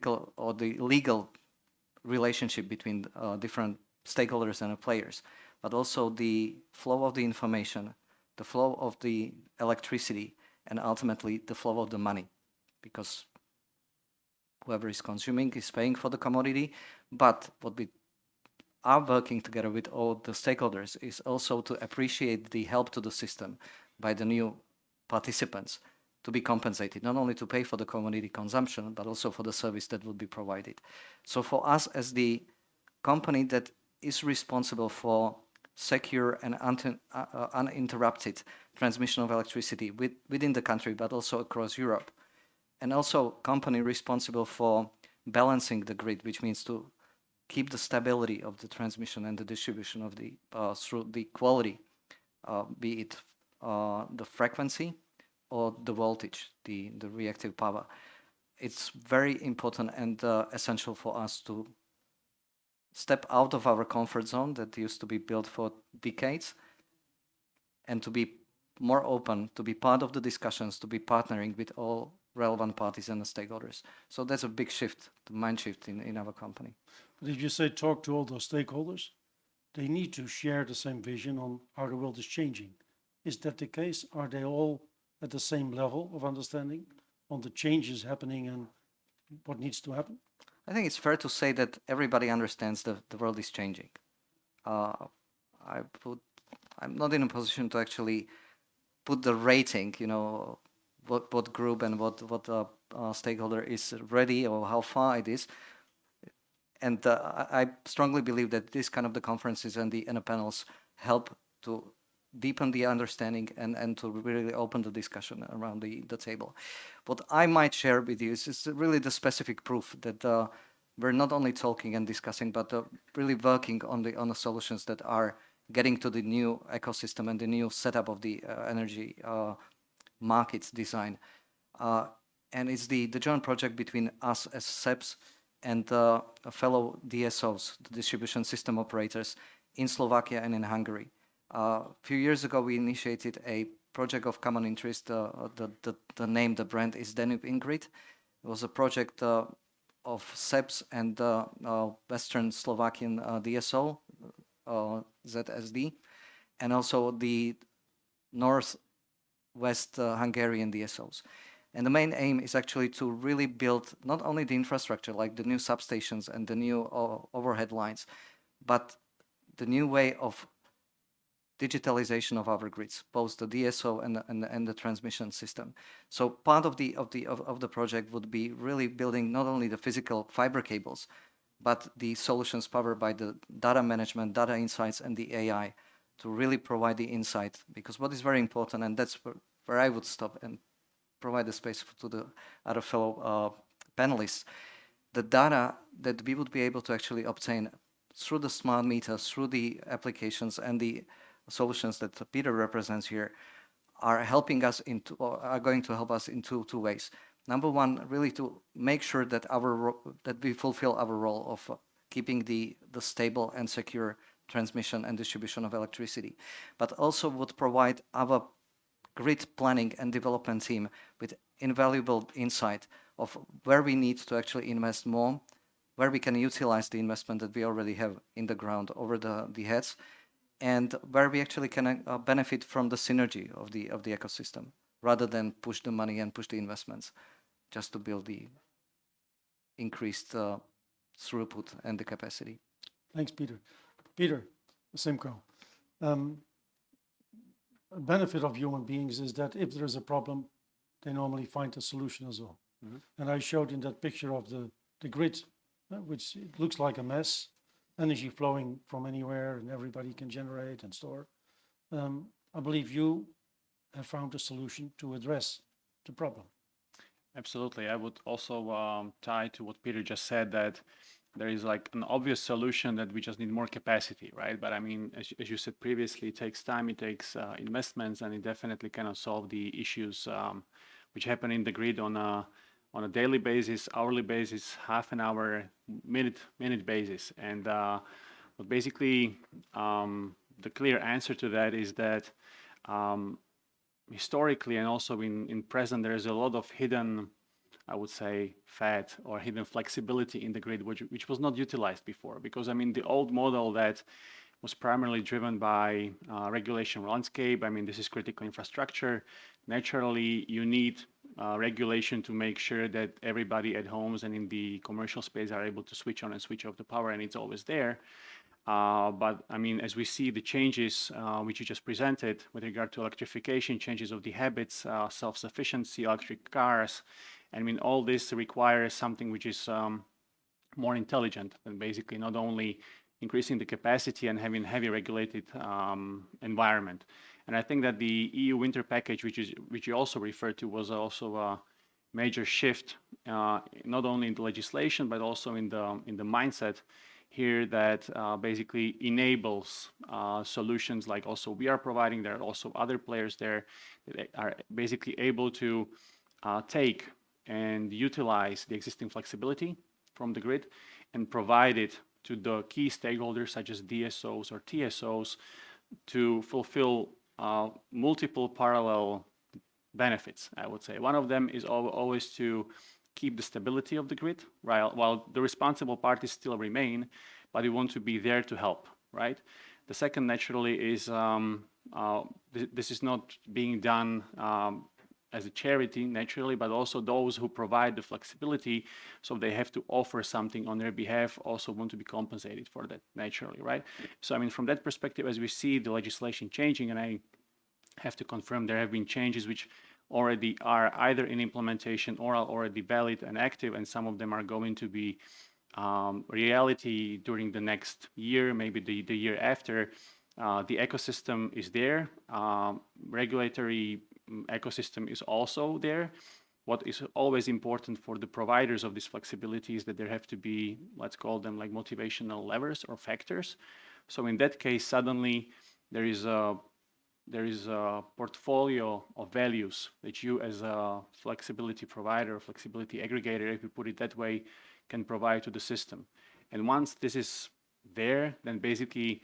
physical or the legal relationship between different stakeholders and players, but also the flow of the information, the flow of the electricity, and ultimately the flow of the money, because whoever is consuming is paying for the commodity. But what we are working together with all the stakeholders is also to appreciate the help to the system by the new participants to be compensated, not only to pay for the commodity consumption, but also for the service that will be provided. So for us as the company that is responsible for secure and uninterrupted transmission of electricity within the country, but also across Europe, and also company responsible for balancing the grid, which means to keep the stability of the transmission and the distribution of the through the quality, be it the frequency or the voltage, the reactive power. It's very important and essential for us to step out of our comfort zone that used to be built for decades, and to be more open, to be part of the discussions, to be partnering with all relevant parties and the stakeholders. So that's a big shift, the mind shift in our company. But if you say talk to all those stakeholders, they need to share the same vision on how the world is changing. Is that the case? Are they all at the same level of understanding on the changes happening and what needs to happen? I think it's fair to say that everybody understands the world is changing. I'm not in a position to actually put the rating, what group and what stakeholder is ready or how far it is. And I strongly believe that this kind of the conferences and the panels help to deepen the understanding and to really open the discussion around the table. What I might share with you is really the specific proof that we're not only talking and discussing, but really working on the solutions that are getting to the new ecosystem and the new setup of the energy markets design. And it's the joint project between us as SEPs and fellow DSOs, the distribution system operators, in Slovakia and in Hungary. A few years ago, we initiated a project of common interest. The name, the brand is Danube Ingrid. It was a project of SEPs and Western Slovakian DSO, ZSD, and also the Northwest Hungarian DSOs. And the main aim is actually to really build not only the infrastructure, like the new substations and the new overhead lines, but the new way of digitalization of our grids, both the DSO and the transmission system. So part of the project would be really building not only the physical fiber cables, but the solutions powered by the data management, data insights, and the AI to really provide the insight. Because what is very important, and that's where I would stop and provide the space to the other fellow panelists, the data that we would be able to actually obtain through the smart meters, through the applications and the solutions that Peter represents here, are helping us are going to help us in two ways. Number one, really to make sure that that we fulfill our role of keeping the stable and secure transmission and distribution of electricity, but also would provide our grid planning and development team with invaluable insight of where we need to actually invest more, where we can utilize the investment that we already have in the ground over the heads, and where we actually can benefit from the synergy of the ecosystem, rather than push the money and push the investments just to build the increased throughput and the capacity. Thanks, Peter. Peter, Simco. A benefit of human beings is that if there is a problem, they normally find a solution as well. Mm-hmm. And I showed in that picture of the grid, which it looks like a mess, energy flowing from anywhere and everybody can generate and store. I believe you have found a solution to address the problem. Absolutely. I would also tie to what Peter just said, that there is like an obvious solution that we just need more capacity, right? But I mean, as you said previously, it takes time, it takes investments, and it definitely cannot solve the issues which happen in the grid on a daily basis, hourly basis, half an hour, minute basis. And but basically, the clear answer to that is that historically and also in present, there is a lot of hidden I would say, fat or hidden flexibility in the grid, which was not utilized before. Because I mean, the old model that was primarily driven by regulation landscape. I mean, this is critical infrastructure. Naturally, you need regulation to make sure that everybody at homes and in the commercial space are able to switch on and switch off the power, and it's always there. But I mean, as we see the changes which you just presented with regard to electrification, changes of the habits, self-sufficiency, electric cars, I mean, all this requires something which is more intelligent than basically not only increasing the capacity and having heavy regulated environment. And I think that the EU winter package, which you also referred to, was also a major shift, not only in the legislation but also in the mindset here that basically enables solutions like also we are providing. There are also other players there that are basically able to take and utilize the existing flexibility from the grid and provide it to the key stakeholders such as DSOs or TSOs to fulfill multiple parallel benefits, I would say. One of them is always to keep the stability of the grid, right? While the responsible parties still remain, but we want to be there to help, right? The second, naturally, is this is not being done as a charity, naturally, but also those who provide the flexibility, so they have to offer something on their behalf, also want to be compensated for that, naturally, right? So, I mean, from that perspective, as we see the legislation changing, and I have to confirm there have been changes which already are either in implementation or are already valid and active, and some of them are going to be reality during the next year, maybe the year after. The ecosystem is there. Regulatory ecosystem is also there. What is always important for the providers of this flexibility is that there have to be, let's call them like motivational levers or factors. So in that case, suddenly there is a portfolio of values that you as a flexibility provider, flexibility aggregator, if you put it that way, can provide to the system. And once this is there, then basically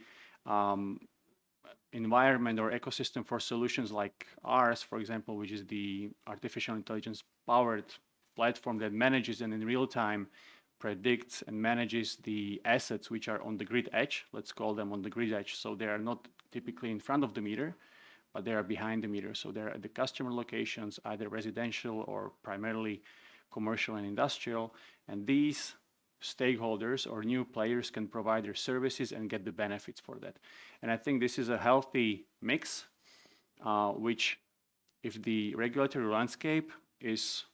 environment or ecosystem for solutions like ours, for example, which is the artificial intelligence powered platform that manages and in real time predicts and manages the assets which are on the grid edge, let's call them on the grid edge. So they are not typically in front of the meter, but they are behind the meter. So they're at the customer locations, either residential or primarily commercial and industrial. And these stakeholders or new players can provide their services and get the benefits for that. And I think this is a healthy mix, which if the regulatory landscape is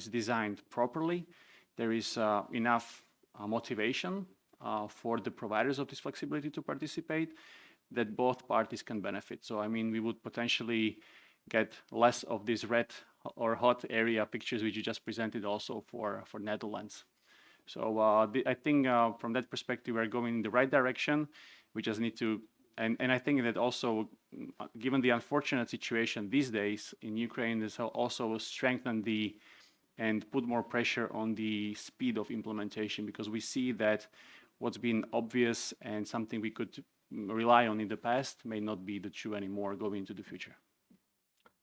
designed properly, there is enough motivation for the providers of this flexibility to participate that both parties can benefit. So, I mean, we would potentially get less of these red or hot area pictures which you just presented also for Netherlands. So I think from that perspective, we're going in the right direction. We just need to, and I think that also, given the unfortunate situation these days in Ukraine, this also strengthen and put more pressure on the speed of implementation, because we see that what's been obvious and something we could rely on in the past may not be the true anymore going into the future.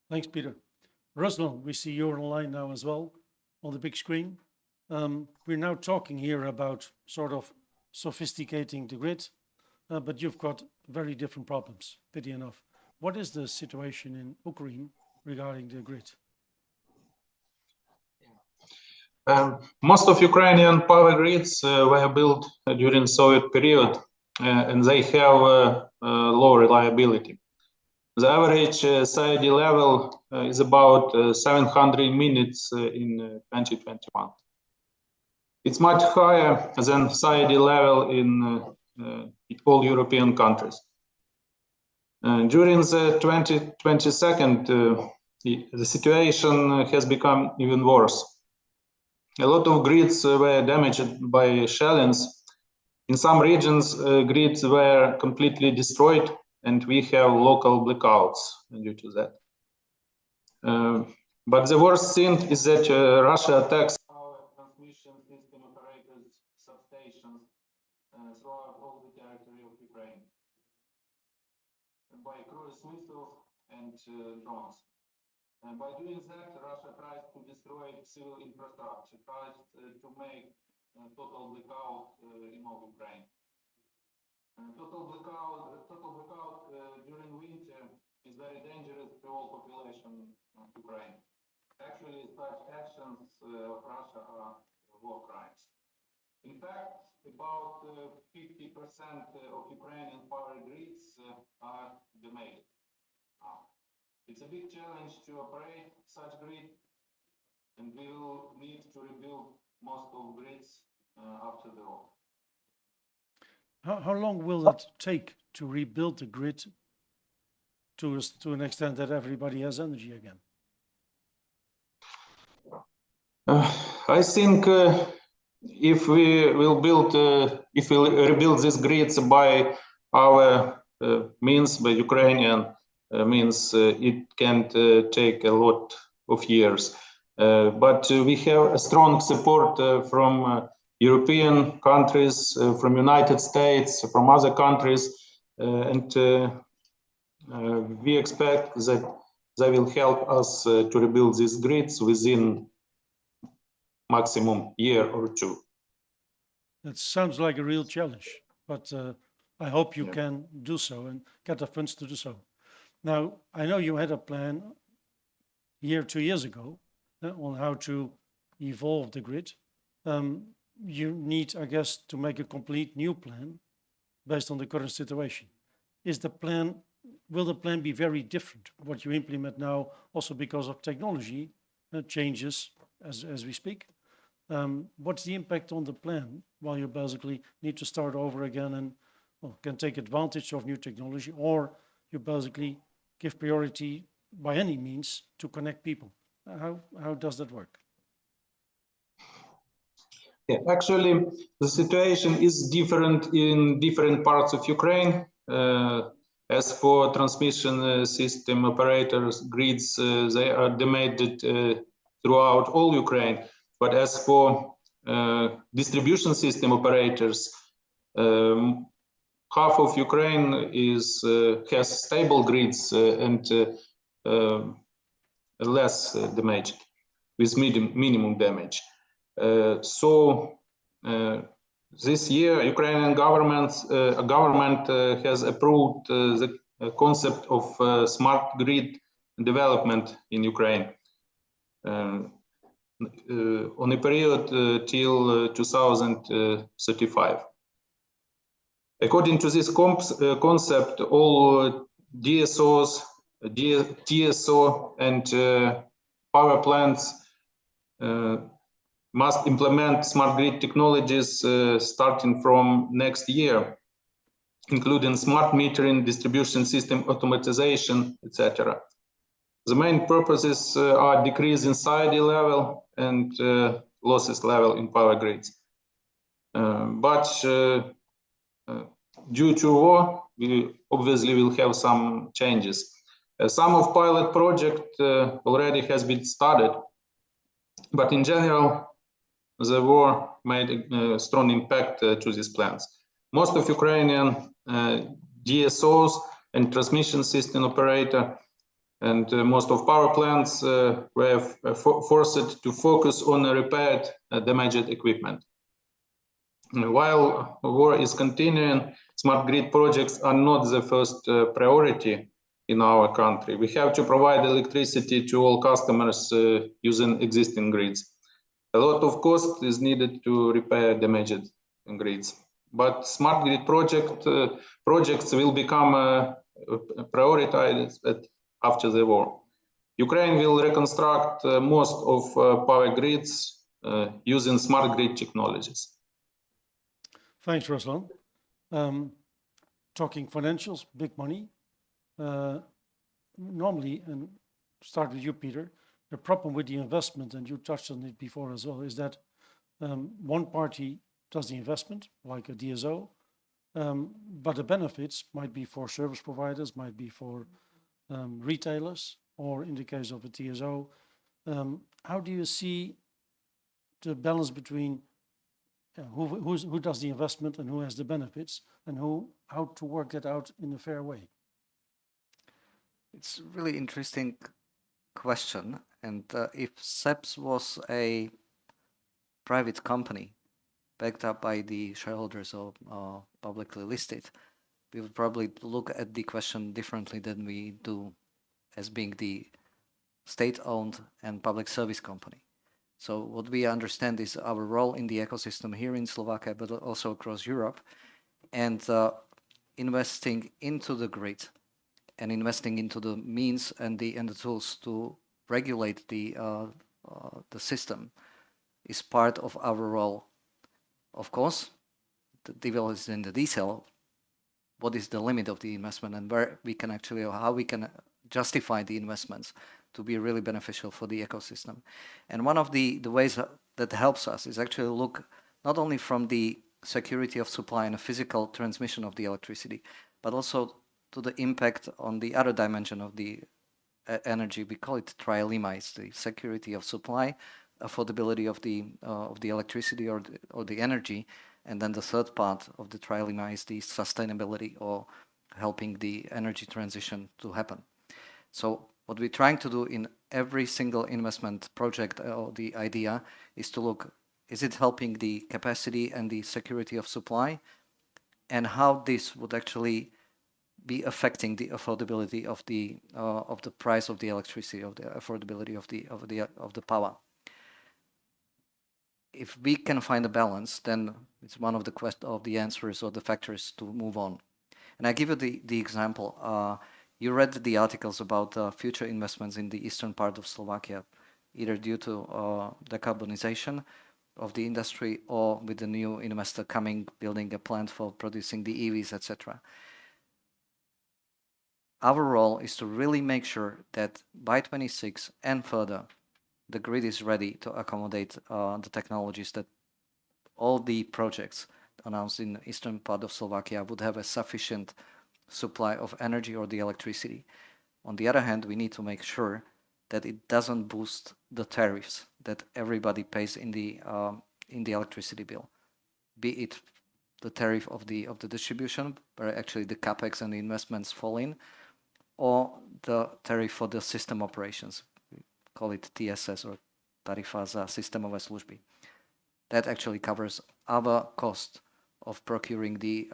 Thanks, Peter. Ruslan, we see you're online now as well on the big screen. We're now talking here about sort of sophisticating the grid, but you've got very different problems, pity enough. What is the situation in Ukraine regarding the grid? Most of Ukrainian power grids were built during Soviet period, and they have low reliability. The average CID level is about 700 minutes in 2021. It's much higher than CID level in all European countries. During the 2022, the situation has become even worse. A lot of grids were damaged by shellings. In some regions, grids were completely destroyed, and we have local blackouts due to that. But the worst thing is that Russia attacks our transmission system operators, substations throughout all the territory of Ukraine by cruise missiles and drones. By doing that, Russia tries to destroy civil infrastructure, tries to make total blackout in all Ukraine. Total blackout during winter is very dangerous to all population of Ukraine. Actually, such actions of Russia are war crimes. In fact, about 50% of Ukrainian power grids are damaged. It's a big challenge to operate such grid, and we will need to rebuild most of grids after the war. How long will it take to rebuild the grid to an extent that everybody has energy again? I think if we rebuild these grids by our means, by Ukrainian means, it can take a lot of years. But we have a strong support from European countries, from United States, from other countries, and we expect that they will help us to rebuild these grids within maximum year or two. That sounds like a real challenge, but I hope you Yeah. can do so and get the funds to do so. Now, I know you had a plan 2 years ago on how to evolve the grid. You need, I guess, to make a complete new plan based on the current situation. Will the plan be very different, what you implement now, also because of technology changes as we speak? What's the impact on the plan while you basically need to start over again and can take advantage of new technology, or you basically give priority by any means to connect people? How does that work? Yeah, actually, the situation is different in different parts of Ukraine. As for transmission system operators, grids, they are damaged throughout all Ukraine. But as for distribution system operators, half of Ukraine has stable grids and less damaged, with minimum damage. So this year, Ukrainian government has approved the concept of smart grid development in Ukraine on a period till 2035. According to this concept, all DSOs, TSO, and power plants must implement smart grid technologies starting from next year, including smart metering, distribution system automatization, etc. The main purposes are decrease in SID level and losses level in power grids. But due to war, we obviously will have some changes. Some of pilot project already has been started, but in general, the war made a strong impact to these plans. Most of Ukrainian DSOs and transmission system operator and most of power plants were forced to focus on repaired damaged equipment. While war is continuing, smart grid projects are not the first priority in our country. We have to provide electricity to all customers using existing grids. A lot of cost is needed to repair damaged grids. But smart grid projects will become prioritized after the war. Ukraine will reconstruct most of power grids using smart grid technologies. Thanks, Ruslan. Talking financials, big money. Normally, and start with you, Peter, the problem with the investment, and you touched on it before as well, is that one party does the investment, like a DSO, but the benefits might be for service providers, might be for retailers, or in the case of a TSO. How do you see the balance between who does the investment and who has the benefits, and how to work that out in a fair way? It's really interesting question. And if SEPS was a private company backed up by the shareholders or publicly listed, we would probably look at the question differently than we do as being the state-owned and public service company. So what we understand is our role in the ecosystem here in Slovakia, but also across Europe, and investing into the grid and investing into the means and the tools to regulate the system is part of our role. Of course, the devil is in the detail. What is the limit of the investment and where we can actually, or how we can justify the investments to be really beneficial for the ecosystem. And one of the ways that helps us is actually look not only from the security of supply and the physical transmission of the electricity, but also to the impact on the other dimension of the energy. We call it trilemma. It's the security of supply, affordability of the electricity or the energy, and then the third part of the trilemma is the sustainability or helping the energy transition to happen. So what we're trying to do in every single investment project or the idea is to look, is it helping the capacity and the security of supply, and how this would actually be affecting the affordability of the price of the electricity, of the affordability of the power. If we can find a balance, then it's one of the answers or the factors to move on. And I give you the example. You read the articles about future investments in the eastern part of Slovakia, either due to decarbonization of the industry or with the new investor coming, building a plant for producing the EVs, etc. Our role is to really make sure that by 26 and further, the grid is ready to accommodate the technologies that all the projects announced in the eastern part of Slovakia would have a sufficient supply of energy or the electricity. On the other hand, we need to make sure that it doesn't boost the tariffs that everybody pays in the electricity bill, be it the tariff of the distribution, where actually the capex and the investments fall in, or the tariff for the system operations. We call it TSS, or Tarifa za systemové služby. That actually covers our cost of procuring the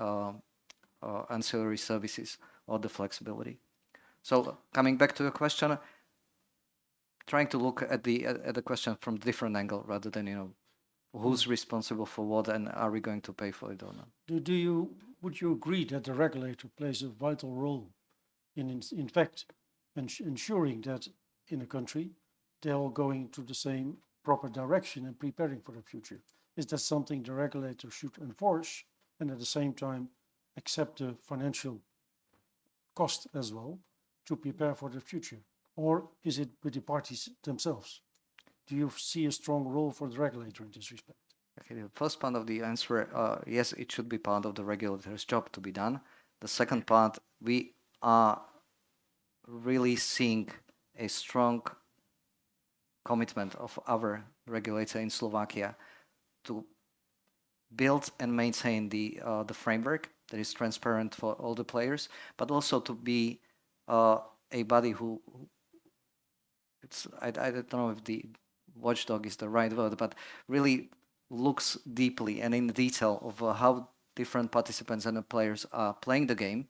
ancillary services or the flexibility. So coming back to your question, trying to look at the question from a different angle rather than who's responsible for what and are we going to pay for it or not. Would you agree that the regulator plays a vital role in fact ensuring that in a country they're all going to the same proper direction and preparing for the future? Is that something the regulator should enforce and at the same time accept the financial cost as well to prepare for the future? Or is it with the parties themselves? Do you see a strong role for the regulator in this respect? Okay, the first part of the answer, yes, it should be part of the regulator's job to be done. The second part, we are really seeing a strong commitment of our regulator in Slovakia to build and maintain the framework that is transparent for all the players, but also to be a body who I don't know if the watchdog is the right word, but really looks deeply and in detail of how different participants and the players are playing the game,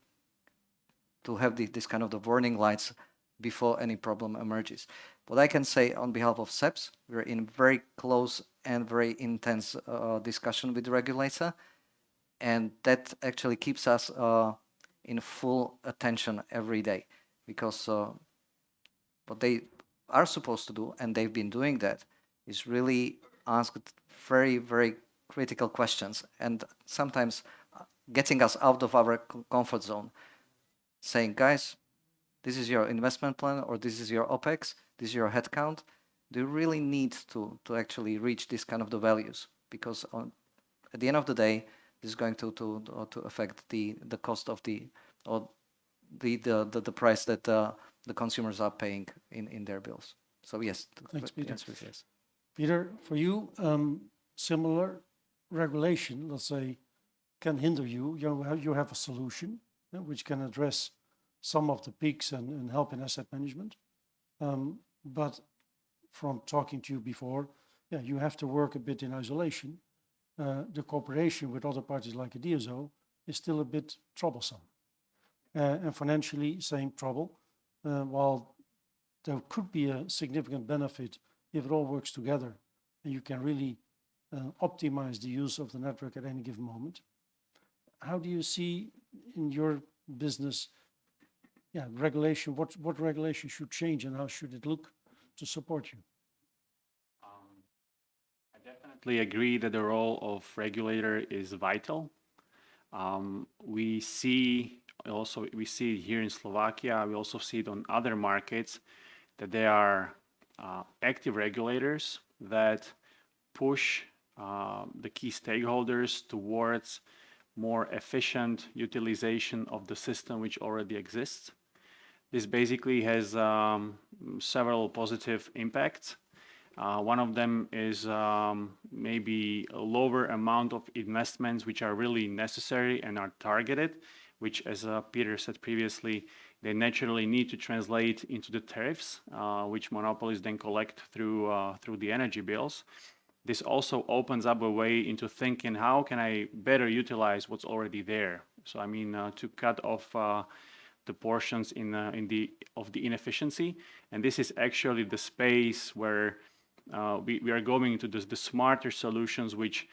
to have this kind of the warning lights before any problem emerges. What I can say on behalf of SEPS, we're in very close and very intense discussion with the regulator, and that actually keeps us in full attention every day, because what they are supposed to do, and they've been doing that, is really ask very, very critical questions, and sometimes getting us out of our comfort zone, saying, guys, this is your investment plan, or this is your OPEX, this is your headcount. Do you really need to actually reach this kind of the values? Because at the end of the day, this is going to affect the cost of the price that the consumers are paying in their bills. So yes, Thanks, Peter. The answer is yes. Peter, for you, similar regulation, let's say, can hinder you. You have a solution which can address some of the peaks and help in asset management. but from talking to you before, yeah, you have to work a bit in isolation. The cooperation with other parties like a DSO is still a bit troublesome. And financially, same trouble. While there could be a significant benefit if it all works together and you can really optimize the use of the network at any given moment. How do you see in your business, regulation, what regulation should change and how should it look to support you? I definitely agree that the role of regulator is vital. We see it here in Slovakia. We also see it on other markets that there are active regulators that push the key stakeholders towards more efficient utilization of the system which already exists. This basically has several positive impacts. One of them is maybe a lower amount of investments which are really necessary and are targeted, which, as Peter said previously, they naturally need to translate into the tariffs, which monopolies then collect through the energy bills. This also opens up a way into thinking, how can I better utilize what's already there? So I mean, to cut off the portions of the inefficiency, and this is actually the space where we are going into the smarter solutions, which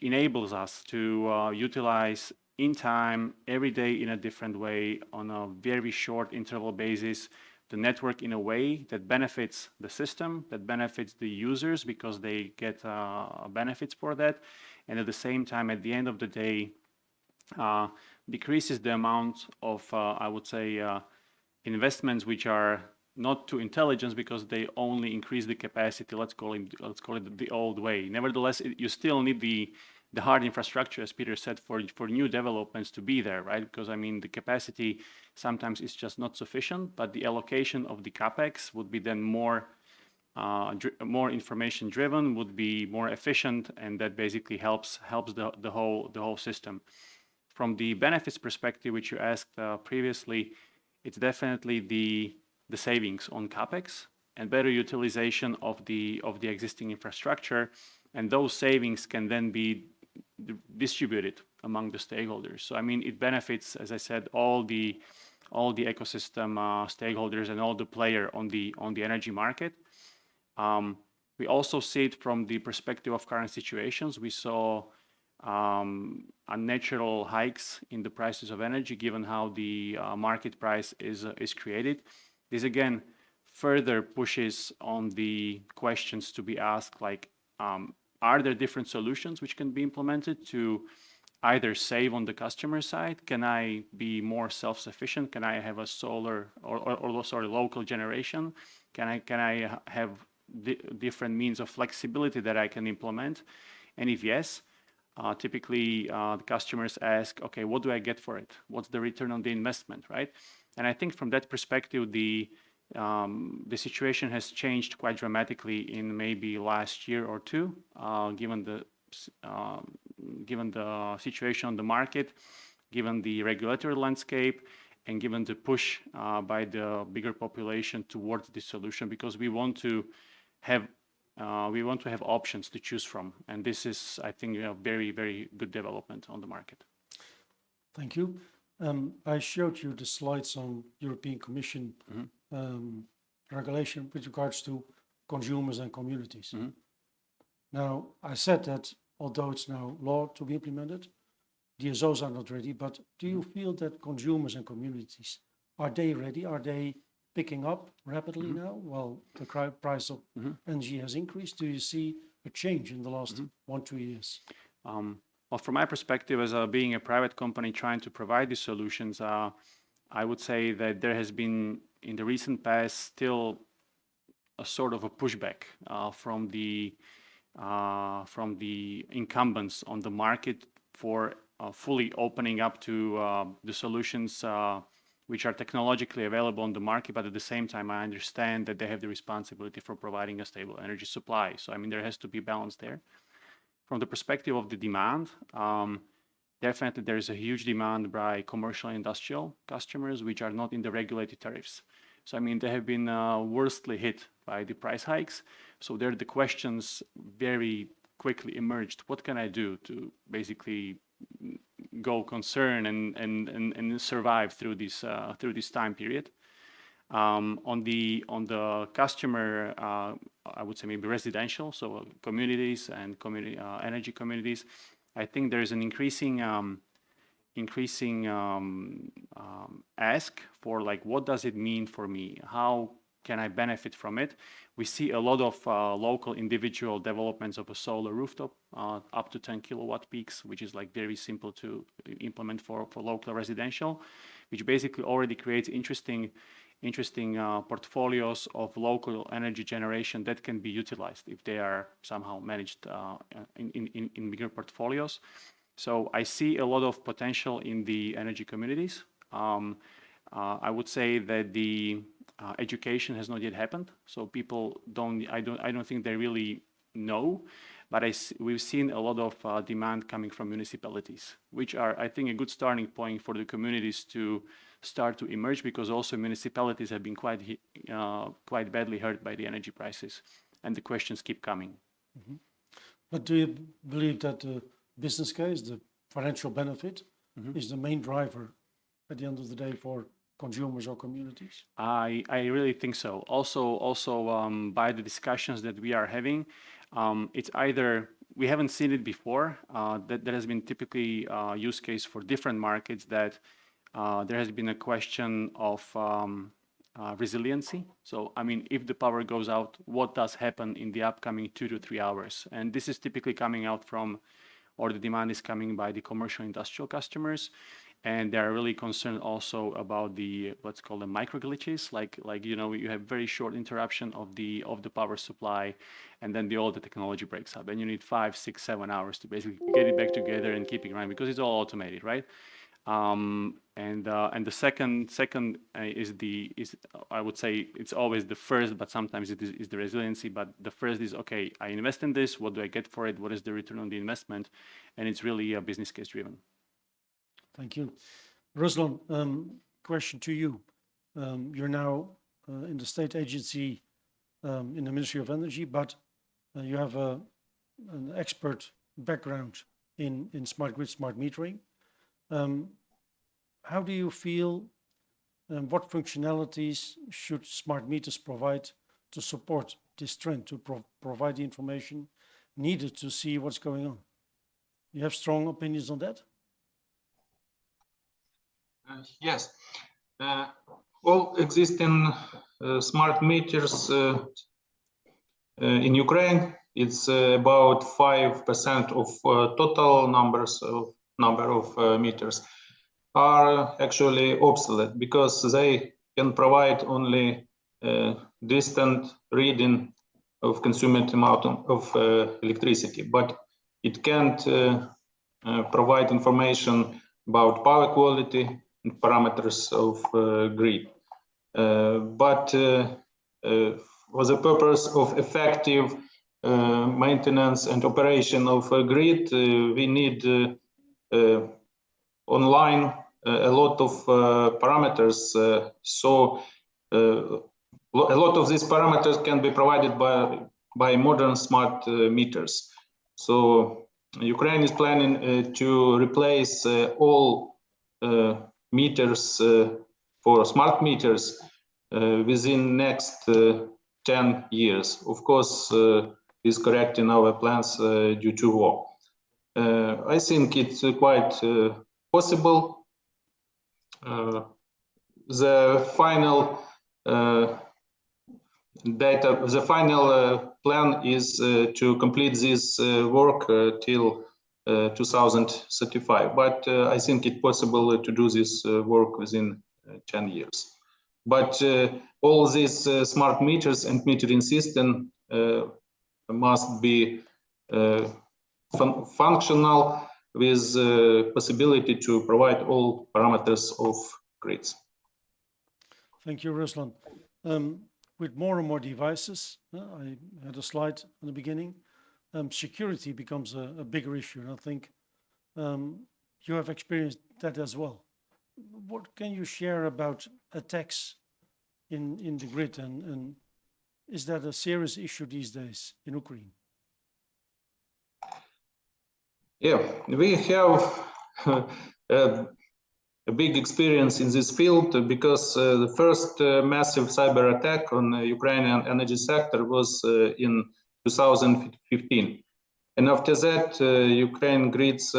enables us to utilize in time, every day in a different way, on a very short interval basis, the network in a way that benefits the system, that benefits the users because they get benefits for that, and at the same time, at the end of the day, decreases the amount of, I would say, investments which are not to intelligence because they only increase the capacity. Let's call it the old way. Nevertheless, you still need the hard infrastructure, as Peter said, for new developments to be there, right? Because I mean, the capacity sometimes is just not sufficient, but the allocation of the capex would be then more information driven, would be more efficient, and that basically helps the whole system. From the benefits perspective, which you asked previously, it's definitely the savings on capex and better utilization of the existing infrastructure, and those savings can then be distributed among the stakeholders. So I mean, it benefits, as I said, all the ecosystem stakeholders and all the player on the energy market. We also see it from the perspective of current situations. We saw unnatural hikes in the prices of energy, given how the market price is created. This again further pushes on the questions to be asked, like, are there different solutions which can be implemented to either save on the customer side? Can I be more self-sufficient? Can I have a solar or local generation? Can I have different means of flexibility that I can implement? And if yes, typically the customers ask, okay, what do I get for it? What's the return on the investment, right? And I think from that perspective, the situation has changed quite dramatically in maybe last year or two, given the situation on the market, given the regulatory landscape, and given the push by the bigger population towards this solution, because we want to have options to choose from, and this is, I think, a very, very good development on the market. Thank you. I showed you the slides on European Commission regulation with regards to consumers and communities. Now, I said that although it's now law to be implemented, DSOs are not ready, but do you feel that consumers and communities, are they ready? Are they picking up rapidly now? Well, the price of energy has increased. Do you see a change in the last 1-2 years? Well, from my perspective, as being a private company trying to provide these solutions, I would say that there has been, in the recent past, still a sort of a pushback from the incumbents on the market for fully opening up to the solutions which are technologically available on the market, but at the same time, I understand that they have the responsibility for providing a stable energy supply. So, I mean, there has to be balance there. From the perspective of the demand, definitely there is a huge demand by commercial and industrial customers which are not in the regulated tariffs. So I mean, they have been worstly hit by the price hikes. So there the questions very quickly emerged. What can I do to basically go concern and survive through this time period? On the customer, I would say maybe residential, so communities and community energy communities. I think there is an increasing ask for like, what does it mean for me? How can I benefit from it? We see a lot of local individual developments of a solar rooftop up to 10 kilowatt peaks, which is like very simple to implement for local residential, which basically already creates interesting portfolios of local energy generation that can be utilized if they are somehow managed in bigger portfolios. So I see a lot of potential in the energy communities. I would say that the education has not yet happened, so people I don't think they really know. But we've seen a lot of demand coming from municipalities, which are, I think, a good starting point for the communities to start to emerge, because also municipalities have been quite badly hurt by the energy prices, and the questions keep coming. Mm-hmm. But do you believe that the business case, the financial benefit, is the main driver at the end of the day for consumers or communities? I really think so. Also, by the discussions that we are having, it's either, we haven't seen it before, that there has been typically use case for different markets, that there has been a question of resiliency. So, I mean, if the power goes out, what does happen in the upcoming 2 to 3 hours? And this is typically coming out from, or the demand is coming by the commercial industrial customers. And they are really concerned also about the what's called the micro glitches, like you know, you have very short interruption of the power supply, and then all the technology breaks up, and you need 5, 6, 7 hours to basically get it back together and keep it running, because it's all automated, right? And the second is I would say it's always the first, but sometimes it is the resiliency. But the first is, okay, I invest in this. What do I get for it? What is the return on the investment? And it's really a business case driven. Thank you. Ruslan, question to you. You're now in the state agency in the Ministry of Energy, but you have an expert background in smart grid, smart metering. How do you feel, what functionalities should smart meters provide to support this trend, to provide the information needed to see what's going on? You have strong opinions on that? Yes. All existing smart meters in Ukraine, it's about 5% of total number of meters, are actually obsolete, because they can provide only distant reading of consumed amount of electricity, but it can't provide information about power quality and parameters of grid. But for the purpose of effective maintenance and operation of a grid, we need online a lot of parameters. So a lot of these parameters can be provided by modern smart meters. So Ukraine is planning to replace all meters for smart meters within next 10 years. Of course, is correcting our plans due to war. I think it's quite possible. The final plan is to complete this work till 2035, but I think it's possible to do this work within 10 years. But all these smart meters and metering system must be functional, with possibility to provide all parameters of grids. Thank you, Ruslan. With more and more devices, I had a slide in the beginning, security becomes a bigger issue, and I think you have experienced that as well. What can you share about attacks in the grid, and is that a serious issue these days in Ukraine? Yeah, we have a big experience in this field because the first massive cyber attack on the Ukrainian energy sector was in 2015. And after that, Ukraine grids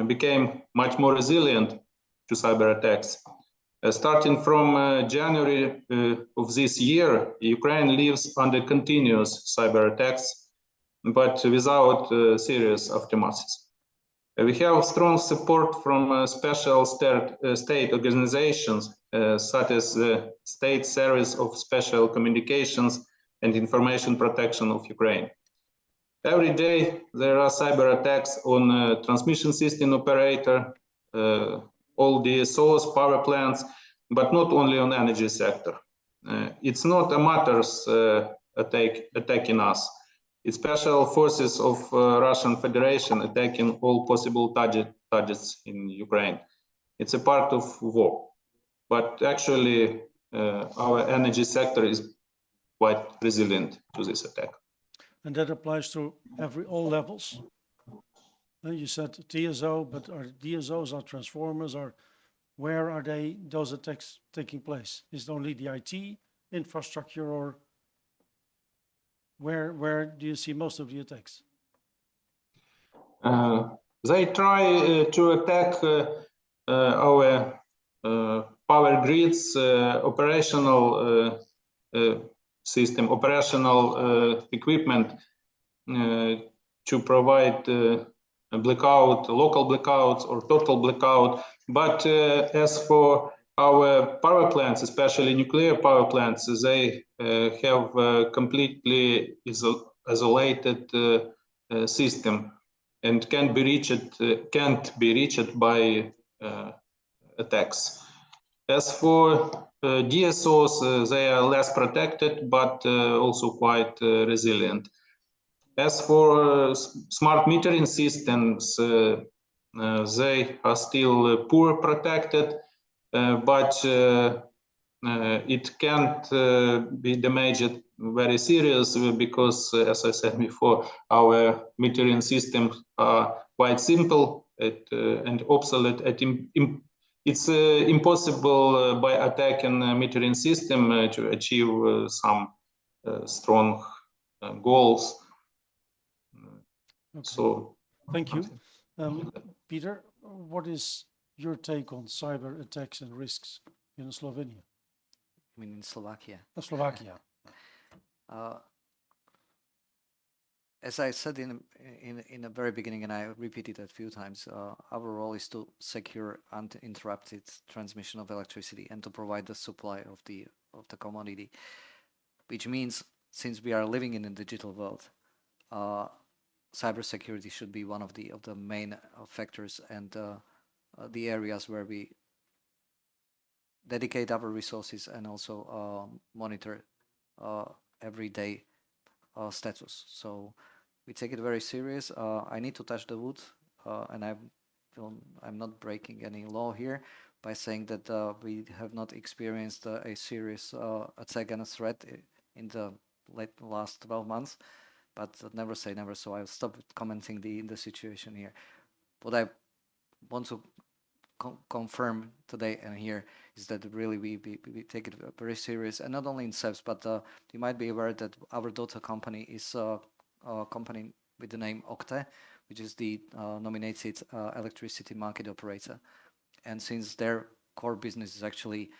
became much more resilient to cyber attacks. Starting from January of this year, Ukraine lives under continuous cyber attacks, but without serious aftermaths. We have strong support from special state organizations, such as the State Service of Special Communications and Information Protection of Ukraine. Every day there are cyber attacks on transmission system operator, all DSOs, power plants, but not only on energy sector. It's not a matters attacking us. It's special forces of Russian Federation attacking all possible targets in Ukraine. It's a part of war. But actually, our energy sector is quite resilient to this attack. And that applies to all levels. You said TSO, but are DSOs or transformers, or where are those attacks taking place? Is it only the IT infrastructure, or where do you see most of the attacks? They try to attack our power grids, operational system, operational equipment to provide local blackouts or total blackout. But as for our power plants, especially nuclear power plants, they have a completely isolated system and can't be reached by attacks. As for DSOs, they are less protected, but also quite resilient. As for smart metering systems, they are still poor protected, but it can't be damaged very serious because, as I said before, our metering systems are quite simple and obsolete. It's impossible by attacking a metering system to achieve some strong goals. Okay. So, thank you. Peter, what is your take on cyber attacks and risks in Slovenia? I mean, in Slovakia. Slovakia. As I said in the very beginning, and I repeated it a few times, our role is to secure uninterrupted transmission of electricity and to provide the supply of the commodity, which means since we are living in a digital world, cybersecurity should be one of the main factors and the areas where we dedicate our resources and also monitor everyday status. So we take it very serious. I need to touch the wood, and I'm not breaking any law here by saying that we have not experienced a serious attack and a threat in the last 12 months. But never say never, so I'll stop commenting the situation here. What I want to confirm today and here is that really we take it very serious, and not only in CEEPS, but you might be aware that our daughter company is a company with the name Octe, which is the nominated electricity market operator. And since their core business is actually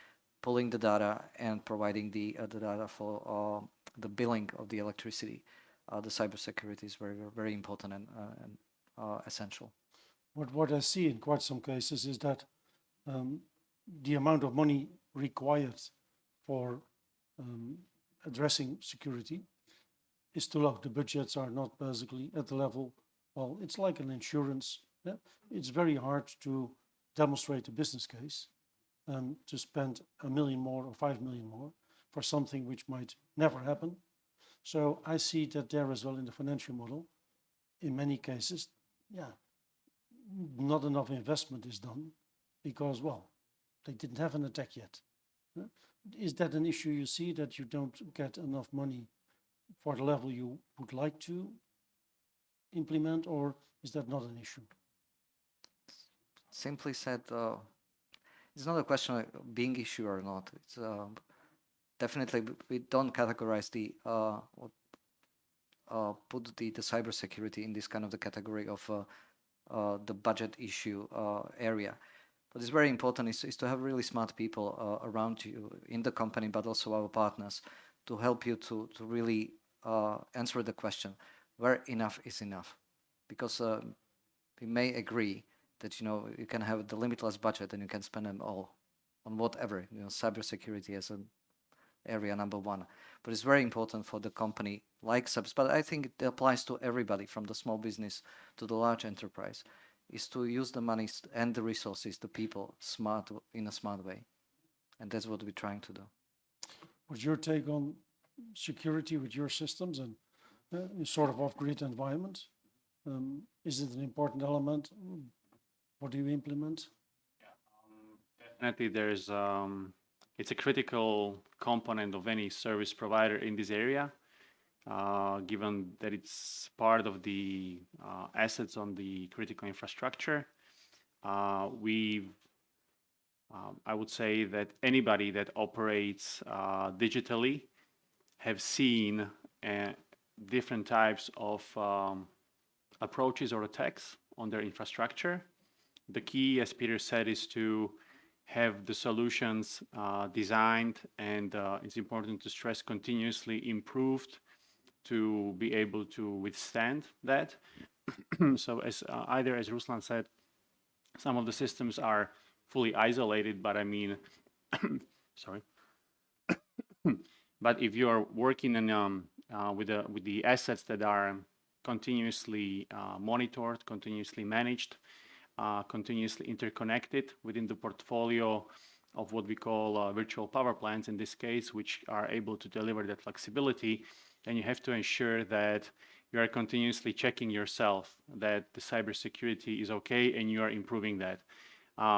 pulling the data and providing the data for the billing of the electricity, the cybersecurity is very, very important and essential. What I see in quite some cases is that the amount of money required for addressing security is too low. The budgets are not basically at the level, well, it's like an insurance. Yeah? It's very hard to demonstrate a business case to spend $1 million more or $5 million more for something which might never happen. So I see that there as well in the financial model, in many cases, yeah, not enough investment is done because, well, they didn't have an attack yet. Is that an issue you see, that you don't get enough money for the level you would like to implement, or is that not an issue? Simply said, it's not a question of being issue or not. It's definitely we don't categorize the put the cybersecurity in this kind of the category of the budget issue area. What is very important is to have really smart people around you in the company, but also our partners, to help you to really answer the question where enough is enough. Because we may agree that you can have the limitless budget and you can spend them all on whatever, cybersecurity as an area number one. But it's very important for the company like Subs, but I think it applies to everybody from the small business to the large enterprise, is to use the money and the resources, the people, in a smart way. And that's what we're trying to do. What's your take on security with your systems and sort of off-grid environment? Is it an important element? What do you implement? Definitely, there's it's a critical component of any service provider in this area, given that it's part of the assets on the critical infrastructure. I would say that anybody that operates digitally have seen different types of approaches or attacks on their infrastructure. The key, as Peter said, is to have the solutions designed, and it's important to stress continuously improved to be able to withstand that. So as Ruslan said, some of the systems are fully isolated, but I mean, sorry. But if you are working in, with the assets that are continuously monitored, continuously managed, continuously interconnected within the portfolio of what we call virtual power plants in this case, which are able to deliver that flexibility, then you have to ensure that you are continuously checking yourself that the cybersecurity is okay and you are improving that.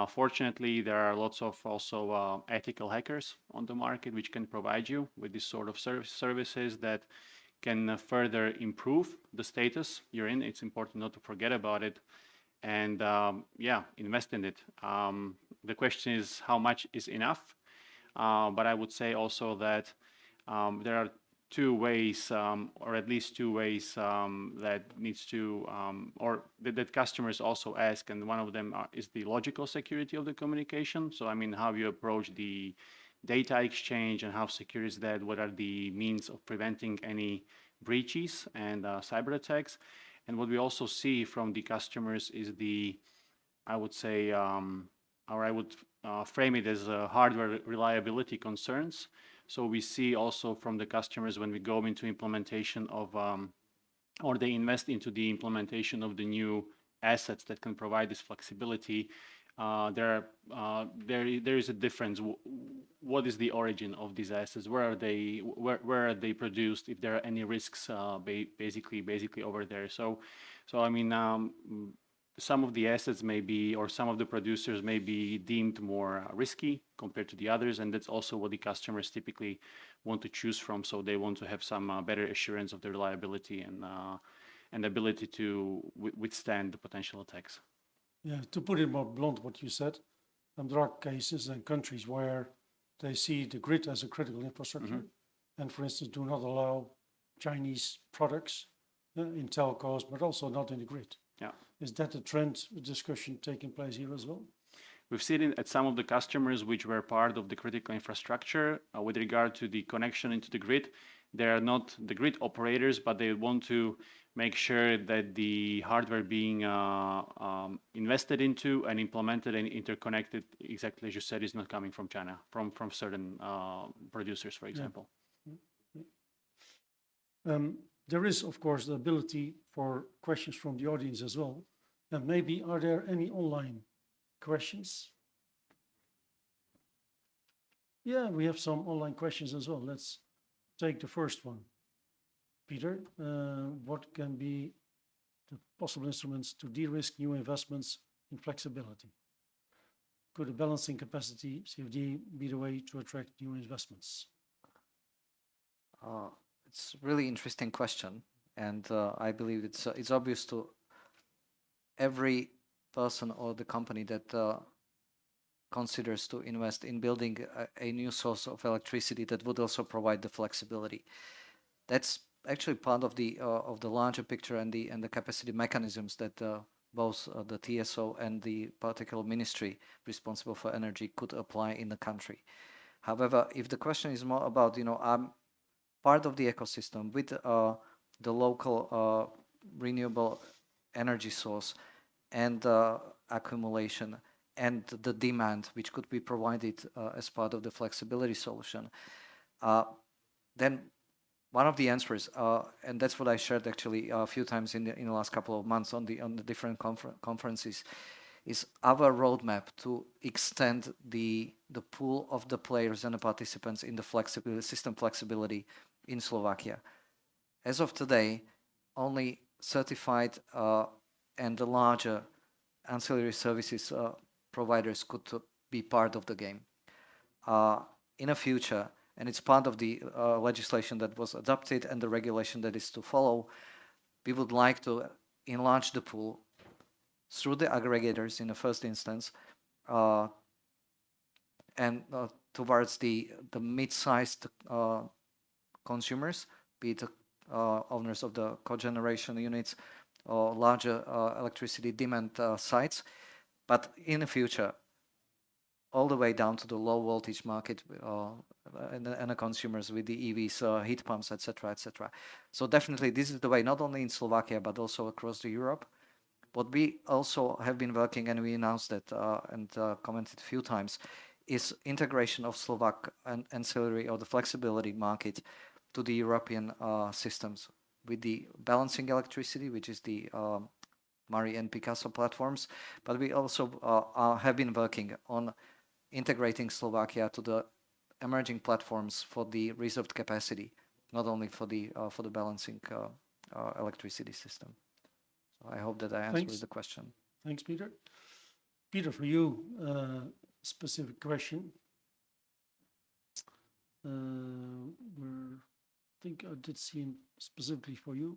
Fortunately, there are lots of also ethical hackers on the market which can provide you with this sort of services that can further improve the status you're in. It's important not to forget about it, and yeah, invest in it. The question is how much is enough, but I would say also that there are two ways, or at least two ways that needs to, or that customers also ask, and one of them is the logical security of the communication. So I mean, how you approach the data exchange and how secure is that? What are the means of preventing any breaches and cyber attacks? And what we also see from the customers is the, I would say, or I would frame it as hardware reliability concerns. So we see also from the customers when we go into implementation of, or they invest into the implementation of the new assets that can provide this flexibility, there is a difference. What is the origin of these assets? Where are they produced? If there are any risks, basically over there. So I mean, some of the assets may be, or some of the producers may be deemed more risky compared to the others, and that's also what the customers typically want to choose from. So they want to have some better assurance of the reliability and ability to withstand the potential attacks. Yeah, to put it more blunt, what you said, there are cases and countries where they see the grid as a critical infrastructure, and for instance, do not allow Chinese products in telcos, but also not in the grid. Yeah. Is that a trend discussion taking place here as well? We've seen it at some of the customers which were part of the critical infrastructure with regard to the connection into the grid. They are not the grid operators, but they want to make sure that the hardware being invested into and implemented and interconnected, exactly as you said, is not coming from China, from certain producers, for example. Yeah. There is, of course, the ability for questions from the audience as well. And maybe, are there any online questions? Yeah, we have some online questions as well. Let's take the first one. Peter, what can be the possible instruments to de-risk new investments in flexibility? could a balancing capacity CFD be the way to attract new investments? It's a really interesting question, and I believe it's obvious to every person or the company that considers to invest in building a new source of electricity that would also provide the flexibility. That's actually part of the larger picture and the capacity mechanisms that both the TSO and the particular ministry responsible for energy could apply in the country. However, if the question is more about, I'm part of the ecosystem with the local renewable energy source and accumulation and the demand which could be provided as part of the flexibility solution, then one of the answers, and that's what I shared actually a few times in the last couple of months on the different conferences, is our roadmap to extend the pool of the players and the participants in the system flexibility in Slovakia. As of today, only certified and the larger ancillary services providers could be part of the game. In the future, and it's part of the legislation that was adopted and the regulation that is to follow, we would like to enlarge the pool through the aggregators in the first instance, and towards the mid-sized consumers, be it owners of the cogeneration units or larger electricity demand sites, but in the future, all the way down to the low voltage market and the consumers with the EVs, heat pumps, etc., etc. So definitely this is the way, not only in Slovakia, but also across Europe. What we also have been working, and we announced that and commented a few times, is integration of Slovak and ancillary or the flexibility market to the European systems with the balancing electricity, which is the Mari and Picasso platforms. But we also have been working on integrating Slovakia to the emerging platforms for the reserved capacity, not only for the balancing electricity system. So I hope that I answered the question. Thanks, Peter. Peter, for you, specific question. I think I did see him specifically for you.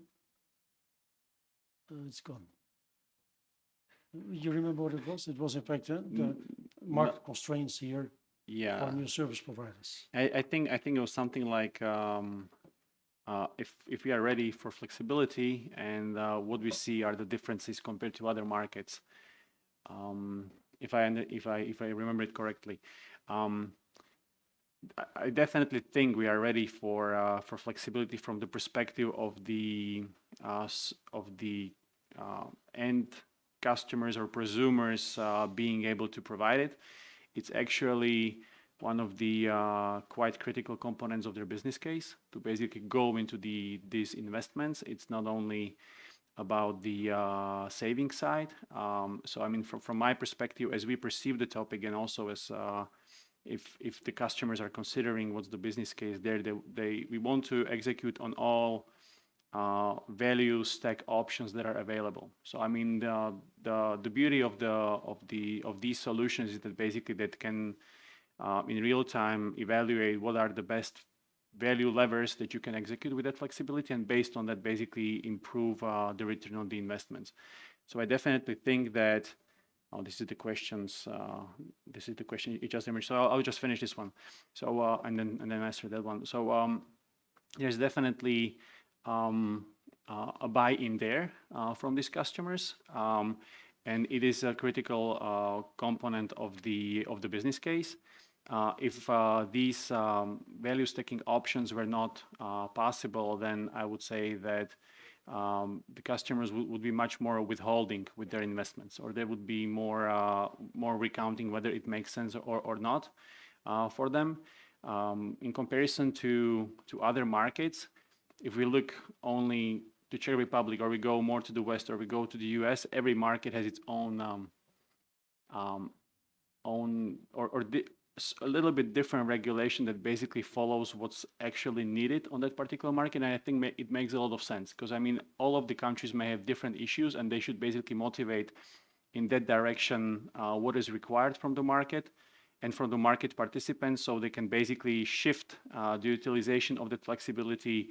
It's gone. You remember what it was? It was in fact the market constraints here for new service providers. I think it was something like if we are ready for flexibility and what we see are the differences compared to other markets. If I remember it correctly, I definitely think we are ready for flexibility from the perspective of the end customers or prosumers being able to provide it. It's actually one of the quite critical components of their business case to basically go into these investments. It's not only about the saving side. So I mean, from my perspective, as we perceive the topic, and also as if the customers are considering what's the business case there, we want to execute on all value stack options that are available. So I mean, the beauty of these solutions is that basically that can in real time evaluate what are the best value levers that you can execute with that flexibility, and based on that basically improve the return on the investments. So I definitely think that this is the questions. This is the question you just emerged. So I'll just finish this one. So and then answer that one. So there's definitely a buy-in there from these customers, and it is a critical component of the business case. If these value stacking options were not possible, then I would say that the customers would be much more withholding with their investments, or they would be more recounting whether it makes sense or not for them. In comparison to other markets, if we look only to Czech Republic, or we go more to the West, or we go to the US, every market has its own a little bit different regulation that basically follows what's actually needed on that particular market. And I think it makes a lot of sense, because I mean, all of the countries may have different issues, and they should basically motivate in that direction what is required from the market and from the market participants, so they can basically shift the utilization of that flexibility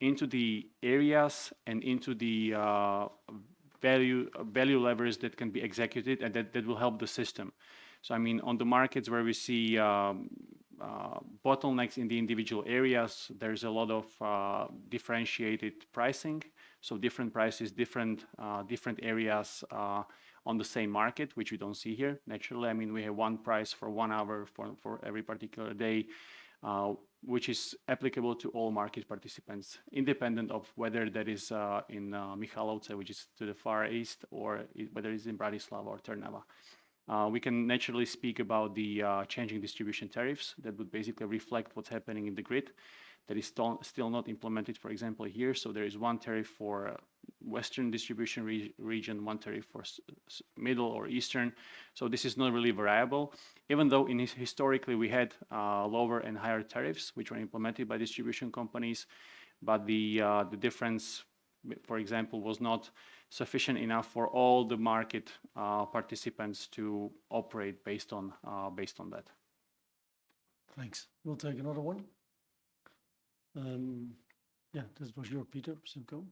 into the areas and into the value levers that can be executed and that will help the system. So I mean, on the markets where we see bottlenecks in the individual areas, there's a lot of differentiated pricing. So different prices, different areas on the same market, which we don't see here. Naturally, I mean, we have one price for 1 hour for every particular day, which is applicable to all market participants, independent of whether that is in Michalovce, which is to the far east, or whether it's in Bratislava or Trnava. We can naturally speak about the changing distribution tariffs that would basically reflect what's happening in the grid. That is still not implemented, for example, here. So there is one tariff for Western distribution region, one tariff for Middle or Eastern. So this is not really variable, even though historically we had lower and higher tariffs, which were implemented by distribution companies. But the difference, for example, was not sufficient enough for all the market participants to operate based on that. Thanks. We'll take another one. Yeah, this was your Peter Simco.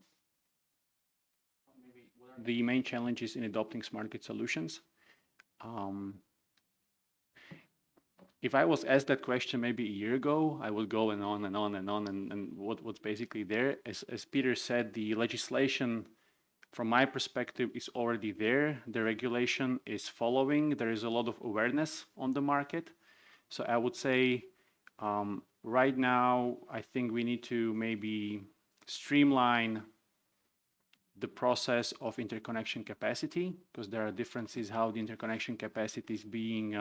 The main challenges in adopting smart grid solutions. If I was asked that question maybe a year ago, I would go and on and on and on. And what's basically there, as Peter said, the legislation, from my perspective, is already there. The regulation is following. There is a lot of awareness on the market. So I would say right now, I think we need to maybe streamline the process of interconnection capacity, because there are differences how the interconnection capacity is being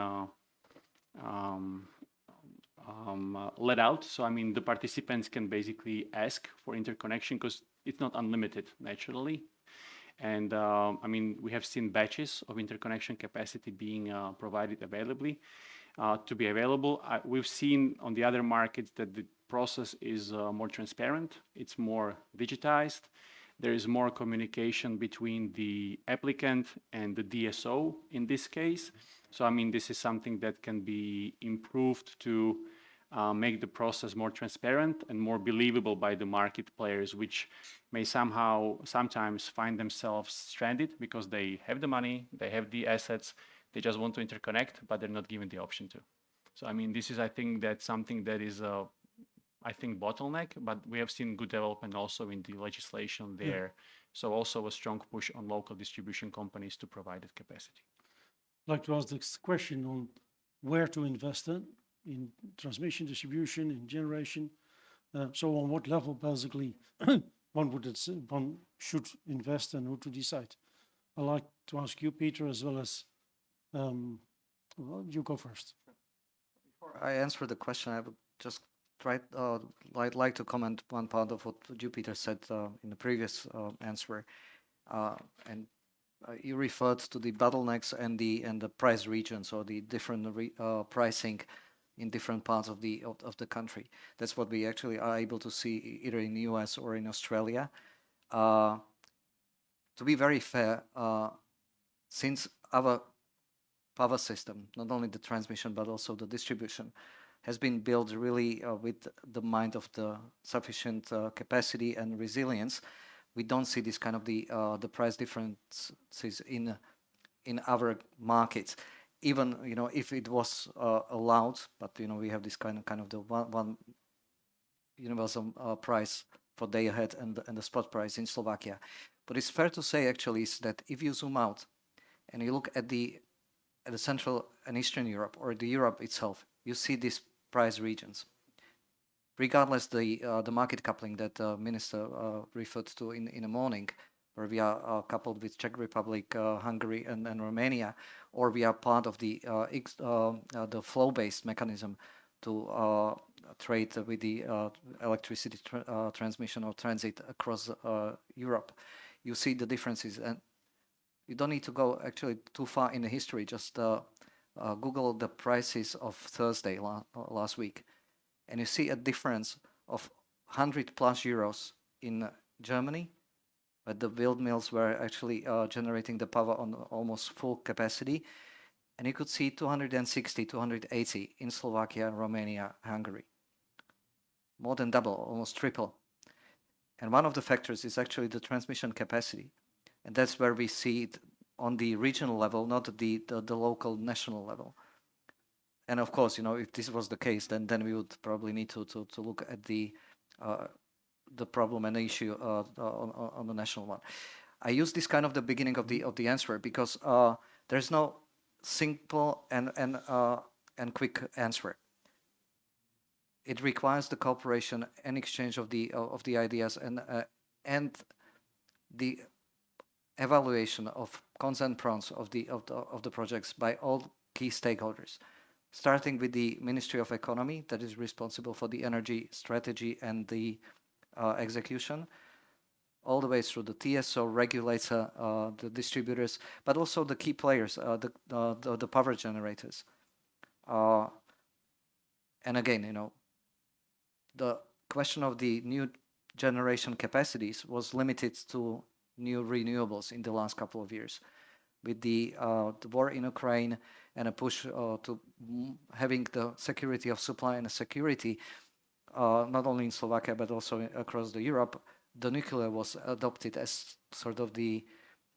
let out. So I mean, the participants can basically ask for interconnection because it's not unlimited naturally. And I mean, we have seen batches of interconnection capacity being provided availably. To be available, we've seen on the other markets that the process is more transparent. It's more digitized. There is more communication between the applicant and the DSO in this case. So I mean, this is something that can be improved to make the process more transparent and more believable by the market players, which may sometimes find themselves stranded because they have the money, they have the assets, they just want to interconnect, but they're not given the option to. So I mean, this is, I think, that's something that is I think, bottleneck, but we have seen good development also in the legislation there. Yeah. So also a strong push on local distribution companies to provide that capacity. I'd like to ask this question on where to invest in transmission, distribution, in generation. So on what level, basically, one should invest and who to decide. I'd like to ask you, Peter, as well as, well, you go first. Before I answer the question, I would just like to comment one part of what you, Peter, said in the previous answer, and you referred to the bottlenecks and the price regions, or the different pricing in different parts of the country. That's what we actually are able to see either in the US or in Australia. To be very fair, since our power system, not only the transmission but also the distribution, has been built really with the mind of the sufficient capacity and resilience, we don't see this kind of the price differences in our markets. Even if it was allowed, but we have this kind of the one universal price for day ahead and the spot price in Slovakia. But it's fair to say actually is that if you zoom out and you look at the Central and Eastern Europe or the Europe itself, you see these price regions. Regardless the market coupling that the minister referred to in the morning, where we are coupled with Czech Republic, Hungary, and Romania, or we are part of the flow-based mechanism to trade with the electricity transmission or transit across Europe. You see the differences, and you don't need to go actually too far in the history. Just Google the prices of Thursday last week, and you see a difference of 100+ euros in Germany but the windmills were actually generating the power on almost full capacity. And you could see 260, 280 in Slovakia, Romania, Hungary. More than double, almost triple. And one of the factors is actually the transmission capacity. And that's where we see it on the regional level, not the local national level. And of course, if this was the case, then we would probably need to look at the problem and the issue on the national one. I use this kind of the beginning of the answer because there's no simple and quick answer. It requires the cooperation and exchange of the ideas and the evaluation of cons and pros of the projects by all key stakeholders, starting with the Ministry of Economy that is responsible for the energy strategy and the execution, all the way through the TSO, regulator, the distributors, but also the key players, the power generators. And again, the question of the new generation capacities was limited to new renewables in the last couple of years. With the war in Ukraine and a push to having the security of supply and a security, not only in Slovakia but also across Europe, the nuclear was adopted as sort of the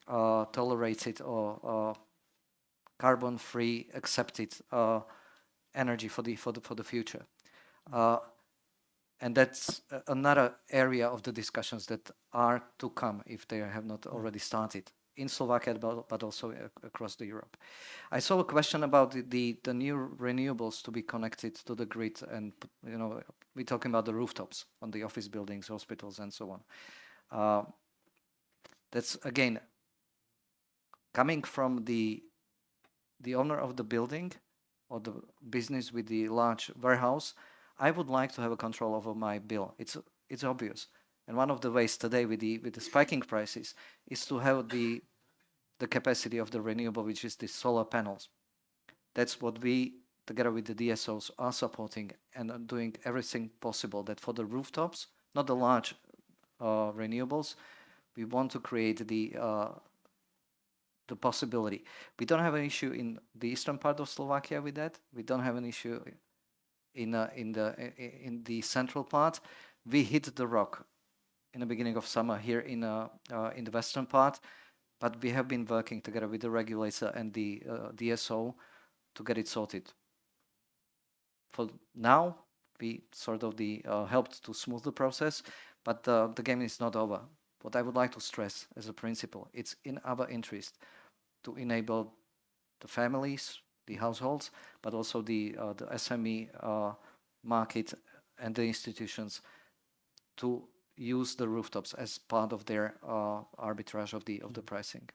tolerated or carbon-free accepted energy for the future. And that's another area of the discussions that are to come if they have not already started in Slovakia, but also across Europe. I saw a question about the new renewables to be connected to the grid, and we're talking about the rooftops on the office buildings, hospitals, and so on. That's again coming from the owner of the building or the business with the large warehouse. I would like to have a control over my bill. It's obvious. And one of the ways today with the spiking prices is to have the capacity of the renewable, which is the solar panels. That's what we, together with the DSOs, are supporting and are doing everything possible that for the rooftops, not the large renewables, we want to create the possibility. We don't have an issue in the eastern part of Slovakia with that. We don't have an issue in the central part. We hit the rock in the beginning of summer here in the western part, but we have been working together with the regulator and the DSO to get it sorted. For now, we sort of helped to smooth the process, but the game is not over. What I would like to stress as a principle, it's in our interest to enable the families, the households, but also the SME market and the institutions to use the rooftops as part of their arbitrage of the pricing.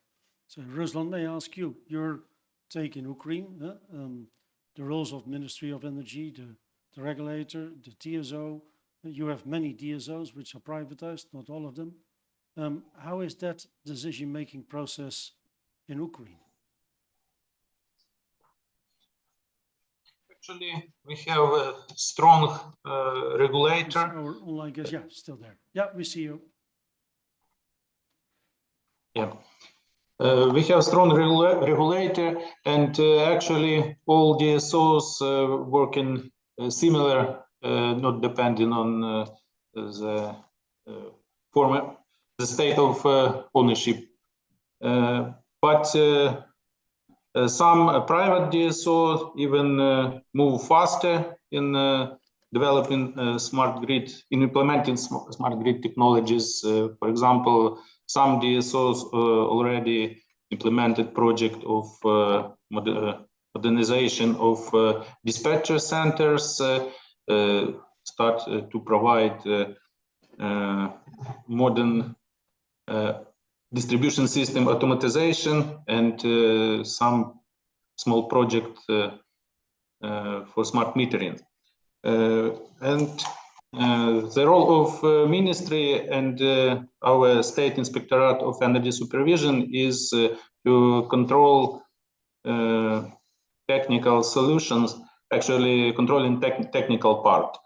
So, Ruslan, may I ask you, your take in Ukraine, the roles of Ministry of Energy, the regulator, the TSO. You have many DSOs which are privatized, not all of them. How is that decision-making process in Ukraine? Actually, we have a strong regulator. Our online guest, yeah, still there. Yeah, we see you. Yeah. We have strong regulator, and actually all DSOs work in similar, not depending on the state of ownership. But some private DSOs even move faster in developing smart grid, in implementing smart grid technologies. For example, some DSOs already implemented project of modernization of dispatcher centers, start to provide modern distribution system automatization, and some small project for smart metering. And the role of ministry and our state inspectorate of energy supervision is to control technical solutions, actually controlling technical part.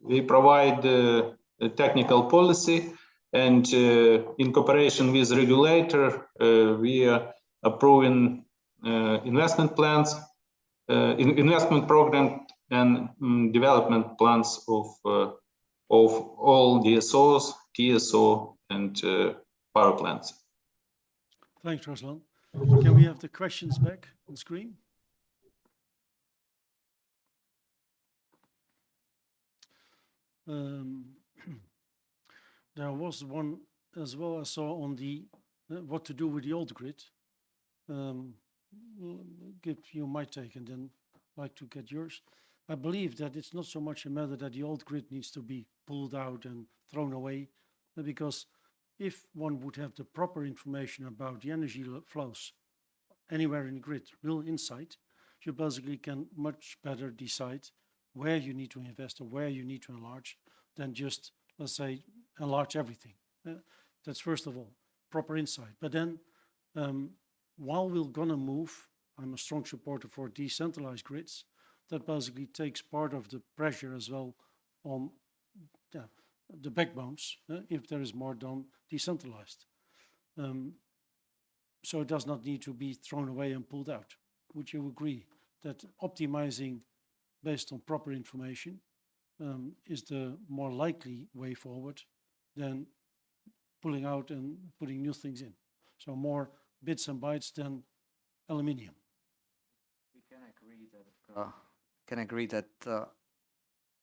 We provide a technical policy And in cooperation with the regulator, we are approving investment plans, investment program and development plans of all DSOs, TSO, and power plants. Thanks, Ruslan. Can we have the questions back on screen? There was one as well I saw on the what to do with the old grid. Give you my take and then like to get yours. I believe that it's not so much a matter that the old grid needs to be pulled out and thrown away, because if one would have the proper information about the energy flows anywhere in the grid, real insight, you basically can much better decide where you need to invest or where you need to enlarge than just, let's say, enlarge everything. That's first of all, proper insight. But then while we're gonna move, I'm a strong supporter for decentralized grids. That basically takes part of the pressure as well on the backbones, if there is more done decentralized. So it does not need to be thrown away and pulled out. Would you agree that optimizing based on proper information is the more likely way forward than pulling out and putting new things in? So more bits and bytes than aluminium. We can agree that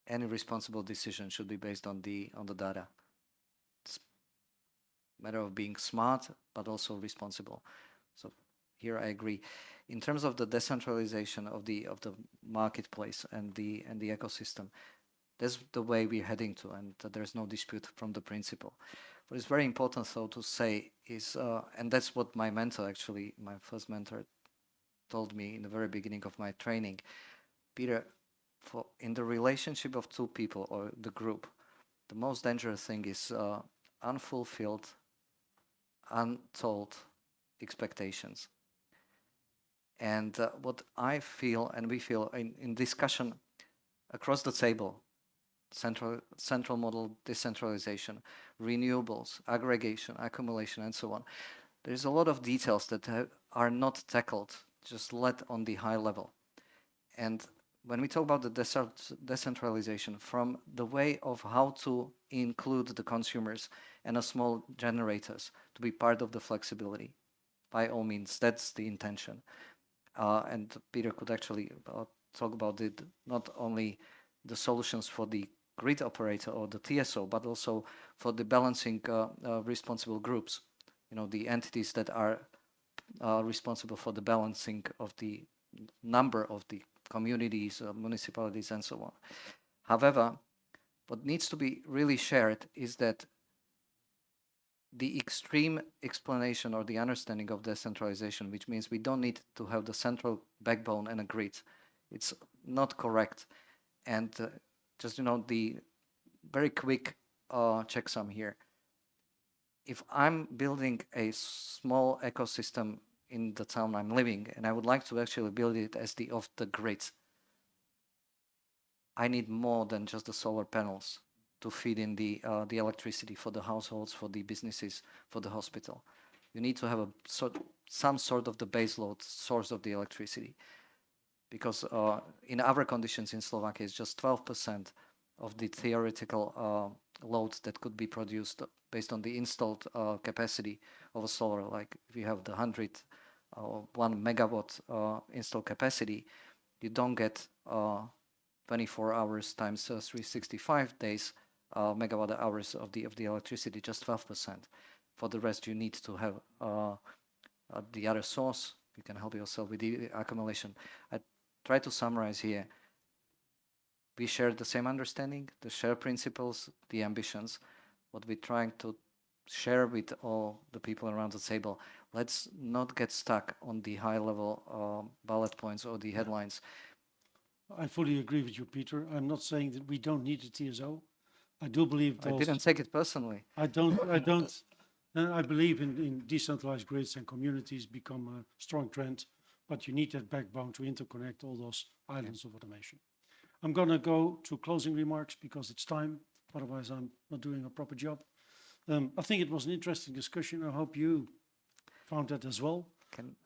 any responsible decision should be based on the data. It's a matter of being smart, but also responsible. So here I agree. In terms of the decentralization of the marketplace and the ecosystem, that's the way we're heading to, and there's no dispute from the principle. What is very important, though, to say is, and that's what my mentor, actually, my first mentor, told me in the very beginning of my training, Peter, in the relationship of two people or the group, the most dangerous thing is unfulfilled, untold expectations. And what I feel and we feel in discussion across the table, central model, decentralization, renewables, aggregation, accumulation, and so on, there's a lot of details that are not tackled, just let on the high level. And when we talk about the decentralization, from the way of how to include the consumers and the small generators to be part of the flexibility, by all means, that's the intention. And Peter could actually talk about it, not only the solutions for the grid operator or the TSO, but also for the balancing responsible groups, the entities that are responsible for the balancing of the number of the communities, municipalities, and so on. However, what needs to be really shared is that the extreme explanation or the understanding of decentralization, which means we don't need to have the central backbone and a grid, it's not correct. And just, the very quick checksum here. If I'm building a small ecosystem in the town I'm living, and I would like to actually build it as off the grid, I need more than just the solar panels to feed in the electricity for the households, for the businesses, for the hospital. You need to have some sort of the baseload source of the electricity, because in our conditions in Slovakia, it's just 12% of the theoretical load that could be produced based on the installed capacity of a solar. Like if you have the 1 megawatt installed capacity, you don't get 24 hours times 365 days megawatt hours of the electricity, just 12%. For the rest, you need to have the other source. You can help yourself with the accumulation. I try to summarize here. We share the same understanding, the shared principles, the ambitions. What we're trying to share with all the people around the table, let's not get stuck on the high-level bullet points or the headlines. I fully agree with you, Peter. I'm not saying that we don't need a TSO. I do believe those... I didn't take it personally. I believe in decentralized grids and communities become a strong trend, but you need that backbone to interconnect all those islands of automation. I'm going to go to closing remarks because it's time. Otherwise, I'm not doing a proper job. I think it was an interesting discussion. I hope you found that as well. Can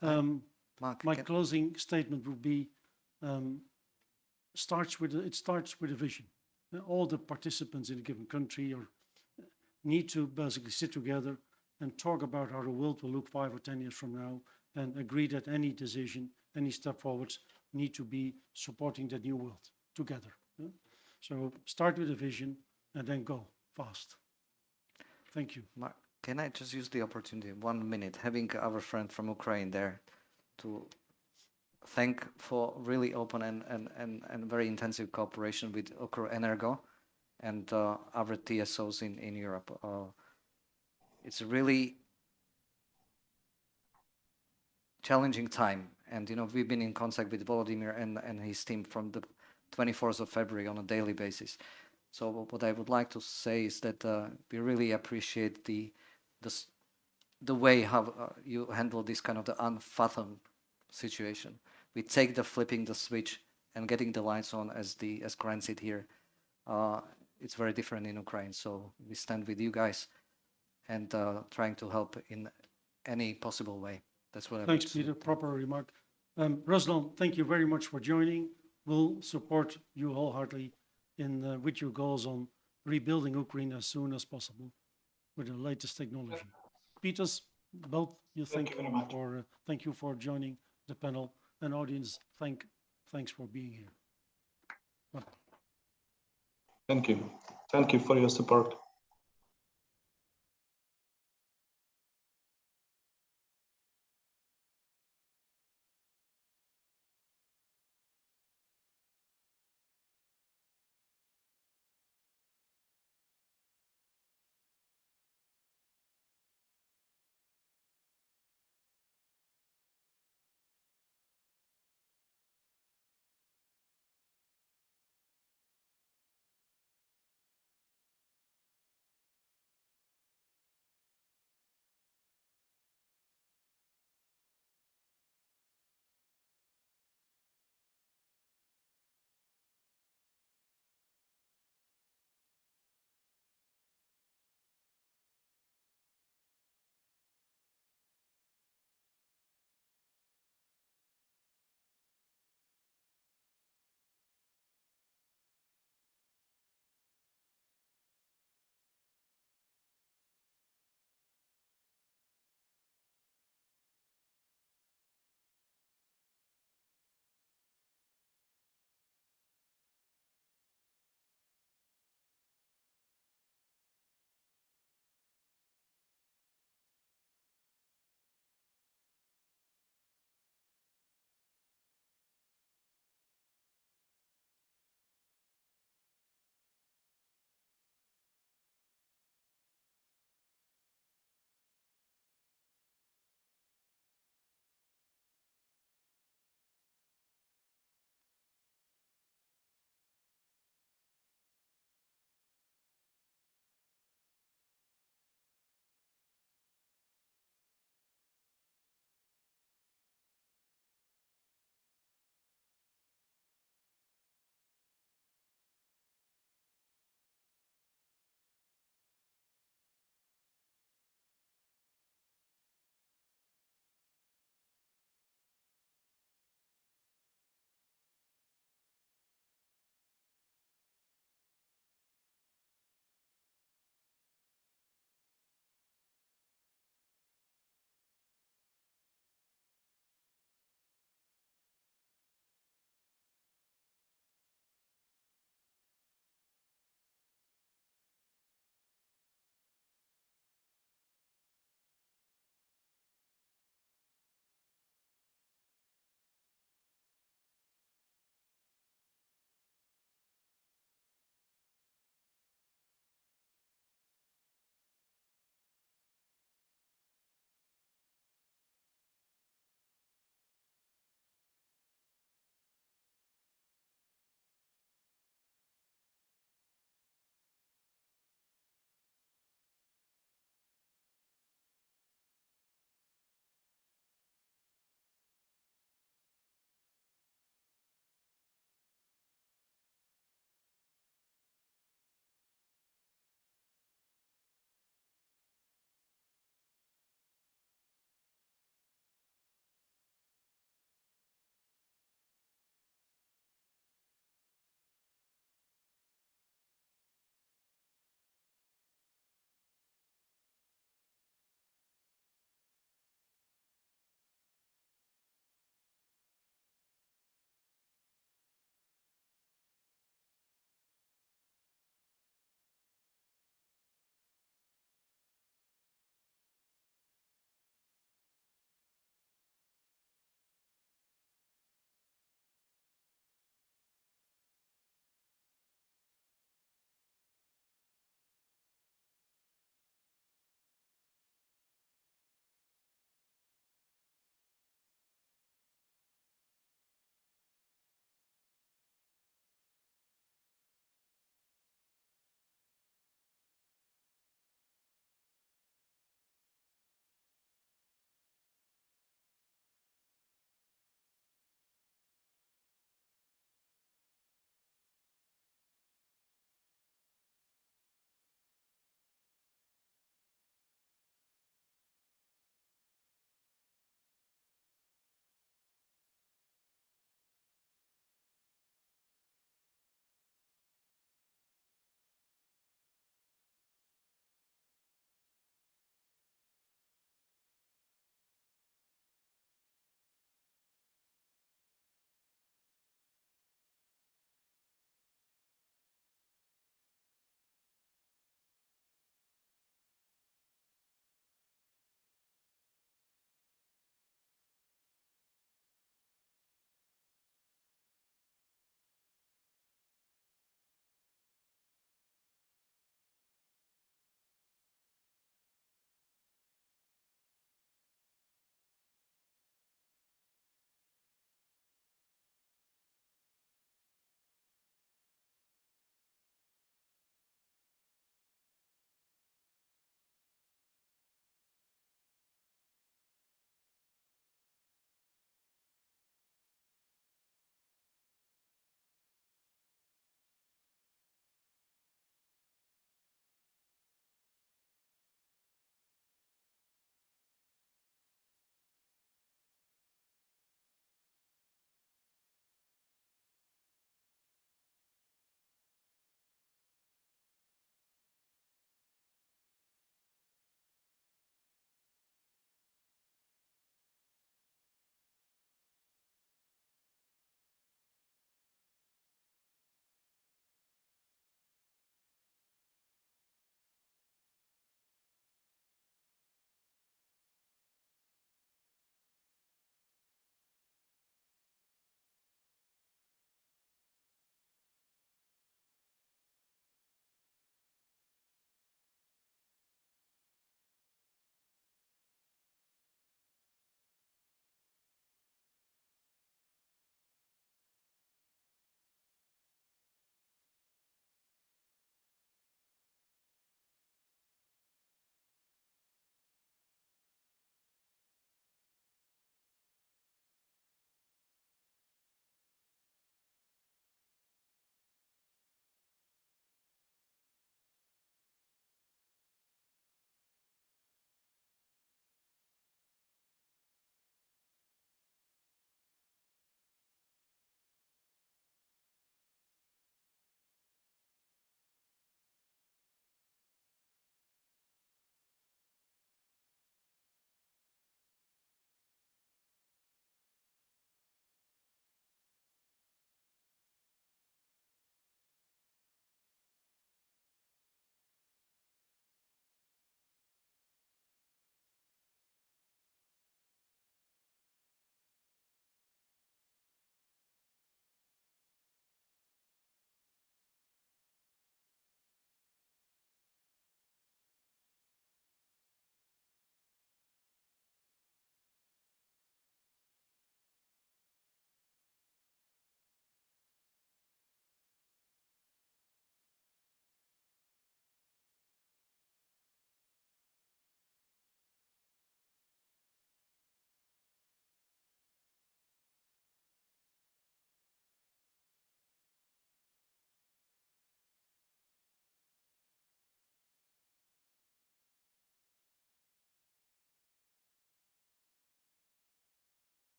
Mark, My closing statement would be, it starts with a vision. All the participants in a given country need to basically sit together and talk about how the world will look 5 or 10 years from now, and agree that any decision, any step forwards need to be supporting that new world together. So start with a vision and then go fast. Thank you. Mark, can I just use the opportunity, 1 minute, having our friend from Ukraine there, to thank for really open and very intensive cooperation with Ukrenergo and other TSOs in Europe. It's a really challenging time, and we've been in contact with Volodymyr and his team from the 24th of February on a daily basis. So what I would like to say is that we really appreciate the way how you handle this kind of the unfathomed situation. We take the flipping the switch and getting the lights on, as Grant said here. It's very different in Ukraine. So we stand with you guys and trying to help in any possible way. That's what I Thanks, would say. Peter. Proper remark. Ruslan, thank you very much for joining. We'll support you wholeheartedly in with your goals on rebuilding Ukraine as soon as possible with the latest technology. Peters, both you Thank you very much. thank you for joining the panel, and audience, thanks for being here. Bye. Thank you. Thank you for your support.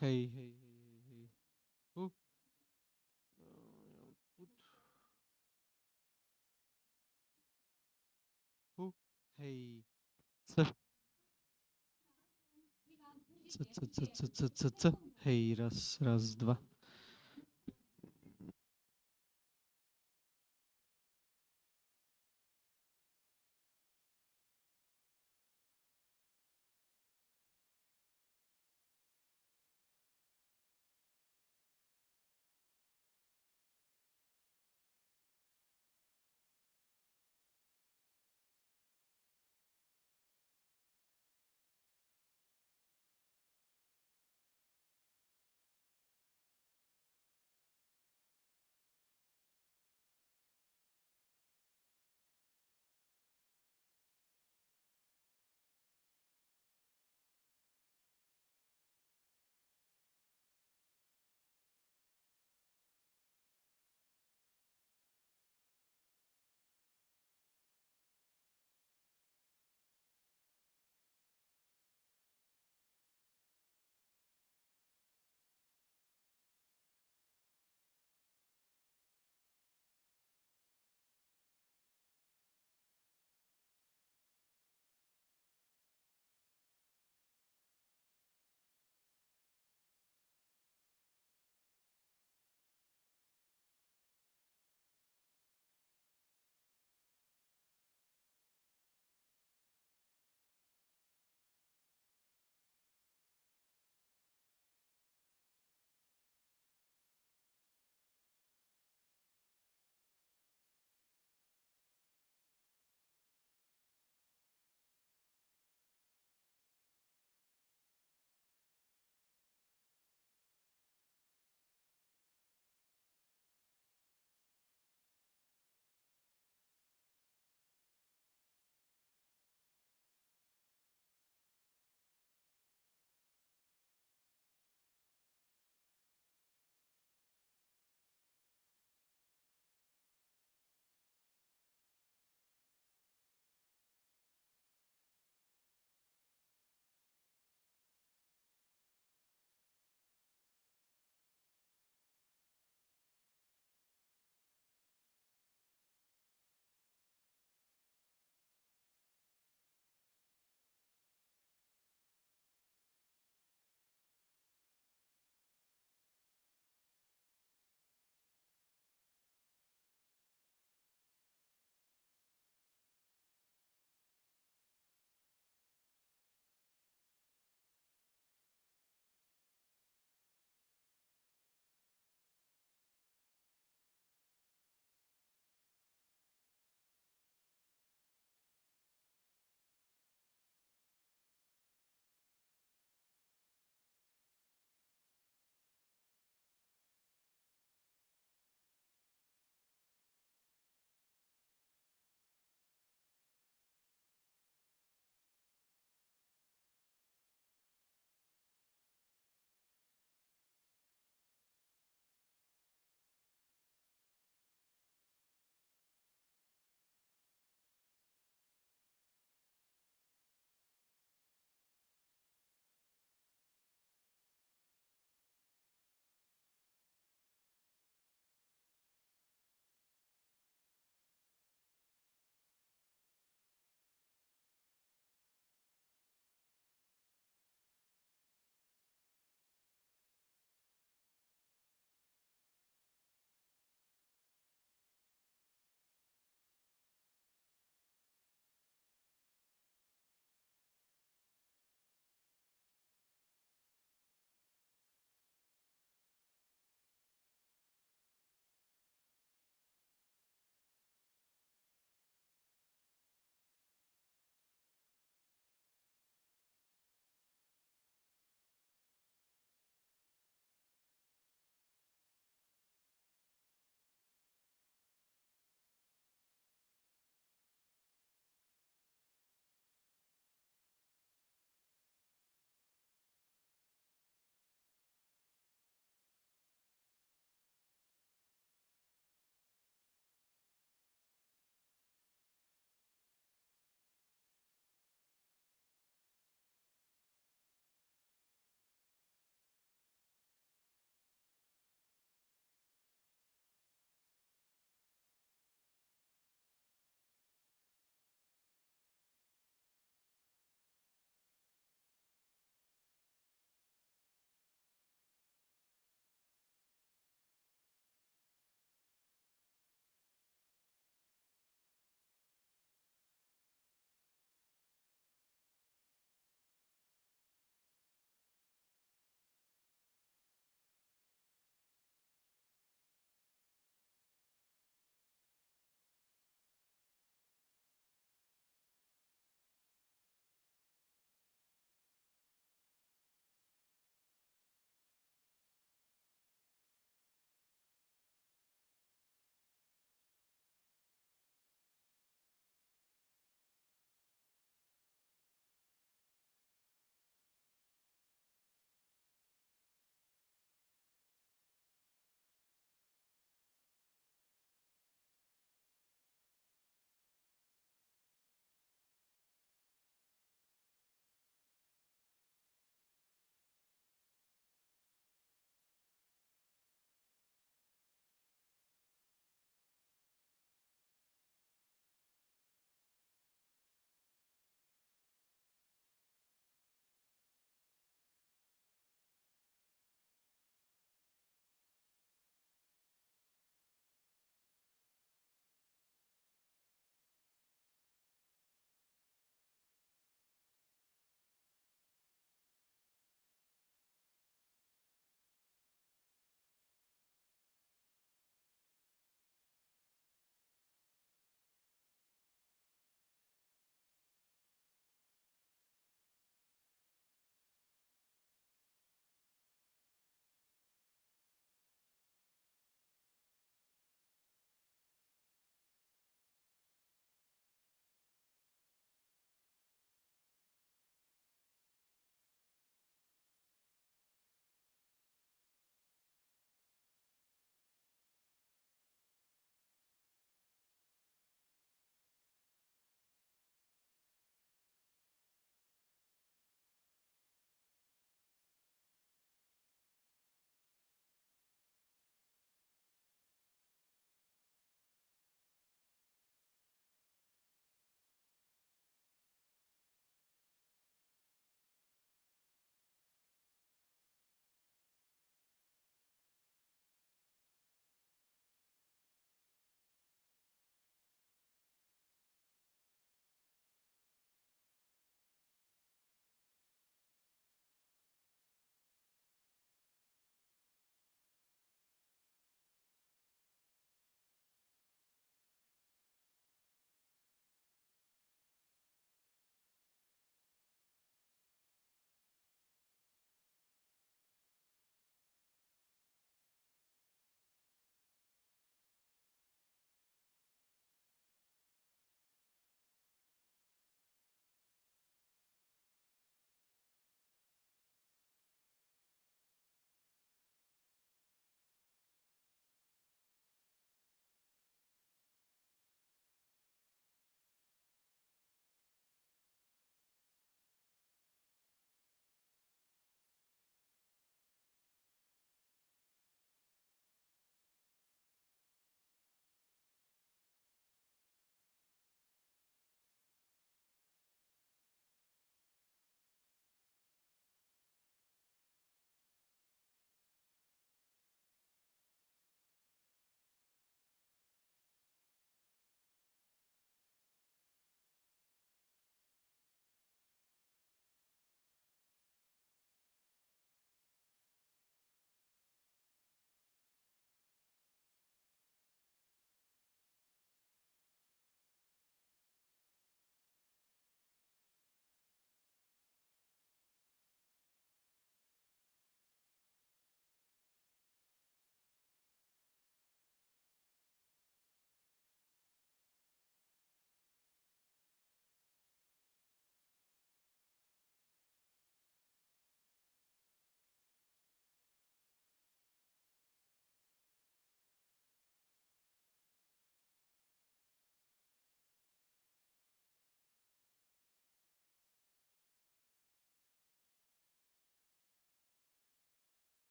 Hej, hej, hej, hej, hej. Output. Hej. Hej, raz, dwa.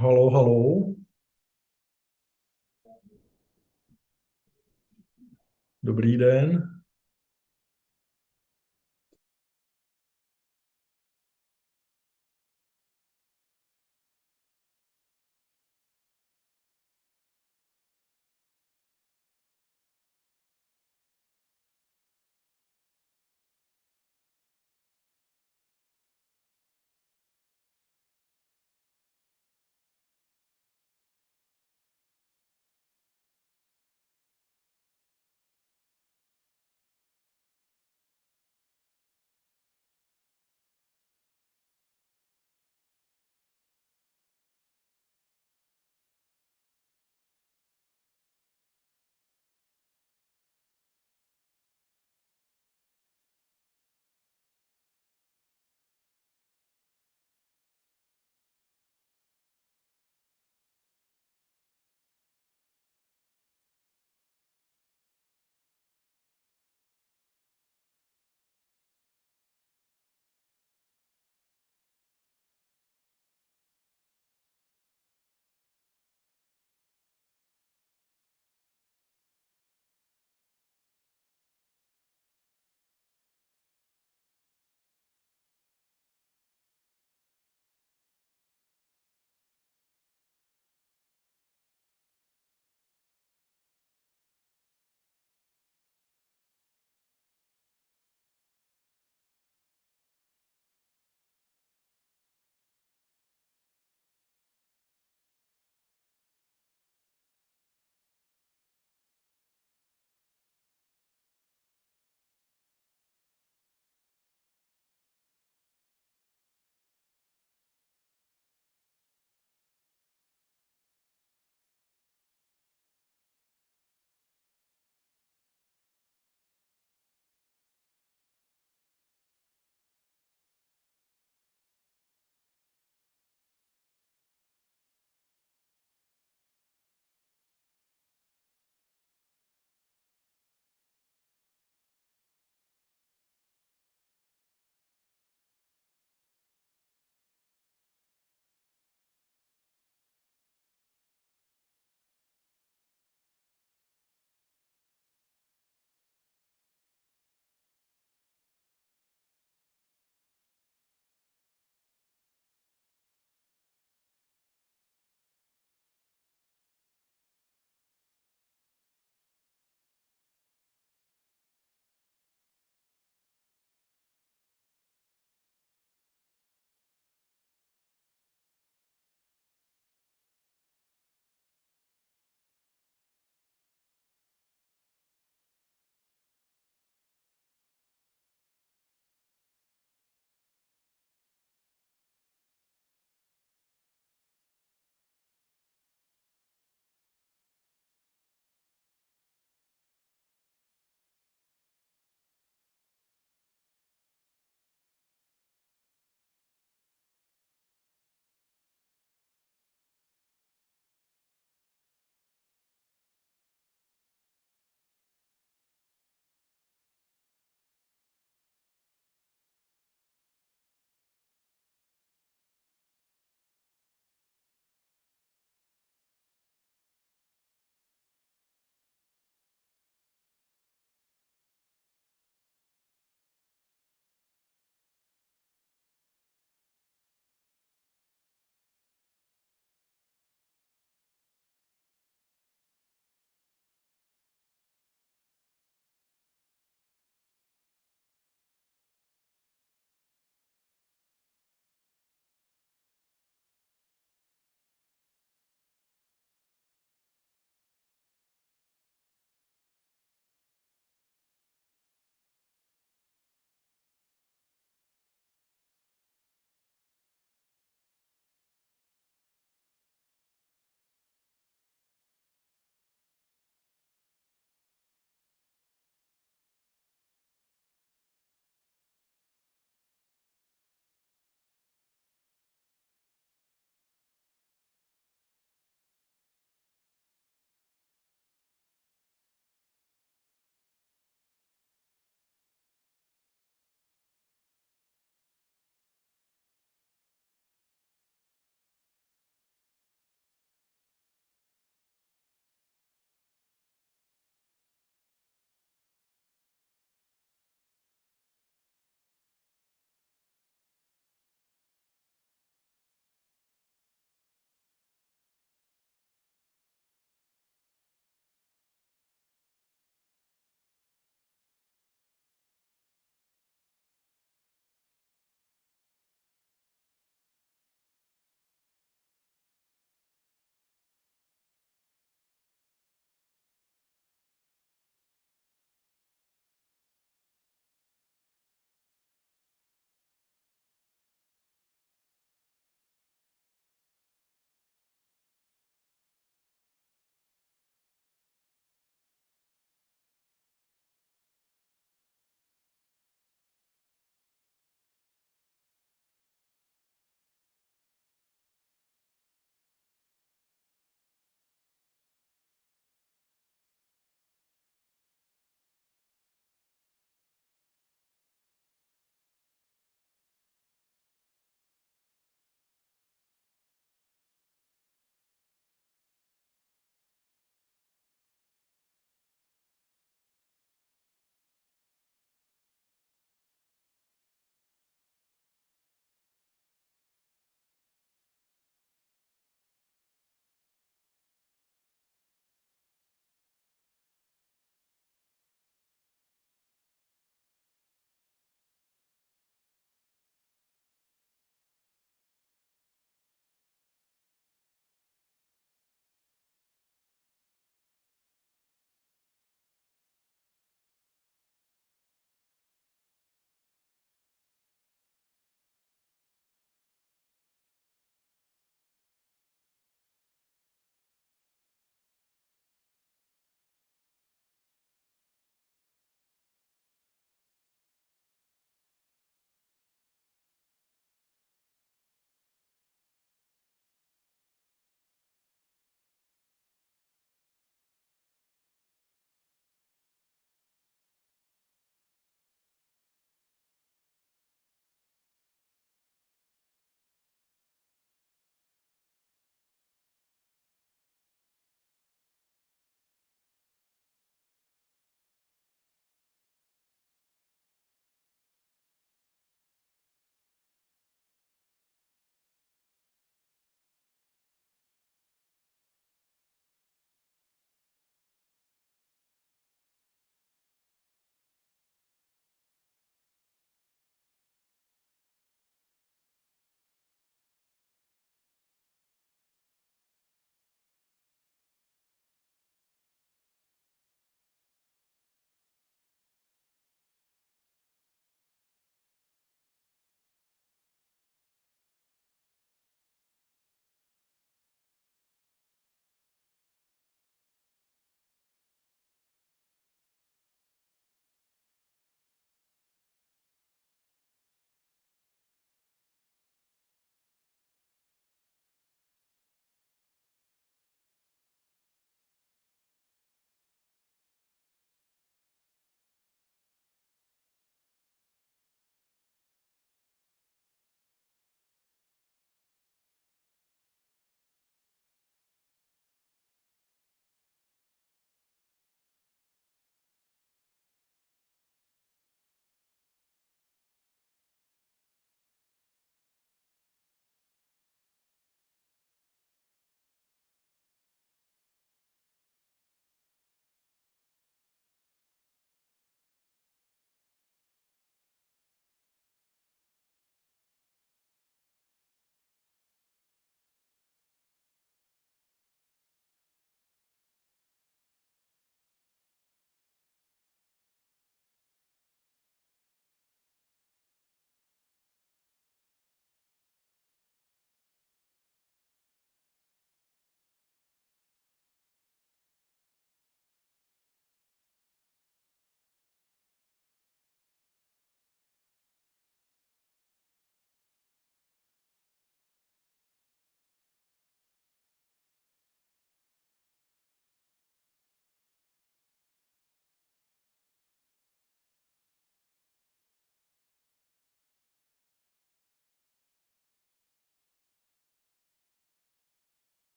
Halo, halo. Dobrý den.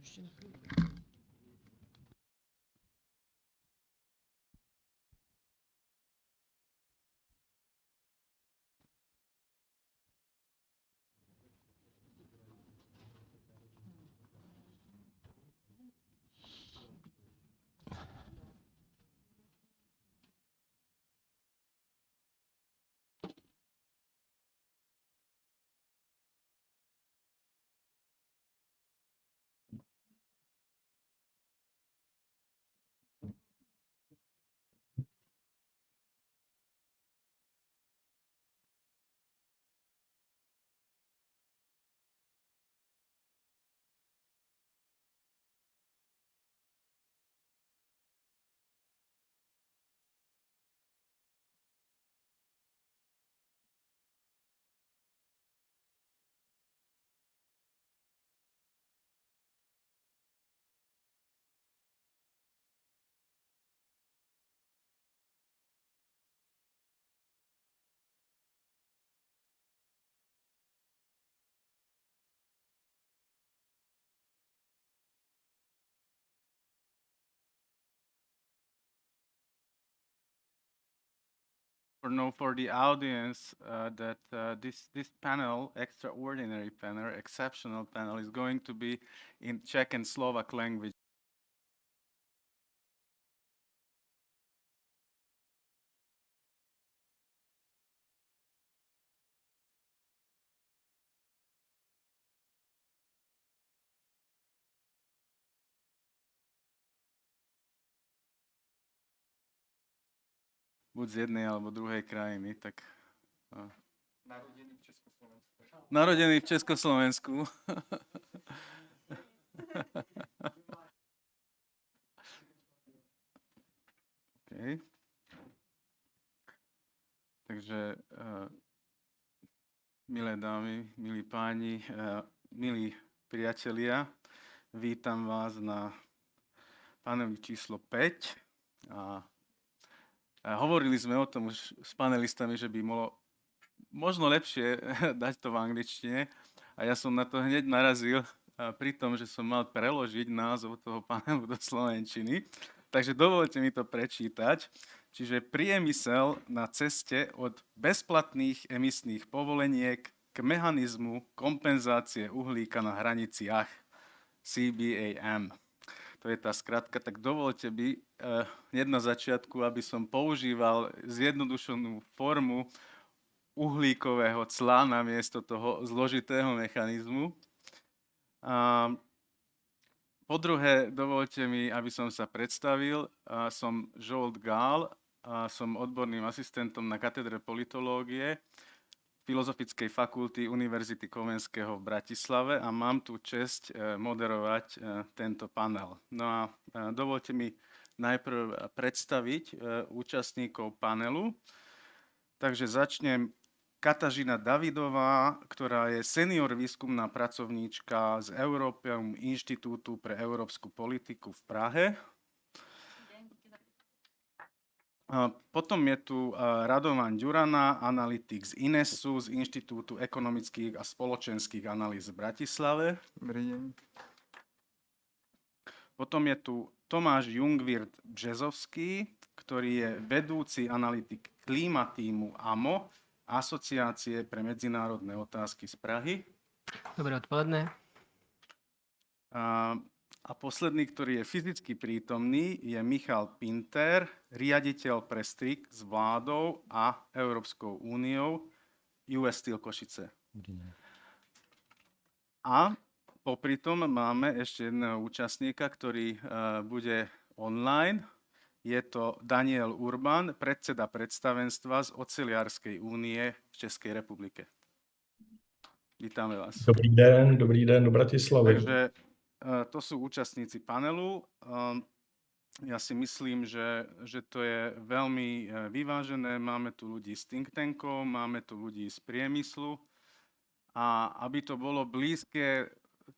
Ještě na chvíli. For the audience that this panel, extraordinary panel, exceptional panel, is going to be in Czech and Slovak language. Buď z jednej alebo druhej krajiny, tak... Narodený v Československu. Narodený v Československu. Okay. Takže, milé dámy, milí páni, milí priatelia, vítam vás na paneli číslo 5. A hovorili sme o tom už s panelistami, že by možno lepšie dať to v angličtine. A ja som na to hneď narazil pri tom, že som mal preložiť názov toho panelu do slovenčiny. Takže dovolte mi to prečítať. Čiže priemysel na ceste od bezplatných emisných povoleniek k mechanizmu kompenzácie uhlíka na hraniciach CBAM. To je tá skratka, tak dovolte by hneď na začiatku, aby som používal zjednodušenú formu uhlíkového cla namiesto toho zložitého mechanizmu. Po druhé, dovolte mi, aby som sa predstavil. Som Žolt Gál, som odborným asistentom na katedre politológie Filozofickej fakulty Univerzity Komenského v Bratislave a mám tu česť moderovať tento panel. No a dovolte mi najprv predstaviť účastníkov panelu. Takže začnem. Katažina Davidová, ktorá je senior výskumná pracovníčka z Europeum Inštitútu pre európsku politiku v Prahe. Potom je tu Radovan Ďurana, analytik z INESu, z Inštitútu ekonomických a spoločenských analýz v Bratislave. Dobrý deň. Potom je tu Tomáš Jungwirth Březovský, ktorý je vedúci analytik klímatímu AMO, Asociácie pre medzinárodné otázky z Prahy. Dobré odpoledne. A posledný, ktorý je fyzicky prítomný, je Michal Pinter, riaditeľ pre styk s vládou a Európskou úniou US Steel Košice. A popri tom máme ešte jedného účastníka, ktorý bude online. Je to Daniel Urban, predseda predstavenstva z Oceliárskej únie v Českej republike. Vítame vás. Dobrý den do Bratislavy. Takže to sú účastníci panelu. Ja si myslím, že to je veľmi vyvážené. Máme tu ľudí z think tankov, máme tu ľudí z priemyslu. A aby to bolo blízke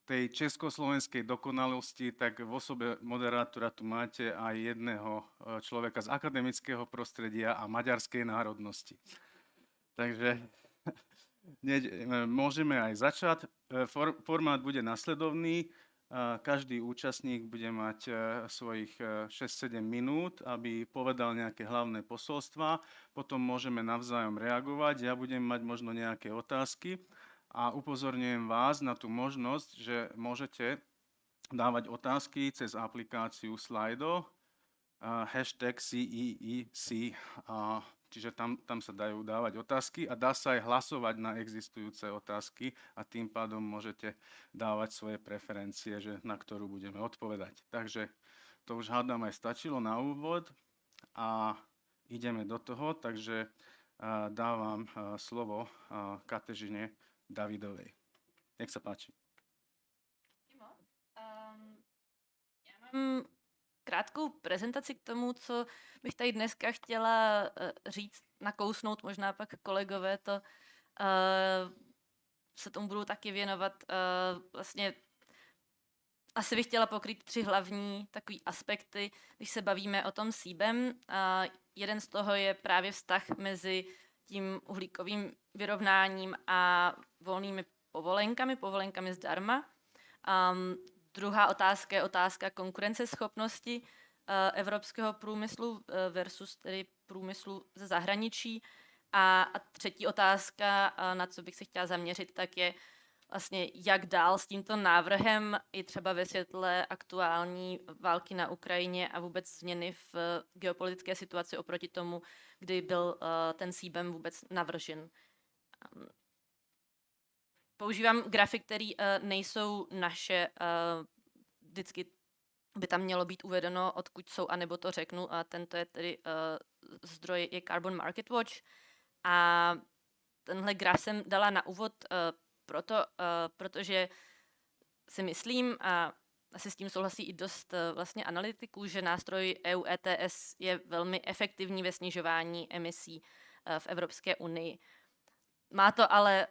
tej československej dokonalosti, tak v osobe moderátora tu máte aj jedného človeka z akademického prostredia a maďarskej národnosti. Takže môžeme aj začať. Formát bude nasledovný. Každý účastník bude mať svojich 6-7 minút, aby povedal nejaké hlavné posolstvá. Potom môžeme navzájom reagovať. Ja budem mať možno nejaké otázky a upozorňujem vás na tú možnosť, že môžete dávať otázky cez aplikáciu Slido, hashtag CEEC, čiže tam sa dajú dávať otázky a dá sa aj hlasovať na existujúce otázky a tým pádom môžete dávať svoje preferencie, že na ktorú budeme odpovedať. Takže to už hádam aj stačilo na úvod a ideme do toho, takže dávam slovo Kateřine Davidovej. Nech sa páči. Já mám krátkou prezentaci k tomu, co bych tady dneska chtěla říct, nakousnout, možná pak kolegové to se tomu budou taky věnovat. Vlastně asi bych chtěla pokrýt 3 hlavní takový aspekty, když se bavíme o tom CEEBem. Jeden z toho je právě vztah mezi tím uhlíkovým vyrovnáním a volnými povolenkami zdarma. Druhá otázka je otázka konkurenceschopnosti evropského průmyslu versus tedy průmyslu ze zahraničí. A třetí otázka, na co bych se chtěla zaměřit, tak je vlastně jak dál s tímto návrhem i třeba ve světle aktuální války na Ukrajině a vůbec změny v geopolitické situaci oproti tomu, kdy byl ten CEEBem vůbec navržen. Používám grafy, které nejsou naše, vždycky by tam mělo být uvedeno, odkud jsou, anebo to řeknu. A tento je tedy zdroj je Carbon Market Watch. A tenhle graf jsem dala na úvod protože si myslím, a asi s tím souhlasí i dost vlastně analytiků, že nástroj EU ETS je velmi efektivní ve snižování emisí v Evropské unii. Má to ale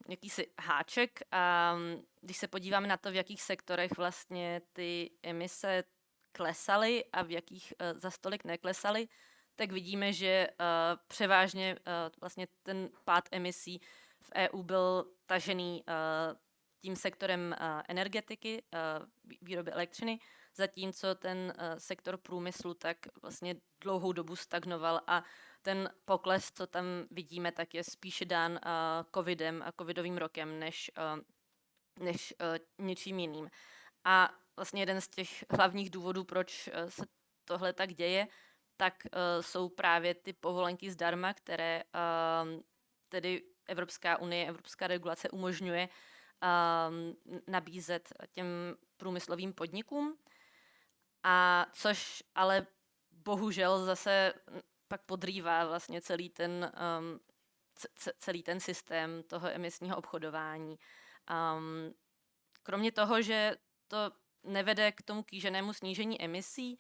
jakýsi háček a když se podíváme na to, v jakých sektorech vlastně ty emise klesaly a v jakých za stolik neklesaly, tak vidíme, že převážně vlastně ten pád emisí v EU byl tažený tím sektorem energetiky, výroby elektřiny, zatímco ten sektor průmyslu tak vlastně dlouhou dobu stagnoval a ten pokles, co tam vidíme, tak je spíše dán covidem a covidovým rokem, než něčím jiným. A vlastně jeden z těch hlavních důvodů, proč se tohle tak děje, tak jsou právě ty povolenky zdarma, které tedy Evropská unie, evropská regulace umožňuje nabízet těm průmyslovým podnikům. A což ale bohužel zase pak podrývá vlastně celý ten systém toho emisního obchodování. Kromě toho, že to nevede k tomu kýženému snížení emisí,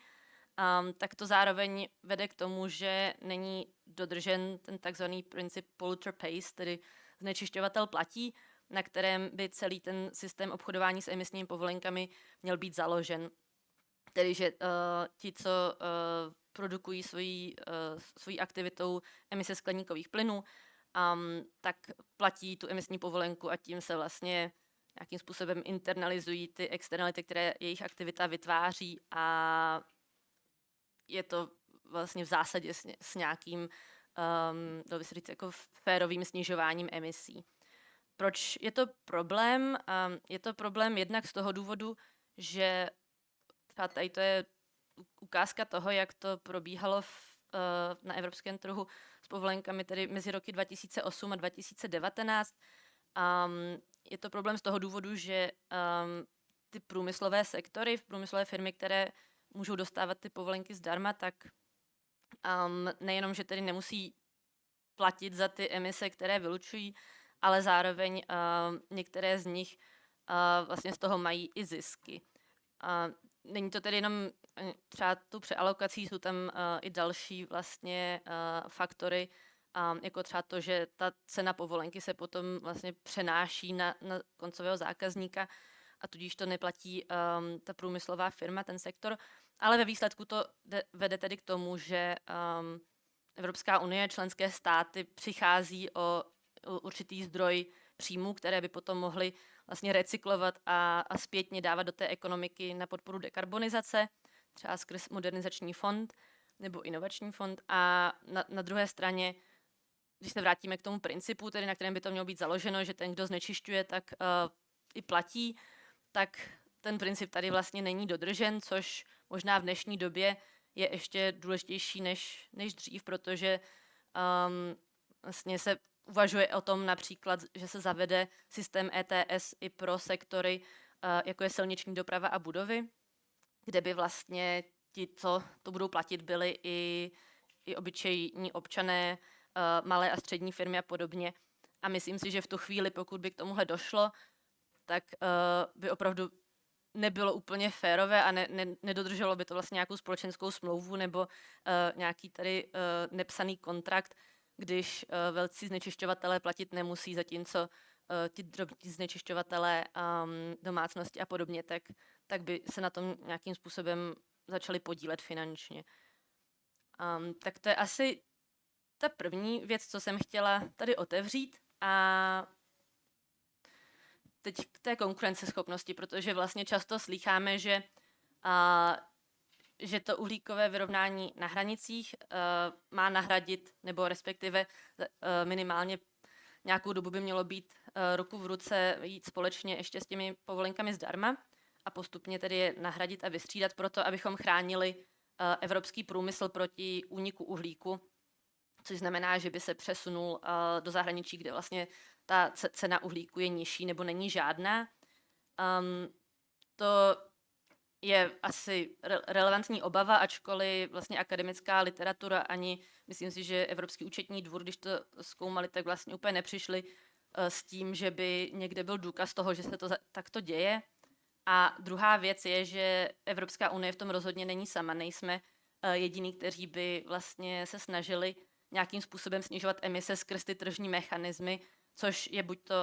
tak to zároveň vede k tomu, že není dodržen ten takzvaný princip polluter pays, tedy znečišťovatel platí, na kterém by celý ten systém obchodování s emisními povolenkami měl být založen. Tedy, že ti, co produkují svojí aktivitou emise skleníkových plynů, tak platí tu emisní povolenku a tím se vlastně nějakým způsobem internalizují ty externality, které jejich aktivita vytváří a je to vlastně v zásadě s nějakým, dalo by se říct, jako férovým snižováním emisí. Proč je to problém? Je to problém jednak z toho důvodu, že tady to je ukázka toho, jak to probíhalo na evropském trhu s povolenkami tedy mezi roky 2008 a 2019. Je to problém z toho důvodu, že ty průmyslové sektory, průmyslové firmy, které můžou dostávat ty povolenky zdarma, tak nejenom, že tedy nemusí platit za ty emise, které vylučují, ale zároveň některé z nich vlastně z toho mají i zisky. Není to tedy jenom třeba tu přealokací, jsou tam i další vlastně faktory, jako třeba to, že ta cena povolenky se potom vlastně přenáší na koncového zákazníka a tudíž to neplatí ta průmyslová firma, ten sektor, ale ve výsledku to vede tedy k tomu, že Evropská unie, členské státy přichází o určitý zdroj příjmů, které by potom mohly vlastně recyklovat a zpětně dávat do té ekonomiky na podporu dekarbonizace, třeba skrz modernizační fond nebo inovační fond. A na druhé straně, když se vrátíme k tomu principu, tedy na kterém by to mělo být založeno, že ten, kdo znečišťuje, tak i platí, tak ten princip tady vlastně není dodržen, což možná v dnešní době je ještě důležitější než dřív, protože vlastně se uvažuje o tom například, že se zavede systém ETS i pro sektory, jako je silniční doprava a budovy, kde by vlastně ti, co to budou platit, byli i obyčejní občané, malé a střední firmy a podobně. A myslím si, že v tu chvíli, pokud by k tomuhle došlo, tak by opravdu nebylo úplně férové a nedodrželo by to vlastně nějakou společenskou smlouvu nebo nějaký tady nepsaný kontrakt, když velcí znečišťovatelé platit nemusí, zatímco ti drobní znečišťovatelé, domácnosti a podobně, tak by se na tom nějakým způsobem začali podílet finančně. Tak to je asi ta první věc, co jsem chtěla tady otevřít. A teď k té konkurenceschopnosti, protože vlastně často slýcháme, že to uhlíkové vyrovnání na hranicích má nahradit, nebo respektive minimálně nějakou dobu by mělo být ruku v ruce jít společně ještě s těmi povolenkami zdarma a postupně tedy je nahradit a vystřídat proto, abychom chránili evropský průmysl proti úniku uhlíku, což znamená, že by se přesunul do zahraničí, kde vlastně ta cena uhlíku je nižší nebo není žádná. To je asi relevantní obava, ačkoliv vlastně akademická literatura ani, myslím si, že Evropský účetní dvůr, když to zkoumali, tak vlastně úplně nepřišli s tím, že by někde byl důkaz toho, že se to takto děje. A druhá věc je, že Evropská unie v tom rozhodně není sama. Nejsme jediní, kteří by vlastně se snažili nějakým způsobem snižovat emise skrz ty tržní mechanismy, což je buď to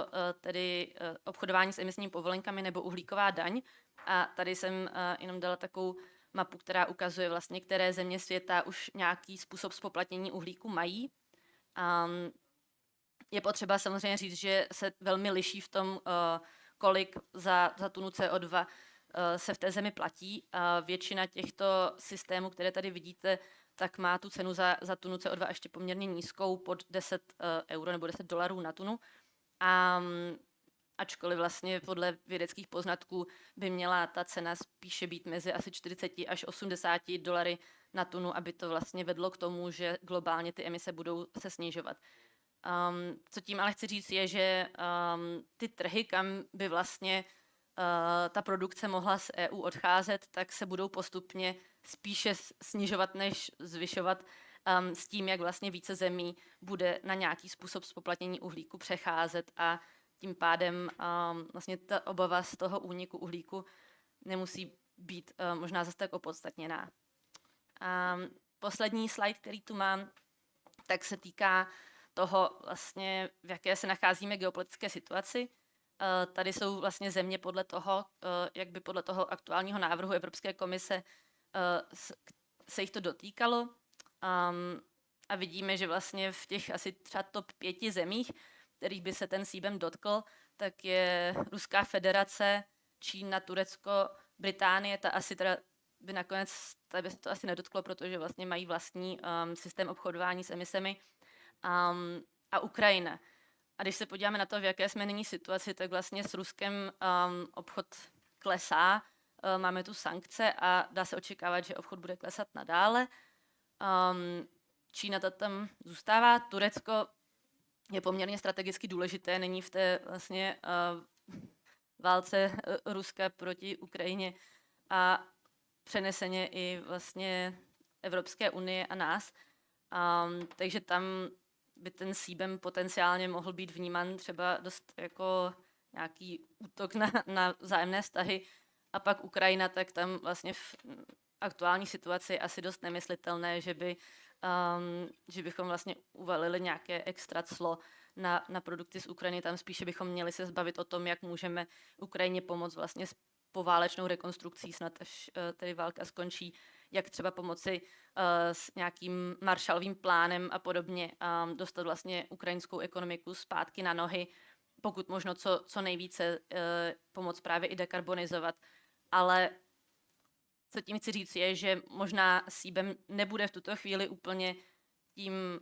tedy obchodování s emisními povolenkami nebo uhlíková daň. A tady jsem jenom dala takovou mapu, která ukazuje vlastně, které země světa už nějaký způsob zpoplatnění uhlíku mají. Je potřeba samozřejmě říct, že se velmi liší v tom, kolik za tunu CO2 se v té zemi platí. Většina těchto systémů, které tady vidíte, tak má tu cenu za tunu CO2 ještě poměrně nízkou, pod 10 euro nebo $10 na tunu. Ačkoliv vlastně podle vědeckých poznatků by měla ta cena spíše být mezi asi 40 až $80 na tunu, aby to vlastně vedlo k tomu, že globálně ty emise budou se snižovat. Co tím ale chci říct je, že ty trhy, kam by vlastně ta produkce mohla z EU odcházet, tak se budou postupně spíše snižovat než zvyšovat s tím, jak vlastně více zemí bude na nějaký způsob zpoplatnění uhlíku přecházet a tím pádem vlastně ta obava z toho úniku uhlíku nemusí být možná zase tak opodstatněná. Poslední slide, který tu mám, tak se týká toho vlastně, v jaké se nacházíme geopolitické situaci. Tady jsou vlastně země podle toho, jak by podle toho aktuálního návrhu Evropské komise se jich to dotýkalo. A vidíme, že vlastně v těch asi třeba top 5 zemích, kterých by se ten CBAM dotkl, tak je Ruská federace, Čína, Turecko, Británie, ta asi teda by nakonec by se to asi nedotklo, protože vlastně mají vlastní systém obchodování s emisemi, a Ukrajina. A když se podíváme na to, v jaké jsme nyní situaci, tak vlastně s Ruskem obchod klesá, máme tu sankce a dá se očekávat, že obchod bude klesat nadále. Čína to tam zůstává, Turecko je poměrně strategicky důležité, není v té vlastně válce Ruska proti Ukrajině a přeneseně i vlastně Evropské unie a nás. Takže tam by ten CBAM potenciálně mohl být vnímán třeba dost jako nějaký útok na vzájemné vztahy. A pak Ukrajina, tak tam vlastně v aktuální situaci je asi dost nemyslitelné, že bychom vlastně uvalili nějaké extra clo na produkty z Ukrajiny. Tam spíše bychom měli se zbavit o tom, jak můžeme Ukrajině pomoct vlastně s poválečnou rekonstrukcí, snad až tedy válka skončí, jak třeba pomoci s nějakým Marshallovým plánem a podobně dostat vlastně ukrajinskou ekonomiku zpátky na nohy. pokud možno co nejvíce pomoct právě i dekarbonizovat. Ale co tím chci říct je, že možná CBAM nebude v tuto chvíli úplně tím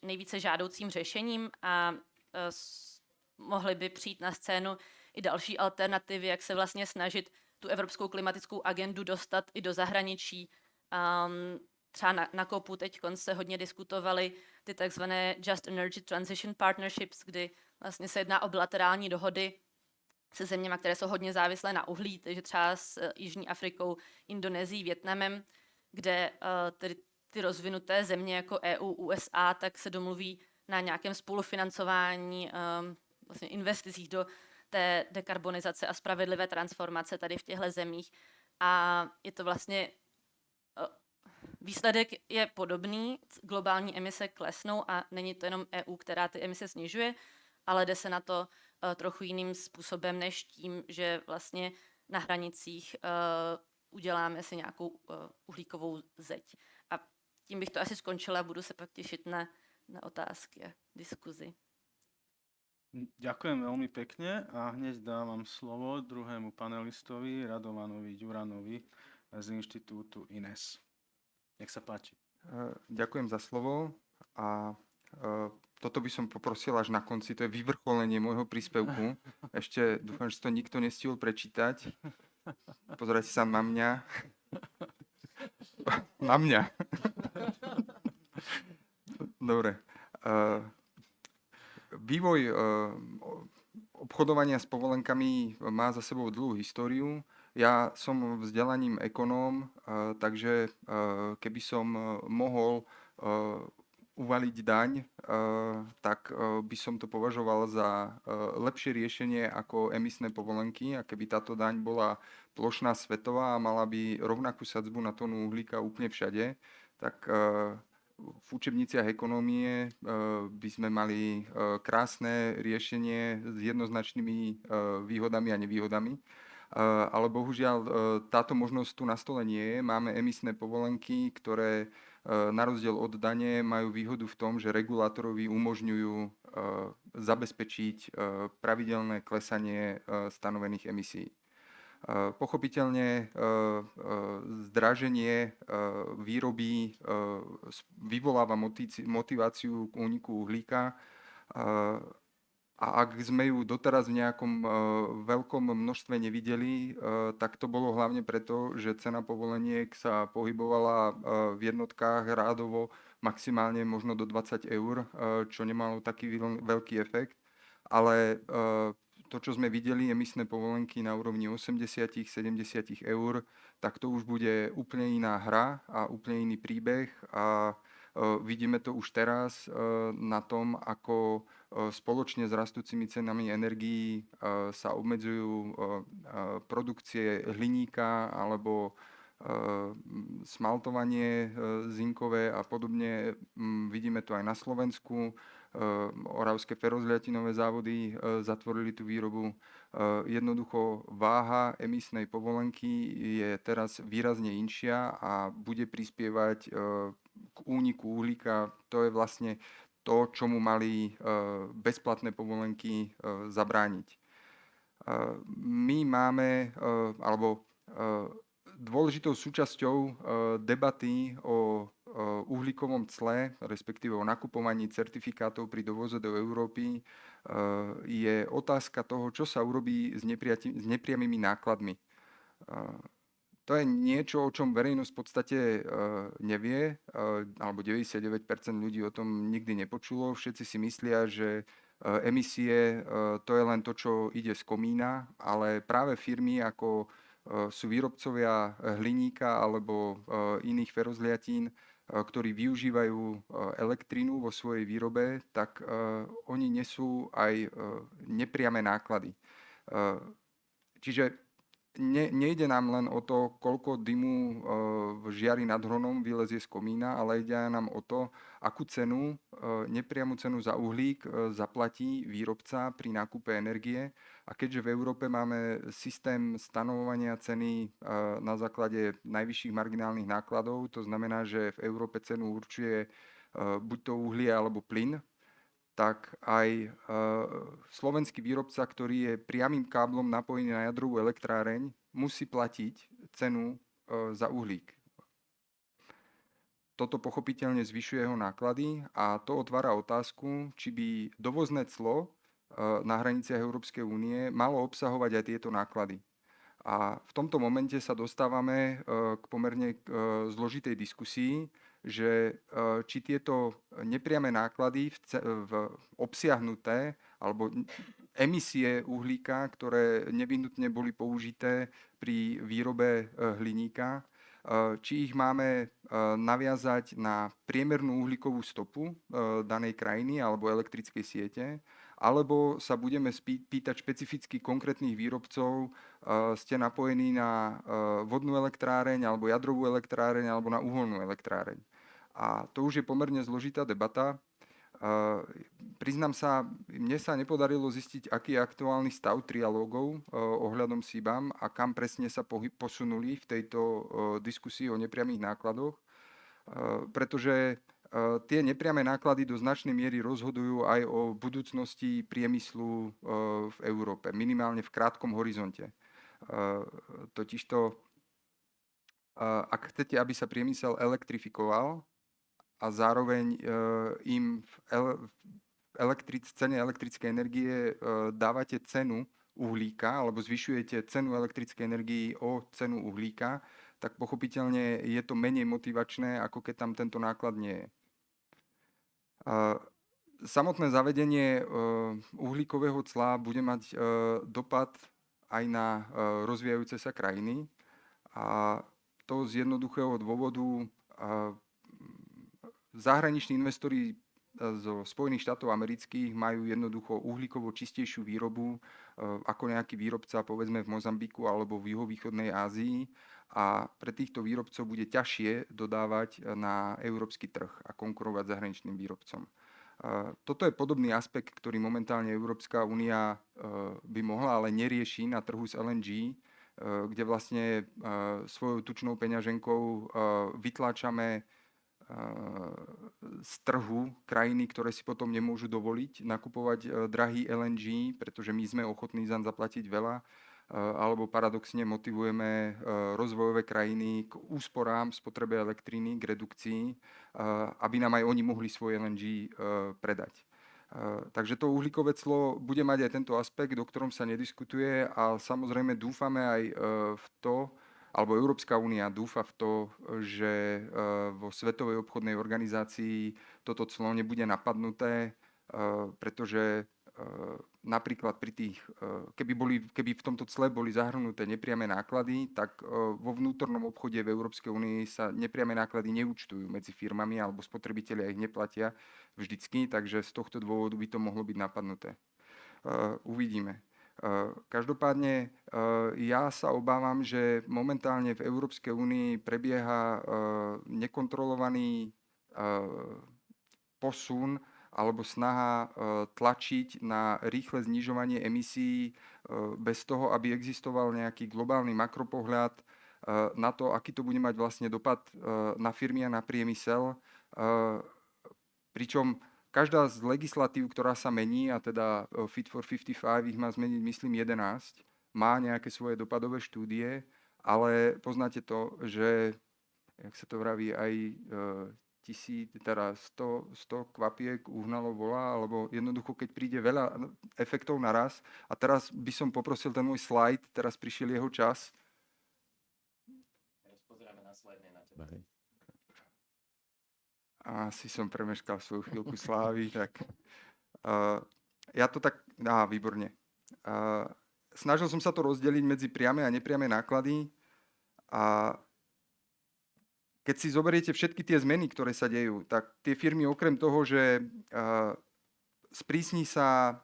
nejvíce žádoucím řešením a mohly by přijít na scénu i další alternativy, jak se vlastně snažit tu evropskou klimatickou agendu dostat i do zahraničí. Třeba na COPu teď se hodně diskutovaly ty takzvané Just Energy Transition Partnerships, kdy vlastně se jedná o bilaterální dohody se zeměmi, které jsou hodně závislé na uhlí, takže třeba s Jižní Afrikou, Indonésií, Vietnamem, kde tedy ty rozvinuté země jako EU, USA, tak se domluví na nějakém spolufinancování vlastně investicích do té dekarbonizace a spravedlivé transformace tady v těchto zemích. A je to vlastně výsledek je podobný, globální emise klesnou a není to jenom EU, která ty emise snižuje, ale jde se na to trochu jiným způsobem než tím, že vlastně na hranicích uděláme si nějakou uhlíkovou zeď. A tím bych to asi skončila a budu se pak těšit na otázky a diskuzi. Ďakujem veľmi pekne a hneď dávam slovo druhému panelistovi, Radovanovi Ďuranovi z Inštitútu INES. Nech sa páči. Ďakujem za slovo a toto by som poprosil až na konci, to je vyvrcholenie môjho príspevku. Ešte dúfam, že to nikto nestihol prečítať. Pozerajte sa na mňa. Na mňa. Dobre. Vývoj obchodovania s povolenkami má za sebou dlhú históriu. Ja som vzdelaním ekonóm, takže keby som mohol uvaliť daň, tak by som to považoval za lepšie riešenie ako emisné povolenky. A keby táto daň bola plošná svetová a mala by rovnakú sadzbu na tonu uhlíka úplne všade, tak v učebniciach ekonómie by sme mali krásne riešenie s jednoznačnými výhodami a nevýhodami. Ale bohužiaľ táto možnosť tu na stole nie je. Máme emisné povolenky, ktoré na rozdiel od dane majú výhodu v tom, že regulátorovi umožňujú zabezpečiť pravidelné klesanie stanovených emisí. Pochopiteľne zdraženie výroby vyvoláva motiváciu k úniku uhlíka a ak sme ju doteraz v nejakom veľkom množstve nevideli, tak to bolo hlavne preto, že cena povoleniek sa pohybovala v jednotkách rádovo maximálne možno do 20 eur, čo nemalo taký veľký efekt, ale to, čo sme videli, emisné povolenky na úrovni 80-70 eur, tak to už bude úplne iná hra a úplne iný príbeh a vidíme to už teraz na tom, ako spoločne s rastúcimi cenami energií sa obmedzujú produkcie hliníka alebo smaltovanie zinkové a podobne. Vidíme to aj na Slovensku. Oravské ferozliatinové závody zatvorili tú výrobu. Jednoducho váha emisnej povolenky je teraz výrazne inšia a bude prispievať k úniku uhlíka. To je vlastne to, čomu mali bezplatné povolenky zabrániť. My máme, alebo dôležitou súčasťou debaty o uhlíkovom cle, respektíve o nakupovaní certifikátov pri dovoze do Európy, je otázka toho, čo sa urobí s nepriamými nákladmi. To je niečo, o čom verejnosť v podstate nevie, alebo 99% ľudí o tom nikdy nepočulo. Všetci si myslia, že emisie to je len to, čo ide z komína, ale práve firmy ako sú výrobcovia hliníka alebo iných ferozliatín, ktorí využívajú elektrínu vo svojej výrobe, tak oni nesú aj nepriame náklady. Čiže nejde nám len o to, koľko dymu v žiari nad Hronom vylezie z komína, ale ide nám o to, akú cenu, nepriamu cenu za uhlík zaplatí výrobca pri nákupe energie. A keďže v Európe máme systém stanovovania ceny na základe najvyšších marginálnych nákladov, to znamená, že v Európe cenu určuje buď to uhlie alebo plyn, tak aj slovenský výrobca, ktorý je priamym káblom napojený na jadrovú elektráreň, musí platiť cenu za uhlík. Toto pochopiteľne zvyšuje jeho náklady a to otvára otázku, či by dovozné clo na hraniciach Európskej únie malo obsahovať aj tieto náklady. A v tomto momente sa dostávame k pomerne zložitej diskusii, že či tieto nepriame náklady obsiahnuté alebo emisie uhlíka, ktoré nevyhnutne boli použité pri výrobe hliníka, či ich máme naviazať na priemernú uhlíkovú stopu danej krajiny alebo elektrickej siete, alebo sa budeme pýtať špecificky konkrétnych výrobcov, ste napojení na vodnú elektráreň alebo jadrovú elektráreň alebo na uholnú elektráreň. A to už je pomerne zložitá debata. Priznám sa, mne sa nepodarilo zistiť, aký je aktuálny stav trialógov ohľadom CBAM a kam presne sa posunuli v tejto diskusii o nepriamých nákladoch, pretože tie nepriame náklady do značnej miery rozhodujú aj o budúcnosti priemyslu v Európe, minimálne v krátkom horizonte. Totižto, ak chcete, aby sa priemysel elektrifikoval a zároveň im v cene elektrickej energie dávate cenu uhlíka alebo zvyšujete cenu elektrickej energii o cenu uhlíka, tak pochopiteľne je to menej motivačné, ako keď tam tento náklad nie je. Samotné zavedenie uhlíkového cla bude mať dopad aj na rozvíjajúce sa krajiny a to z jednoduchého dôvodu. Zahraniční investori zo Spojených štátov amerických majú jednoducho uhlíkovo čistejšiu výrobu ako nejaký výrobca povedzme v Mozambiku alebo v juhovýchodnej Ázii a pre týchto výrobcov bude ťažšie dodávať na európsky trh a konkurovať zahraničným výrobcom. Toto je podobný aspekt, ktorý momentálne Európska únia by mohla, ale nerieši na trhu s LNG, kde vlastne svojou tučnou peňaženkou vytláčame z trhu krajiny, ktoré si potom nemôžu dovoliť nakupovať drahý LNG, pretože my sme ochotní zaň zaplatiť veľa, alebo paradoxne motivujeme rozvojové krajiny k úsporám spotrebe elektriny, k redukcii, aby nám aj oni mohli svoj LNG predať. Takže to uhlíkové clo bude mať aj tento aspekt, o ktorom sa nediskutuje a samozrejme dúfame aj v to, alebo Európska únia dúfa v to, že vo Svetovej obchodnej organizácii toto clo nebude napadnuté, pretože napríklad pri tých, keby v tomto cle boli zahrnuté nepriame náklady, tak vo vnútornom obchode v Európskej únii sa nepriame náklady neúčtujú medzi firmami alebo spotrebitelia ich neplatia vždycky, takže z tohto dôvodu by to mohlo byť napadnuté. Uvidíme. Každopádne ja sa obávam, že momentálne v Európskej únii prebieha nekontrolovaný posun alebo snaha tlačiť na rýchle znižovanie emisí bez toho, aby existoval nejaký globálny makropohľad na to, aký to bude mať vlastne dopad na firmy a na priemysel. Pričom každá z legislatív, ktorá sa mení, a teda Fit for 55 ich má zmeniť, myslím, 11, má nejaké svoje dopadové štúdie, ale poznáte to, že, jak sa to vraví, aj 100 kvapiek uhnalo vola, alebo jednoducho, keď príde veľa efektov naraz. A teraz by som poprosil ten môj slajd, teraz prišiel jeho čas. Teraz pozeráme na slajd, na teba, hej. Asi som premeškal svoju chvíľku slávy, tak ja to tak, výborne. Snažil som sa to rozdeliť medzi priame a nepriame náklady a keď si zoberiete všetky tie zmeny, ktoré sa dejú, tak tie firmy okrem toho, že sprísni sa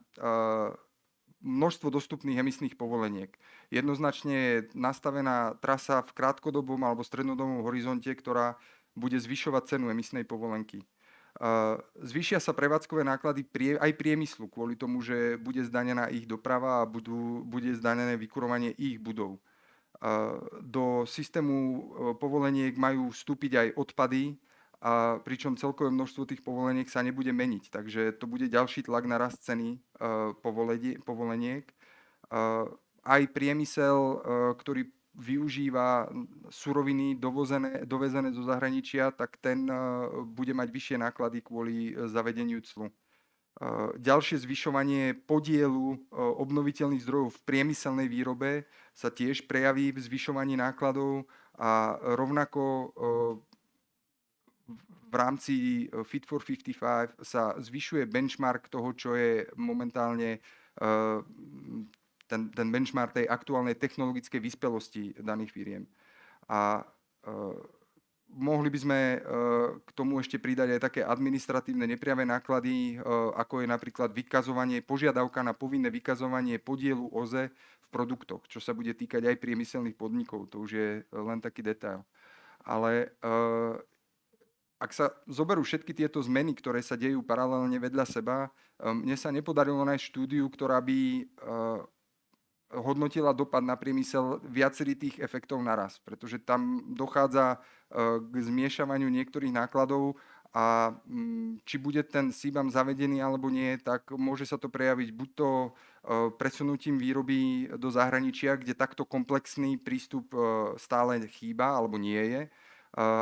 množstvo dostupných emisných povoleniek. Jednoznačne je nastavená trasa v krátkodobom alebo strednodobom horizonte, ktorá bude zvyšovať cenu emisnej povolenky. Zvýšia sa prevádzkové náklady aj priemyslu kvôli tomu, že bude zdanená ich doprava a bude zdanené vykurovanie ich budov. Do systému povoleniek majú vstúpiť aj odpady a pričom celkové množstvo tých povoleniek sa nebude meniť. Takže to bude ďalší tlak na rast ceny povoleniek. Aj priemysel, ktorý využíva suroviny dovezené zo zahraničia, tak ten bude mať vyššie náklady kvôli zavedeniu clu. Ďalšie zvyšovanie podielu obnoviteľných zdrojov v priemyselnej výrobe sa tiež prejaví v zvyšovaní nákladov a rovnako v rámci Fit for 55 sa zvyšuje benchmark toho, čo je momentálne ten benchmark tej aktuálnej technologickej vyspelosti daných firiem. A mohli by sme k tomu ešte pridať aj také administratívne nepriame náklady, ako je napríklad požiadavka na povinné vykazovanie podielu OZE v produktoch, čo sa bude týkať aj priemyselných podnikov. To už je len taký detail. Ale ak sa zoberú všetky tieto zmeny, ktoré sa dejú paralelne vedľa seba, mne sa nepodarilo nájsť štúdiu, ktorá by hodnotila dopad na priemysel viacerých tých efektov naraz, pretože tam dochádza k zmiešavaniu niektorých nákladov a či bude ten CBAM zavedený alebo nie, tak môže sa to prejaviť buď to presunutím výroby do zahraničia, kde takto komplexný prístup stále chýba alebo nie je,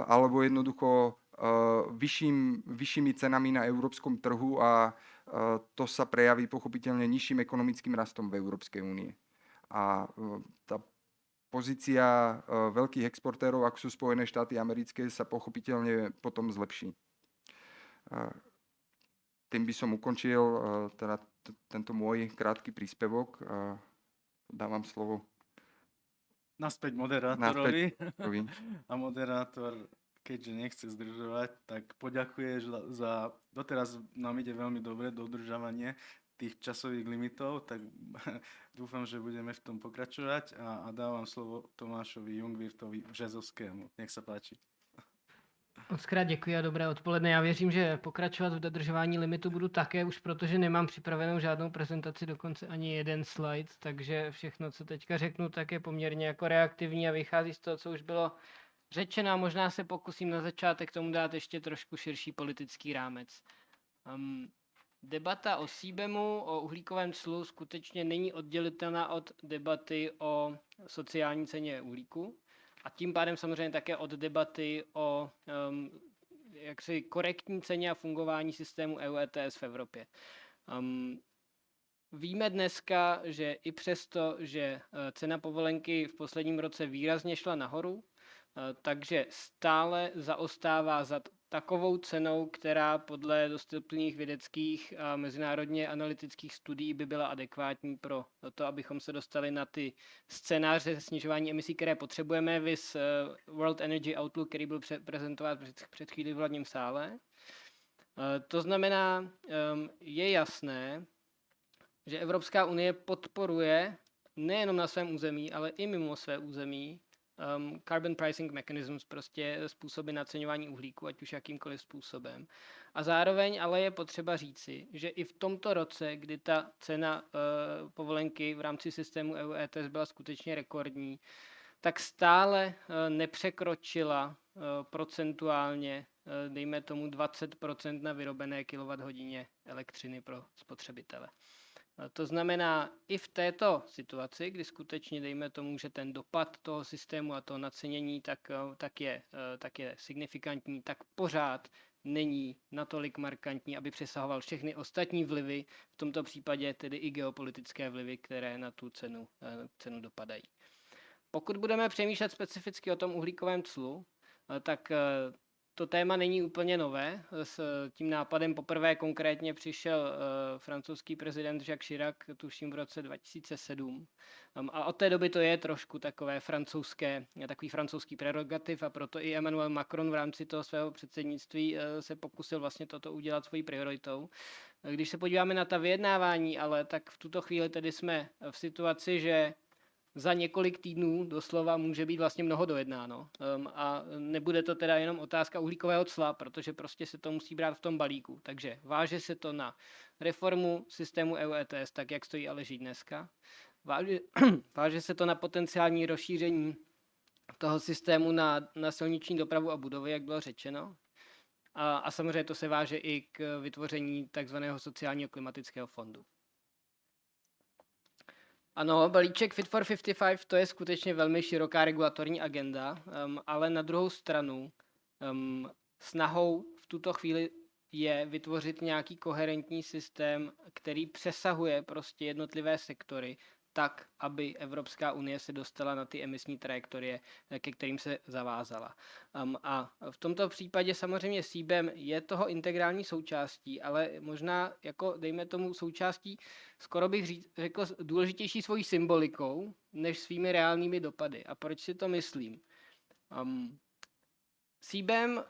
alebo jednoducho vyššími cenami na európskom trhu a to sa prejaví pochopiteľne nižším ekonomickým rastom v Európskej únie. A tá pozícia veľkých exportérov, ako sú Spojené štáty americké, sa pochopiteľne potom zlepší. Tým by som ukončil teda tento môj krátky príspevok. Dávam slovo Naspäť moderátorovi. A moderátor, keďže nechce zdržovať, tak poďakuje za doteraz nám ide veľmi dobre dodržavanie tých časových limitov, tak dúfam, že budeme v tom pokračovať a dávam slovo Tomášovi Jungwirtovi Březovskému. Nech sa páči. Mockrát děkuji a dobré odpoledne. Já věřím, že pokračovat v dodržování limitu budu také, už protože nemám připravenou žádnou prezentaci, dokonce ani jeden slide, takže všechno, co teďka řeknu, tak je poměrně jako reaktivní a vychází z toho, co už bylo řečeno a možná se pokusím na začátek tomu dát ještě trošku širší politický rámec. Debata o CBAMu, o uhlíkovém clu, skutečně není oddělitelná od debaty o sociální ceně uhlíku a tím pádem samozřejmě také od debaty o jaksi korektní ceně a fungování systému EU ETS v Evropě. Víme dneska, že i přesto, že cena povolenky v posledním roce výrazně šla nahoru, takže stále zaostává za takovou cenou, která podle dostupných vědeckých a mezinárodně analytických studií by byla adekvátní pro to, abychom se dostali na ty scénáře snižování emisí, které potřebujeme, viz World Energy Outlook, který byl prezentován před chvílí v hlavním sále. To znamená, je jasné, že Evropská unie podporuje nejenom na svém území, ale i mimo své území carbon pricing mechanisms, prostě způsoby naceňování uhlíku, ať už jakýmkoliv způsobem. A zároveň ale je potřeba říci, že i v tomto roce, kdy ta cena povolenky v rámci systému EU ETS byla skutečně rekordní, tak stále nepřekročila procentuálně, dejme tomu 20% na vyrobené kilowatthodině elektřiny pro spotřebitele. To znamená, i v této situaci, kdy skutečně dejme tomu, že ten dopad toho systému a toho nacenění tak je signifikantní, tak pořád není natolik markantní, aby přesahoval všechny ostatní vlivy, v tomto případě tedy i geopolitické vlivy, které na tu cenu dopadají. Pokud budeme přemýšlet specificky o tom uhlíkovém clu, tak to téma není úplně nové. S tím nápadem poprvé konkrétně přišel francouzský prezident Jacques Chirac, tuším v roce 2007. A od té doby to je trošku takový francouzský prerogativ a proto i Emmanuel Macron v rámci toho svého předsednictví se pokusil vlastně toto udělat svojí prioritou. Když se podíváme na ta vyjednávání, ale tak v tuto chvíli tedy jsme v situaci, že za několik týdnů doslova může být vlastně mnoho dojednáno. A nebude to teda jenom otázka uhlíkového cla, protože prostě se to musí brát v tom balíku. Takže váže se to na reformu systému EU ETS, tak jak stojí a leží dneska. Váže se to na potenciální rozšíření toho systému na silniční dopravu a budovy, jak bylo řečeno. A samozřejmě to se váže i k vytvoření takzvaného sociálního klimatického fondu. Ano, balíček Fit for 55 to je skutečně velmi široká regulatorní agenda, ale na druhou stranu snahou v tuto chvíli je vytvořit nějaký koherentní systém, který přesahuje prostě jednotlivé sektory, tak, aby Evropská unie se dostala na ty emisní trajektorie, ke kterým se zavázala. A v tomto případě samozřejmě CBAM je toho integrální součástí, ale možná jako dejme tomu součástí, skoro bych řekl, důležitější svojí symbolikou, než svými reálnými dopady. A proč si to myslím? CBAM,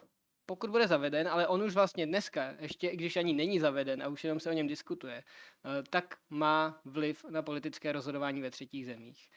pokud bude zaveden, ale on už vlastně dneska, ještě když ani není zaveden a už jenom se o něm diskutuje, tak má vliv na politické rozhodování ve třetích zemích.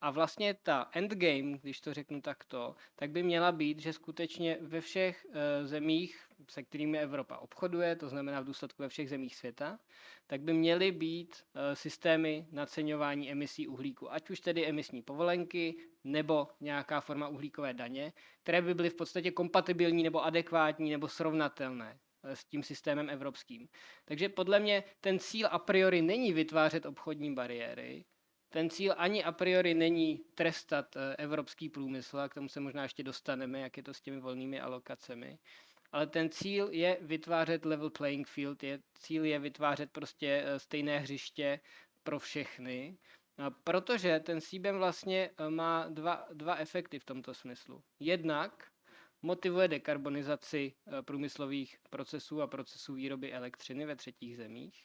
A vlastně ta endgame, když to řeknu takto, tak by měla být, že skutečně ve všech zemích, se kterými Evropa obchoduje, to znamená v důsledku ve všech zemích světa, tak by měly být systémy naceňování emisí uhlíku, ať už tedy emisní povolenky nebo nějaká forma uhlíkové daně, které by byly v podstatě kompatibilní nebo adekvátní nebo srovnatelné s tím systémem evropským. Takže podle mě ten cíl a priori není vytvářet obchodní bariéry, ten cíl ani a priori není trestat evropský průmysl, a k tomu se možná ještě dostaneme, jak je to s těmi volnými alokacemi. Ale ten cíl je vytvářet level playing field, cíl je vytvářet prostě stejné hřiště pro všechny, protože ten CBAM vlastně má dva efekty v tomto smyslu. Jednak motivuje dekarbonizaci průmyslových procesů a procesů výroby elektřiny ve třetích zemích.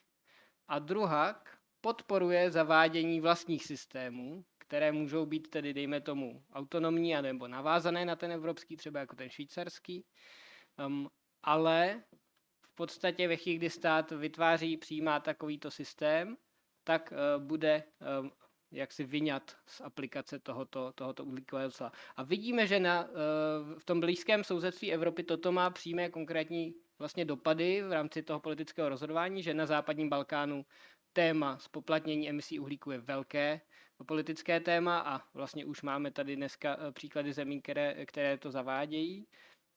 A druhak podporuje zavádění vlastních systémů, které můžou být tedy, dejme tomu, autonomní nebo navázané na ten evropský, třeba jako ten švýcarský, ale v podstatě ve chvíli, kdy stát vytváří, přijímá takovýto systém, tak bude jaksi vyňat z aplikace tohoto uhlíkového cla. A vidíme, že v tom blízkém sousedství Evropy toto má přímé konkrétní vlastně dopady v rámci toho politického rozhodování, že na západním Balkánu téma zpoplatnění emisí uhlíku je velké politické téma a vlastně už máme tady dneska příklady zemí, které to zavádějí.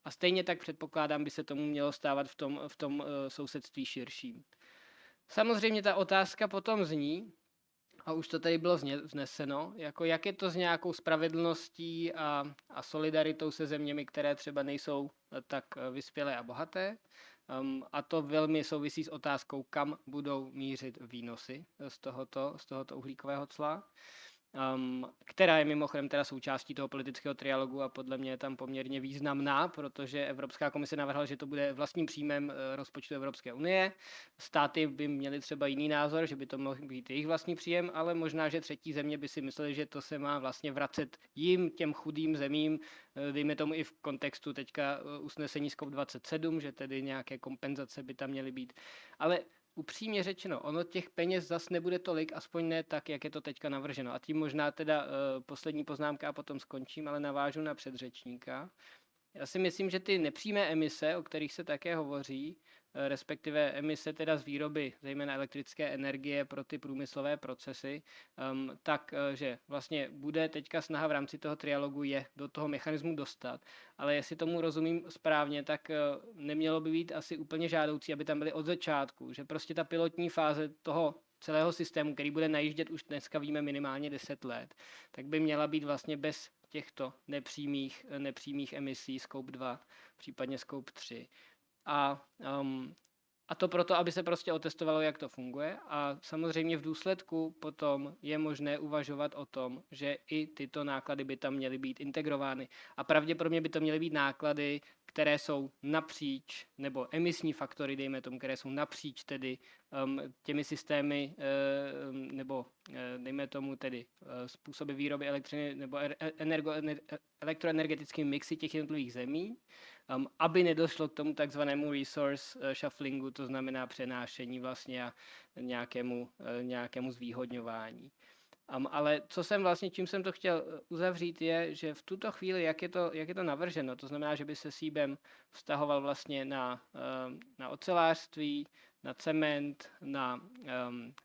A stejně tak předpokládám, by se tomu mělo stávat v tom sousedství širším. Samozřejmě ta otázka potom zní, a už to tady bylo vzneseno, jako jak je to s nějakou spravedlností a solidaritou se zeměmi, které třeba nejsou tak vyspělé a bohaté. A to velmi souvisí s otázkou, kam budou mířit výnosy z tohoto uhlíkového cla, která je mimochodem teda součástí toho politického trialogu a podle mě je tam poměrně významná, protože Evropská komise navrhla, že to bude vlastním příjmem rozpočtu Evropské unie. Státy by měly třeba jiný názor, že by to mohl být jejich vlastní příjem, ale možná, že třetí země by si mysleli, že to se má vlastně vracet jim, těm chudým zemím, dejme tomu i v kontextu teďka usnesení COP27, že tedy nějaké kompenzace by tam měly být. Ale upřímně řečeno, ono těch peněz zas nebude tolik, aspoň ne tak, jak je to teďka navrženo. A tím možná teda poslední poznámka a potom skončím, ale navážu na předřečníka. Já si myslím, že ty nepřímé emise, o kterých se také hovoří, respektive emise teda z výroby, zejména elektrické energie pro ty průmyslové procesy, takže vlastně bude teďka snaha v rámci toho trialogu je do toho mechanismu dostat. Ale jestli tomu rozumím správně, tak nemělo by být asi úplně žádoucí, aby tam byly od začátku, že prostě ta pilotní fáze toho celého systému, který bude najíždět už dneska víme minimálně 10 let, tak by měla být vlastně bez těchto nepřímých emisí Scope 2, případně Scope 3. A to proto, aby se prostě otestovalo, jak to funguje. A samozřejmě v důsledku potom je možné uvažovat o tom, že i tyto náklady by tam měly být integrovány. A pravděpodobně by to měly být náklady, které jsou napříč, nebo emisní faktory, dejme tomu, které jsou napříč tedy těmi systémy, nebo dejme tomu tedy způsoby výroby elektřiny nebo elektroenergetickými mixy těch jednotlivých zemí, aby nedošlo k tomu takzvanému resource shufflingu, to znamená přenášení vlastně a nějakému zvýhodňování. Ale čím jsem to chtěl uzavřít, je, že v tuto chvíli, jak je to navrženo, to znamená, že by se CBAM vztahoval vlastně na ocelářství, na cement, na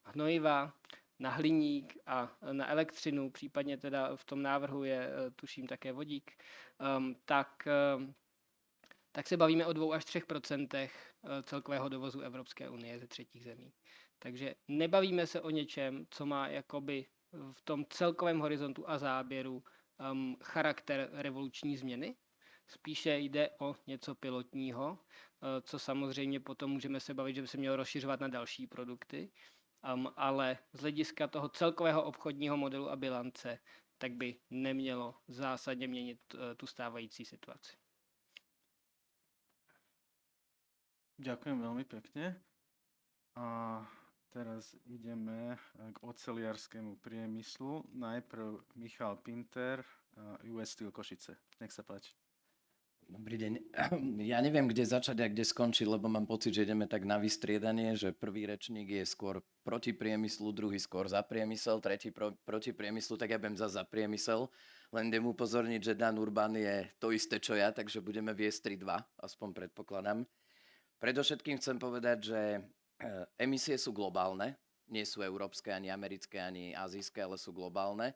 hnojiva, na hliník a na elektřinu, případně teda v tom návrhu je, tuším, také vodík, tak tak se bavíme o 2 až 3% celkového dovozu Evropské unie ze třetích zemí. Takže nebavíme se o něčem, co má jakoby v tom celkovém horizontu a záběru charakter revoluční změny. Spíše jde o něco pilotního, co samozřejmě potom můžeme se bavit, že by se mělo rozšiřovat na další produkty, ale z hlediska toho celkového obchodního modelu a bilance, tak by nemělo zásadně měnit tu stávající situaci. Ďakujem veľmi pekne. A teraz ideme k oceliarskému priemyslu. Najprv Michal Pinter, US Steel Košice. Nech sa páči. Dobrý deň. Ja neviem, kde začať a kde skončiť, lebo mám pocit, že ideme tak na vystriedanie, že prvý rečník je skôr proti priemyslu, druhý skôr za priemysel, tretí proti priemyslu, tak ja budem za priemysel. Len idem upozorniť, že Dan Urban je to isté, čo ja, takže budeme viesť 3-2, aspoň predpokladám. Predovšetkým chcem povedať, že emisie sú globálne, nie sú európske, ani americké, ani azijské, ale sú globálne.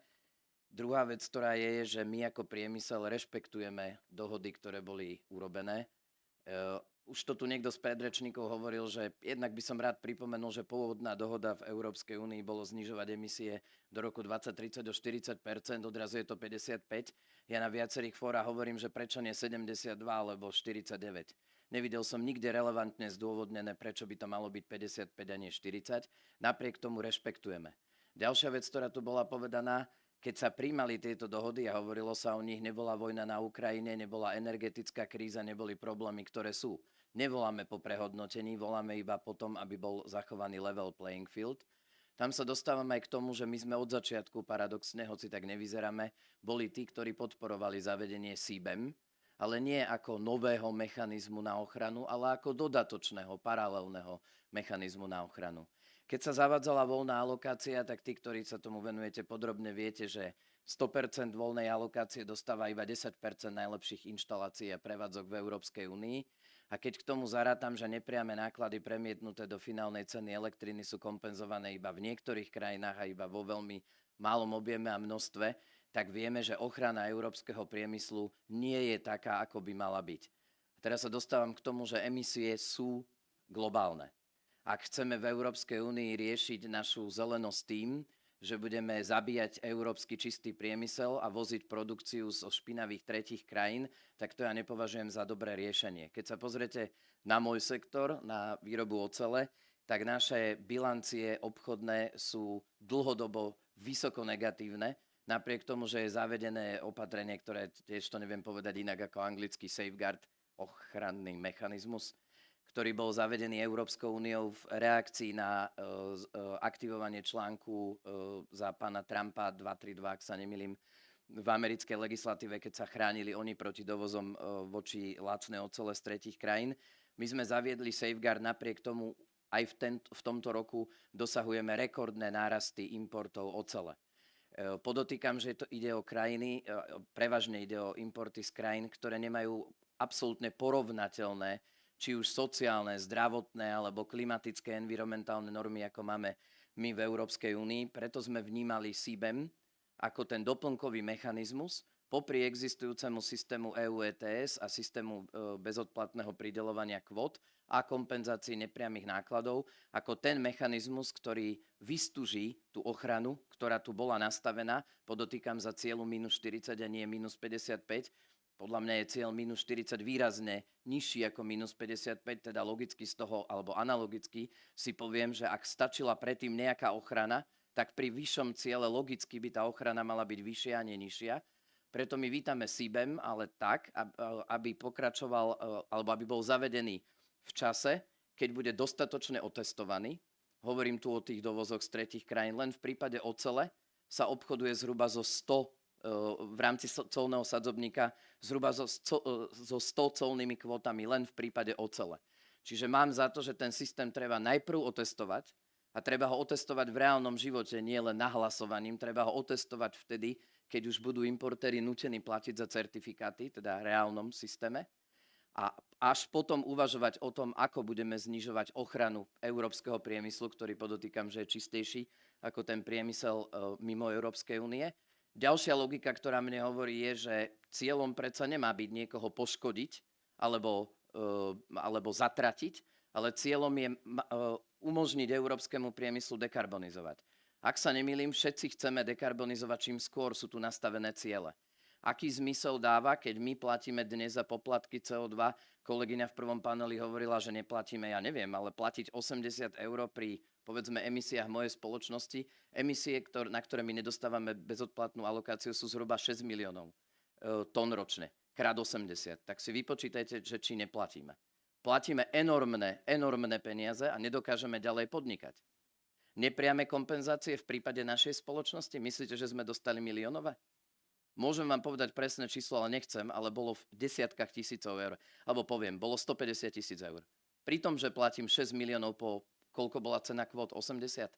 Druhá vec, ktorá je, že my ako priemysel rešpektujeme dohody, ktoré boli urobené. Už to tu niekto z predrečníkov hovoril, že jednak by som rád pripomenul, že pôvodná dohoda v Európskej únii bolo znižovať emisie do roku 2030 o 40%, odrazu je to 55%. Ja na viacerých fórach hovorím, že prečo nie 72 alebo 49%. Nevidel som nikde relevantne zdôvodnené, prečo by to malo byť 55 a nie 40. Napriek tomu rešpektujeme. Ďalšia vec, ktorá tu bola povedaná, keď sa príjmali tieto dohody a hovorilo sa o nich, nebola vojna na Ukrajine, nebola energetická kríza, neboli problémy, ktoré sú. Nevoláme po prehodnotení, voláme iba po tom, aby bol zachovaný level playing field. Tam sa dostávame aj k tomu, že my sme od začiatku, paradoxne, hoci tak nevyzeráme, boli tí, ktorí podporovali zavedenie CBAM, ale nie ako nového mechanizmu na ochranu, ale ako dodatočného, paralelného mechanizmu na ochranu. Keď sa zavádzala voľná alokácia, tak tí, ktorí sa tomu venujete podrobne, viete, že 100% voľnej alokácie dostáva iba 10% najlepších inštalácií a prevádzok v Európskej únii. A keď k tomu zarátam, že nepriame náklady premietnuté do finálnej ceny elektriny sú kompenzované iba v niektorých krajinách a iba vo veľmi malom objeme a množstve, tak vieme, že ochrana európskeho priemyslu nie je taká, ako by mala byť. A teraz sa dostávam k tomu, že emisie sú globálne. Ak chceme v Európskej únii riešiť našu zelenosť tým, že budeme zabíjať európsky čistý priemysel a voziť produkciu zo špinavých tretích krajín, tak to ja nepovažujem za dobré riešenie. Keď sa pozriete na môj sektor, na výrobu ocele, tak naše bilancie obchodné sú dlhodobo vysoko negatívne, napriek tomu, že je zavedené opatrenie, ktoré tiež to neviem povedať inak ako anglický safeguard, ochranný mechanizmus, ktorý bol zavedený Európskou úniou v reakcii na aktivovanie článku za pána Trumpa 232, ak sa nemýlim, v americkej legislatíve, keď sa chránili oni proti dovozom voči lacnej ocele z tretích krajín. My sme zaviedli safeguard, napriek tomu aj v tomto roku dosahujeme rekordné nárasty importov ocele. Podotýkam, že to ide o krajiny, prevažne ide o importy z krajín, ktoré nemajú absolútne porovnateľné, či už sociálne, zdravotné alebo klimatické, environmentálne normy, ako máme my v Európskej únii. Preto sme vnímali CBAM ako ten doplnkový mechanizmus popri existujúcemu systému EU ETS a systému bezodplatného prideľovania kvót a kompenzácii nepriamych nákladov, ako ten mechanizmus, ktorý vystuží tú ochranu, ktorá tu bola nastavená, podotýkam za cieľu minus 40 a nie minus 55. Podľa mňa je cieľ minus 40 výrazne nižší ako minus 55, teda logicky z toho, alebo analogicky si poviem, že ak stačila predtým nejaká ochrana, tak pri vyššom ciele logicky by tá ochrana mala byť vyššia a nie nižšia. Preto my vítame CBAM, ale tak, aby pokračoval, alebo aby bol zavedený v čase, keď bude dostatočne otestovaný. Hovorím tu o tých dovozoch z tretích krajín. Len v prípade ocele sa obchoduje zhruba zo 100, v rámci colného sadzobníka, zhruba so 100 colnými kvótami len v prípade ocele. Čiže mám za to, že ten systém treba najprv otestovať a treba ho otestovať v reálnom živote, nie len nahlasovaním. Treba ho otestovať vtedy, keď už budú importéri nútení platiť za certifikáty, teda v reálnom systéme. A až potom uvažovať o tom, ako budeme znižovať ochranu európskeho priemyslu, ktorý podotýkam, že je čistejší ako ten priemysel mimo Európskej únie. Ďalšia logika, ktorá mne hovorí, je, že cieľom predsa nemá byť niekoho poškodiť, alebo zatratiť, ale cieľom je umožniť európskemu priemyslu dekarbonizovať. Ak sa nemýlim, všetci chceme dekarbonizovať čím skôr, sú tu nastavené ciele. Aký zmysel dáva, keď my platíme dnes za poplatky CO2? Kolegyňa v prvom paneli hovorila, že neplatíme, ja neviem, ale platiť 80 € pri, povedzme, emisiách mojej spoločnosti. Emisie, na ktoré my nedostávame bezodplatnú alokáciu, sú zhruba 6 miliónov tón ročne, krát 80. Tak si vypočítajte, že či neplatíme. Platíme enormné peniaze a nedokážeme ďalej podnikať. Nepriame kompenzácie v prípade našej spoločnosti? Myslíte, že sme dostali miliónové? Môžem vám povedať presné číslo, ale nechcem, ale bolo v desiatkách tisícov eur. Alebo poviem, bolo 150 000 eur. Pri tom, že platím 6 miliónov po, koľko bola cena kvót? 80?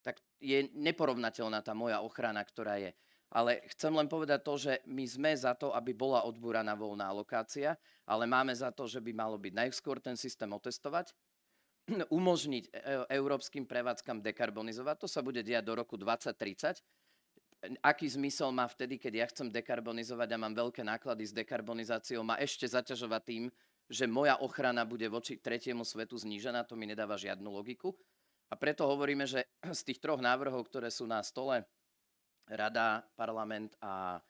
Tak je neporovnateľná tá moja ochrana, ktorá je. Ale chcem len povedať to, že my sme za to, aby bola odbúraná voľná alokácia, ale máme za to, že by malo byť najskôr ten systém otestovať, umožniť európskym prevádzkam dekarbonizovať. To sa bude diať do roku 2030. Aký zmysel má vtedy, keď ja chcem dekarbonizovať a mám veľké náklady s dekarbonizáciou, ma ešte zaťažovať tým, že moja ochrana bude voči tretiemu svetu znížená, to mi nedáva žiadnu logiku. A preto hovoríme, že z tých 3 návrhov, ktoré sú na stole, Rada, Parlament a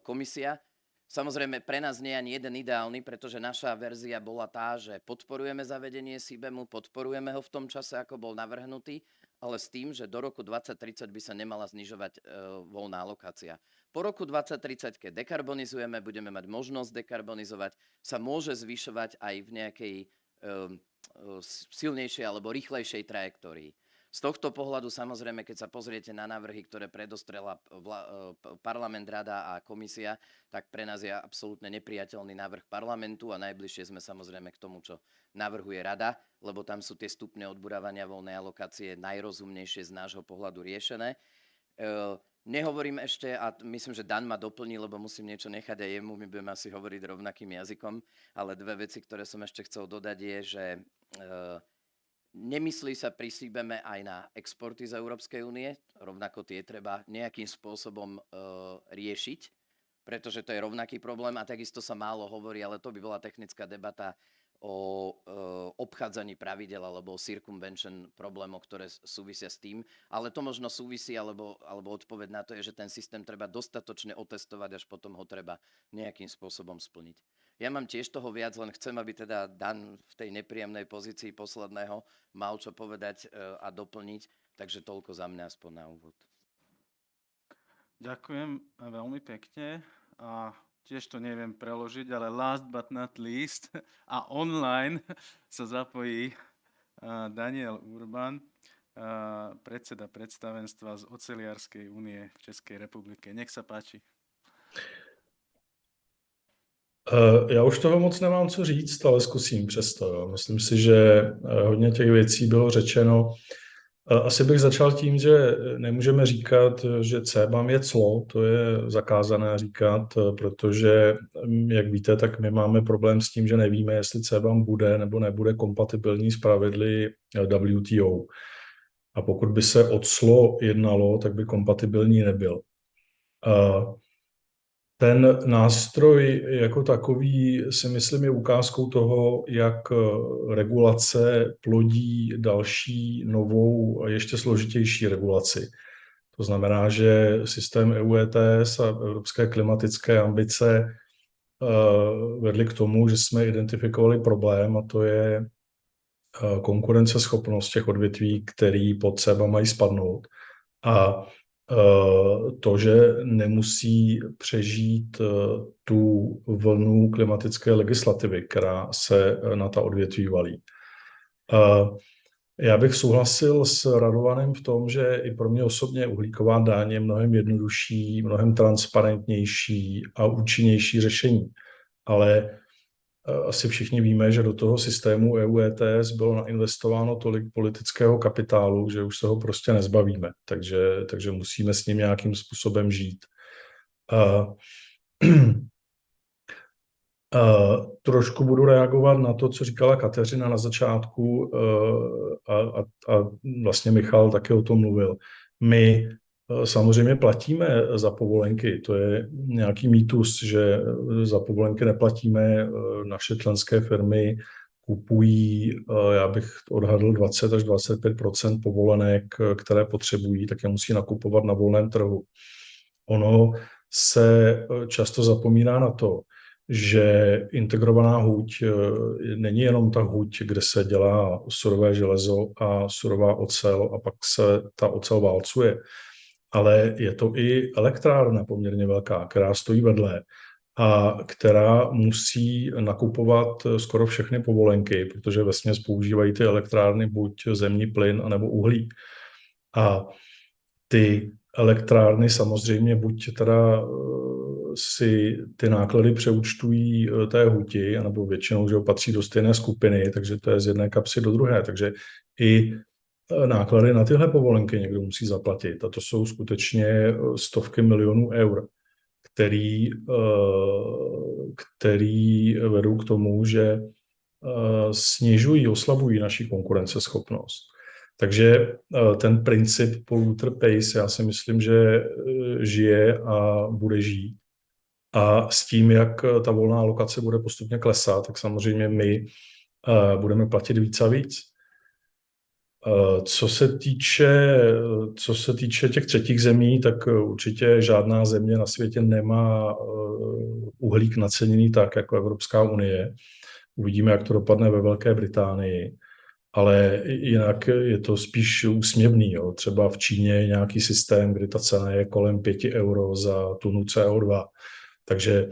Komisia, samozrejme pre nás nie je ani jeden ideálny, pretože naša verzia bola tá, že podporujeme zavedenie SIBEMu, podporujeme ho v tom čase, ako bol navrhnutý, ale s tým, že do roku 2030 by sa nemala znižovať voľná alokácia. Po roku 2030, keď dekarbonizujeme, budeme mať možnosť dekarbonizovať, sa môže zvyšovať aj v nejakej silnejšej alebo rýchlejšej trajektórii. Z tohto pohľadu samozrejme, keď sa pozriete na návrhy, ktoré predostrela parlament, rada a komisia, tak pre nás je absolútne nepriateľný návrh parlamentu a najbližšie sme samozrejme k tomu, čo navrhuje rada, lebo tam sú tie stupne odburávania voľnej alokácie najrozumnejšie z nášho pohľadu riešené. Nehovorím ešte, a myslím, že Dan ma doplní, lebo musím niečo nechať aj jemu, my budeme asi hovoriť rovnakým jazykom, ale 2 veci, ktoré som ešte chcel dodať je, že nemyslí sa pri SIBEMe aj na exporty z Európskej únie, rovnako tie treba nejakým spôsobom riešiť, pretože to je rovnaký problém a takisto sa málo hovorí, ale to by bola technická debata o obchádzaní pravidel alebo o circumvention problémoch, ktoré súvisia s tým. Ale to možno súvisí, alebo odpoveď na to je, že ten systém treba dostatočne otestovať, až potom ho treba nejakým spôsobom splniť. Ja mám tiež toho viac, len chcem, aby teda Dan v tej nepríjemnej pozícii posledného mal čo povedať a doplniť. Takže toľko za mňa aspoň na úvod. Ďakujem veľmi pekne a tiež to neviem preložiť, ale last but not least a online sa zapojí Daniel Urban, predseda predstavenstva z Oceliarskej únie v Českej republike. Nech sa páči. Já už toho moc nemám co říct, ale zkusím přesto. Jo. Myslím si, že hodně těch věcí bylo řečeno. Asi bych začal tím, že nemůžeme říkat, že CBAM je clo, to je zakázané říkat, protože, jak víte, tak my máme problém s tím, že nevíme, jestli CBAM bude nebo nebude kompatibilní s pravidly WTO. A pokud by se o clo jednalo, tak by kompatibilní nebyl. Ten nástroj jako takový si myslím je ukázkou toho, jak regulace plodí další novou a ještě složitější regulaci. To znamená, že systém EU ETS a evropské klimatické ambice vedly k tomu, že jsme identifikovali problém a to je konkurenceschopnost těch odvětví, který pod sebe mají spadnout. A to, že nemusí přežít tu vlnu klimatické legislativy, která se na ta odvětví valí. Já bych souhlasil s Radovanem v tom, že i pro mě osobně uhlíková daň je mnohem jednodušší, mnohem transparentnější a účinnější řešení. Ale asi všichni víme, že do toho systému EU ETS bylo nainvestováno tolik politického kapitálu, že už se ho prostě nezbavíme. Takže musíme s ním nějakým způsobem žít. Trošku budu reagovat na to, co říkala Kateřina na začátku a vlastně Michal taky o tom mluvil. My samozřejmě platíme za povolenky. To je nějaký mýtus, že za povolenky neplatíme. Naše členské firmy kupují, já bych odhadl 20 až 25% povolenek, které potřebují, tak je musí nakupovat na volném trhu. Ono se často zapomíná na to, že integrovaná huť není jenom ta huť, kde se dělá surové železo a surová ocel a pak se ta ocel válcuje, ale je to i elektrárna poměrně velká, která stojí vedle a která musí nakupovat skoro všechny povolenky, protože vesměs používají ty elektrárny buď zemní plyn, anebo uhlí. A ty elektrárny samozřejmě buď teda si ty náklady přeúčtují té huti, anebo většinou, že patří do stejné skupiny, takže to je z jedné kapsy do druhé. Takže i náklady na tyhle povolenky někdo musí zaplatit. A to jsou skutečně stovky milionů eur, který vedou k tomu, že snižují, oslabují naši konkurenceschopnost. Takže ten princip polluter pays, já si myslím, že žije a bude žít. A s tím, jak ta volná alokace bude postupně klesat, tak samozřejmě my budeme platit víc a víc. Co se týče těch třetích zemí, tak určitě žádná země na světě nemá uhlík naceněný tak, jako Evropská unie. Uvidíme, jak to dopadne ve Velké Británii. Ale jinak je to spíš úsměvný. Jo. Třeba v Číně je nějaký systém, kdy ta cena je kolem 5 euro za tunu CO2. Takže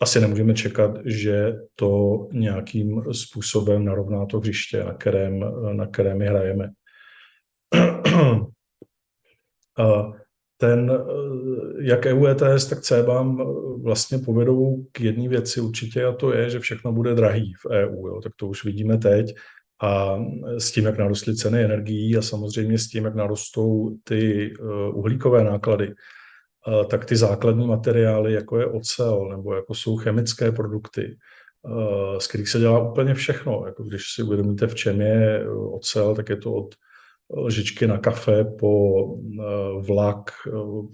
asi nemůžeme čekat, že to nějakým způsobem narovná to hřiště, na kterém my hrajeme. Jak EU ETS, tak CBAM vlastně povedou k jedné věci určitě, a to je, že všechno bude drahý v EU. Jo. Tak to už vidíme teď. A s tím, jak narostly ceny energií a samozřejmě s tím, jak narostou ty uhlíkové náklady, tak ty základní materiály, jako je ocel nebo jako jsou chemické produkty, z kterých se dělá úplně všechno. Jako když si uvědomíte, v čem je ocel, tak je to od lžičky na kafe po vlak,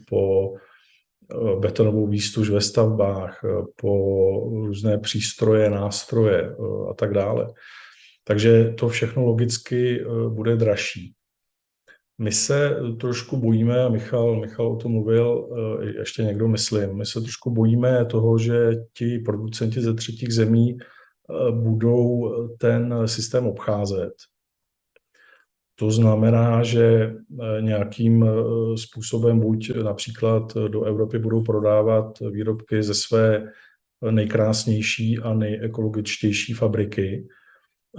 po betonovou výstuž ve stavbách, po různé přístroje, nástroje a tak dále. Takže to všechno logicky bude dražší. My se trošku bojíme, a Michal o tom mluvil, ještě někdo myslím, my se trošku bojíme toho, že ti producenti ze třetích zemí budou ten systém obcházet. To znamená, že nějakým způsobem buď například do Evropy budou prodávat výrobky ze své nejkrásnější a nejekologičtější fabriky,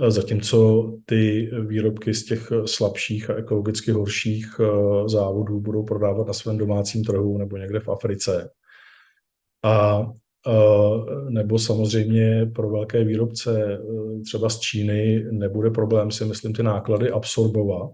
zatímco ty výrobky z těch slabších a ekologicky horších závodů budou prodávat na svém domácím trhu nebo někde v Africe. A nebo samozřejmě pro velké výrobce třeba z Číny nebude problém si myslím ty náklady absorbovat,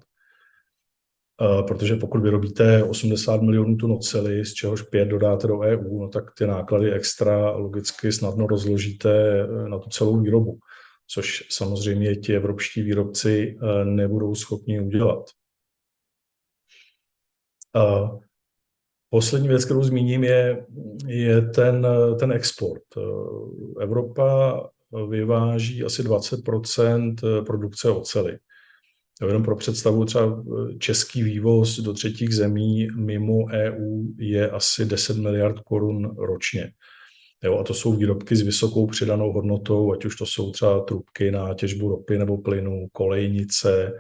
protože pokud vyrobíte 80 milionů tun oceli, z čehož 5 dodáte do EU, no tak ty náklady extra logicky snadno rozložíte na tu celou výrobu, což samozřejmě ti evropští výrobci nebudou schopni udělat. Poslední věc, kterou zmíním, je ten export. Evropa vyváží asi 20% produkce oceli. Jenom pro představu, třeba český vývoz do třetích zemí mimo EU je asi 10 miliard korun ročně. Jo, a to jsou výrobky s vysokou přidanou hodnotou, ať už to jsou třeba trubky na těžbu ropy nebo plynu, kolejnice,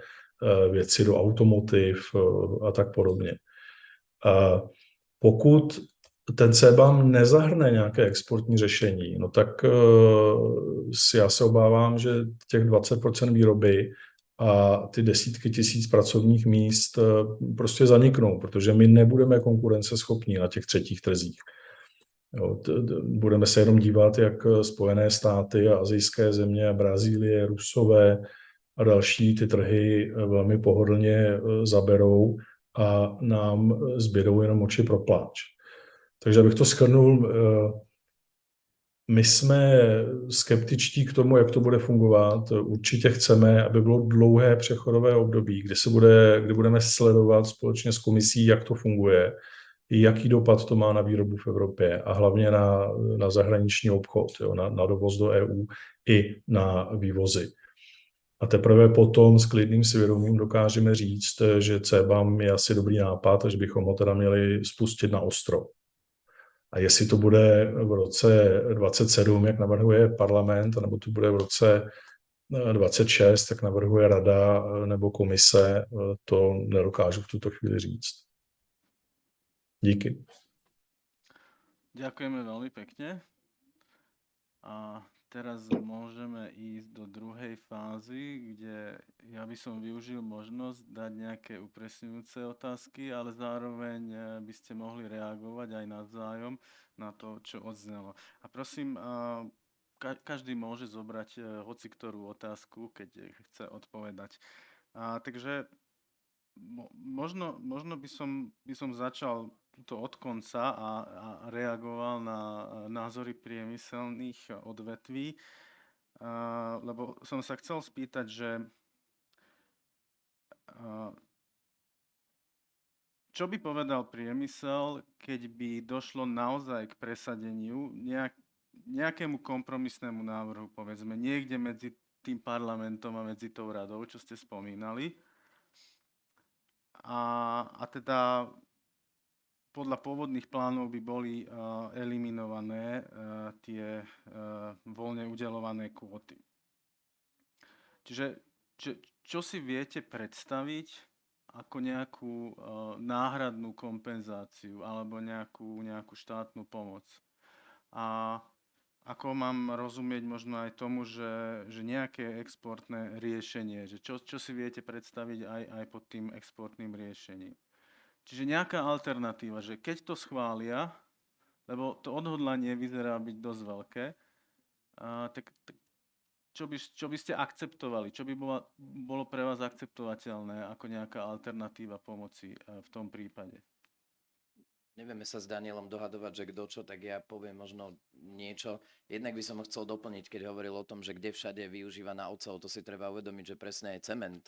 věci do automotiv a tak podobně. Pokud ten CBAM nezahrne nějaké exportní řešení, no tak já se obávám, že těch 20% výroby a ty desítky tisíc pracovních míst prostě zaniknou, protože my nebudeme konkurenceschopní na těch třetích trzích. Jo, budeme se jenom dívat, jak Spojené státy a asijské země, Brazílie, Rusové a další ty trhy velmi pohodlně zaberou a nám zbydou jenom oči pro pláč. Takže abych to shrnul, My jsme skeptičtí k tomu, jak to bude fungovat. Určitě chceme, aby bylo dlouhé přechodové období, kdy budeme sledovat společně s komisí, jak to funguje, jaký dopad to má na výrobu v Evropě a hlavně na zahraniční obchod, jo, na dovoz do EU i na vývozy. A teprve potom s klidným svědomím dokážeme říct, že CBAM je asi dobrý nápad a že bychom ho teda měli spustit na ostro. A jestli to bude v roce 27, jak navrhuje parlament, nebo to bude v roce 26, jak navrhuje rada nebo komise, to nedokážu v tuto chvíli říct. Díky. Ďakujeme veľmi pekne. A teraz môžeme ísť do druhej fázy, kde ja by som využil možnosť dať nejaké upresňujúce otázky, ale zároveň by ste mohli reagovať aj navzájom na to, čo odznelo. A prosím, každý môže zobrať hoci ktorú otázku, keď chce odpovedať. Takže možno by som začal to od konca a reagoval na názory priemyselných odvetví, lebo som sa chcel spýtať, že čo by povedal priemysel, keď by došlo naozaj k presadeniu nejakému kompromisnému návrhu, povedzme, niekde medzi tým parlamentom a medzi tou radou, čo ste spomínali, a teda podľa pôvodných plánov by boli eliminované tie voľne udeľované kvóty. Čiže čo si viete predstaviť ako nejakú náhradnú kompenzáciu alebo nejakú štátnu pomoc? A ako mám rozumieť možno aj tomu, že nejaké exportné riešenie, že čo si viete predstaviť aj pod tým exportným riešením? Čiže nejaká alternatíva, že keď to schvália, lebo to odhodlanie vyzerá byť dosť veľké, tak čo by ste akceptovali? Čo by bolo pre vás akceptovateľné ako nejaká alternatíva pomoci v tom prípade? Nevieme sa s Danielom dohadovať, že kto čo, tak ja poviem možno niečo. Jednak by som ho chcel doplniť, keď hovoril o tom, že kde všade je využívaná oceľ, to si treba uvedomiť, že presne aj cement,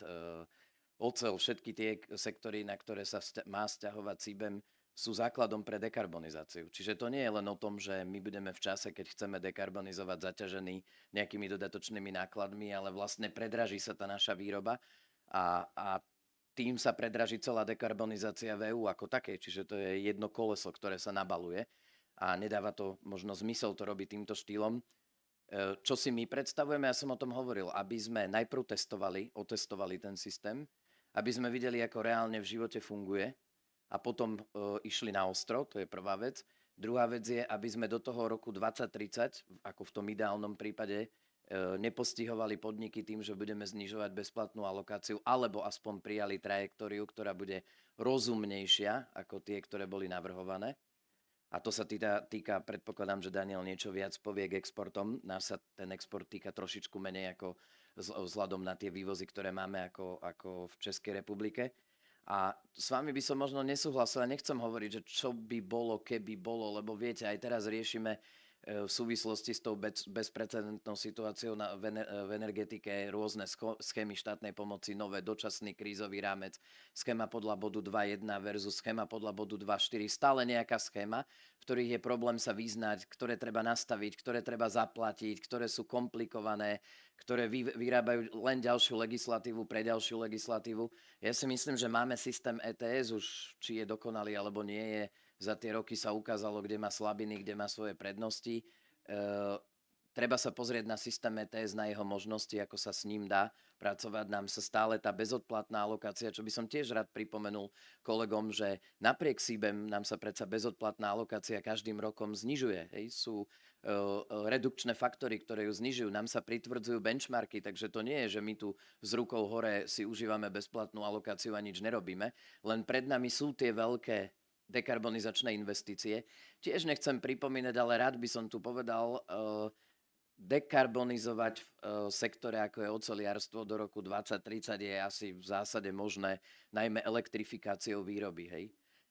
oceľ, všetky tie sektory, na ktoré sa má sťahovať CBAM, sú základom pre dekarbonizáciu. Čiže to nie je len o tom, že my budeme v čase, keď chceme dekarbonizovať, zaťažení nejakými dodatočnými nákladmi, ale vlastne predraží sa tá naša výroba a tým sa predraží celá dekarbonizácia v EU ako také. Čiže to je jedno koleso, ktoré sa nabaluje a nedáva to možno zmysel to robiť týmto štýlom. Čo si my predstavujeme, ja som o tom hovoril, aby sme najprv otestovali ten systém, aby sme videli, ako reálne v živote funguje a potom išli na ostro, to je prvá vec. Druhá vec je, aby sme do toho roku 2030, ako v tom ideálnom prípade, nepostihovali podniky tým, že budeme znižovať bezplatnú alokáciu, alebo aspoň prijali trajektóriu, ktorá bude rozumnejšia ako tie, ktoré boli navrhované. A to sa týka, predpokladám, že Daniel niečo viac povie k exportom. Nás sa ten export týka trošičku menej ako vzhľadom na tie vývozy, ktoré máme ako v Českej republike. A s vami by som možno nesúhlasil, nechcem hovoriť, že čo by bolo, keby bolo, lebo viete, aj teraz riešime v súvislosti s tou bezprecedentnou situáciou v energetike rôzne schémy štátnej pomoci, nové dočasný krízový rámec, schéma podľa bodu 2.1 versus schéma podľa bodu 2.4, stále nejaká schéma, v ktorých je problém sa vyznať, ktoré treba nastaviť, ktoré treba zaplatiť, ktoré sú komplikované, ktoré vyrábajú len ďalšiu legislatívu pre ďalšiu legislatívu. Ja si myslím, že máme systém ETS už, či je dokonalý alebo nie je. Za tie roky sa ukázalo, kde má slabiny, kde má svoje prednosti. Treba sa pozrieť na systém ETS, na jeho možnosti, ako sa s ním dá pracovať. Nám sa stále tá bezodplatná alokácia, čo by som tiež rád pripomenul kolegom, že napriek CBAM nám sa predsa bezodplatná alokácia každým rokom znižuje. Sú redukčné faktory, ktoré ju znižujú. Nám sa pritvrdzujú benchmarky, takže to nie je, že my tu s rukou hore si užívame bezplatnú alokáciu a nič nerobíme. Len pred nami sú tie veľké dekarbonizačné investície. Tiež nechcem pripomínať, ale rád by som tu povedal, dekarbonizovať v sektore, ako je oceliarstvo, do roku 2030 je asi v zásade možné, najmä elektrifikáciou výroby. Hej.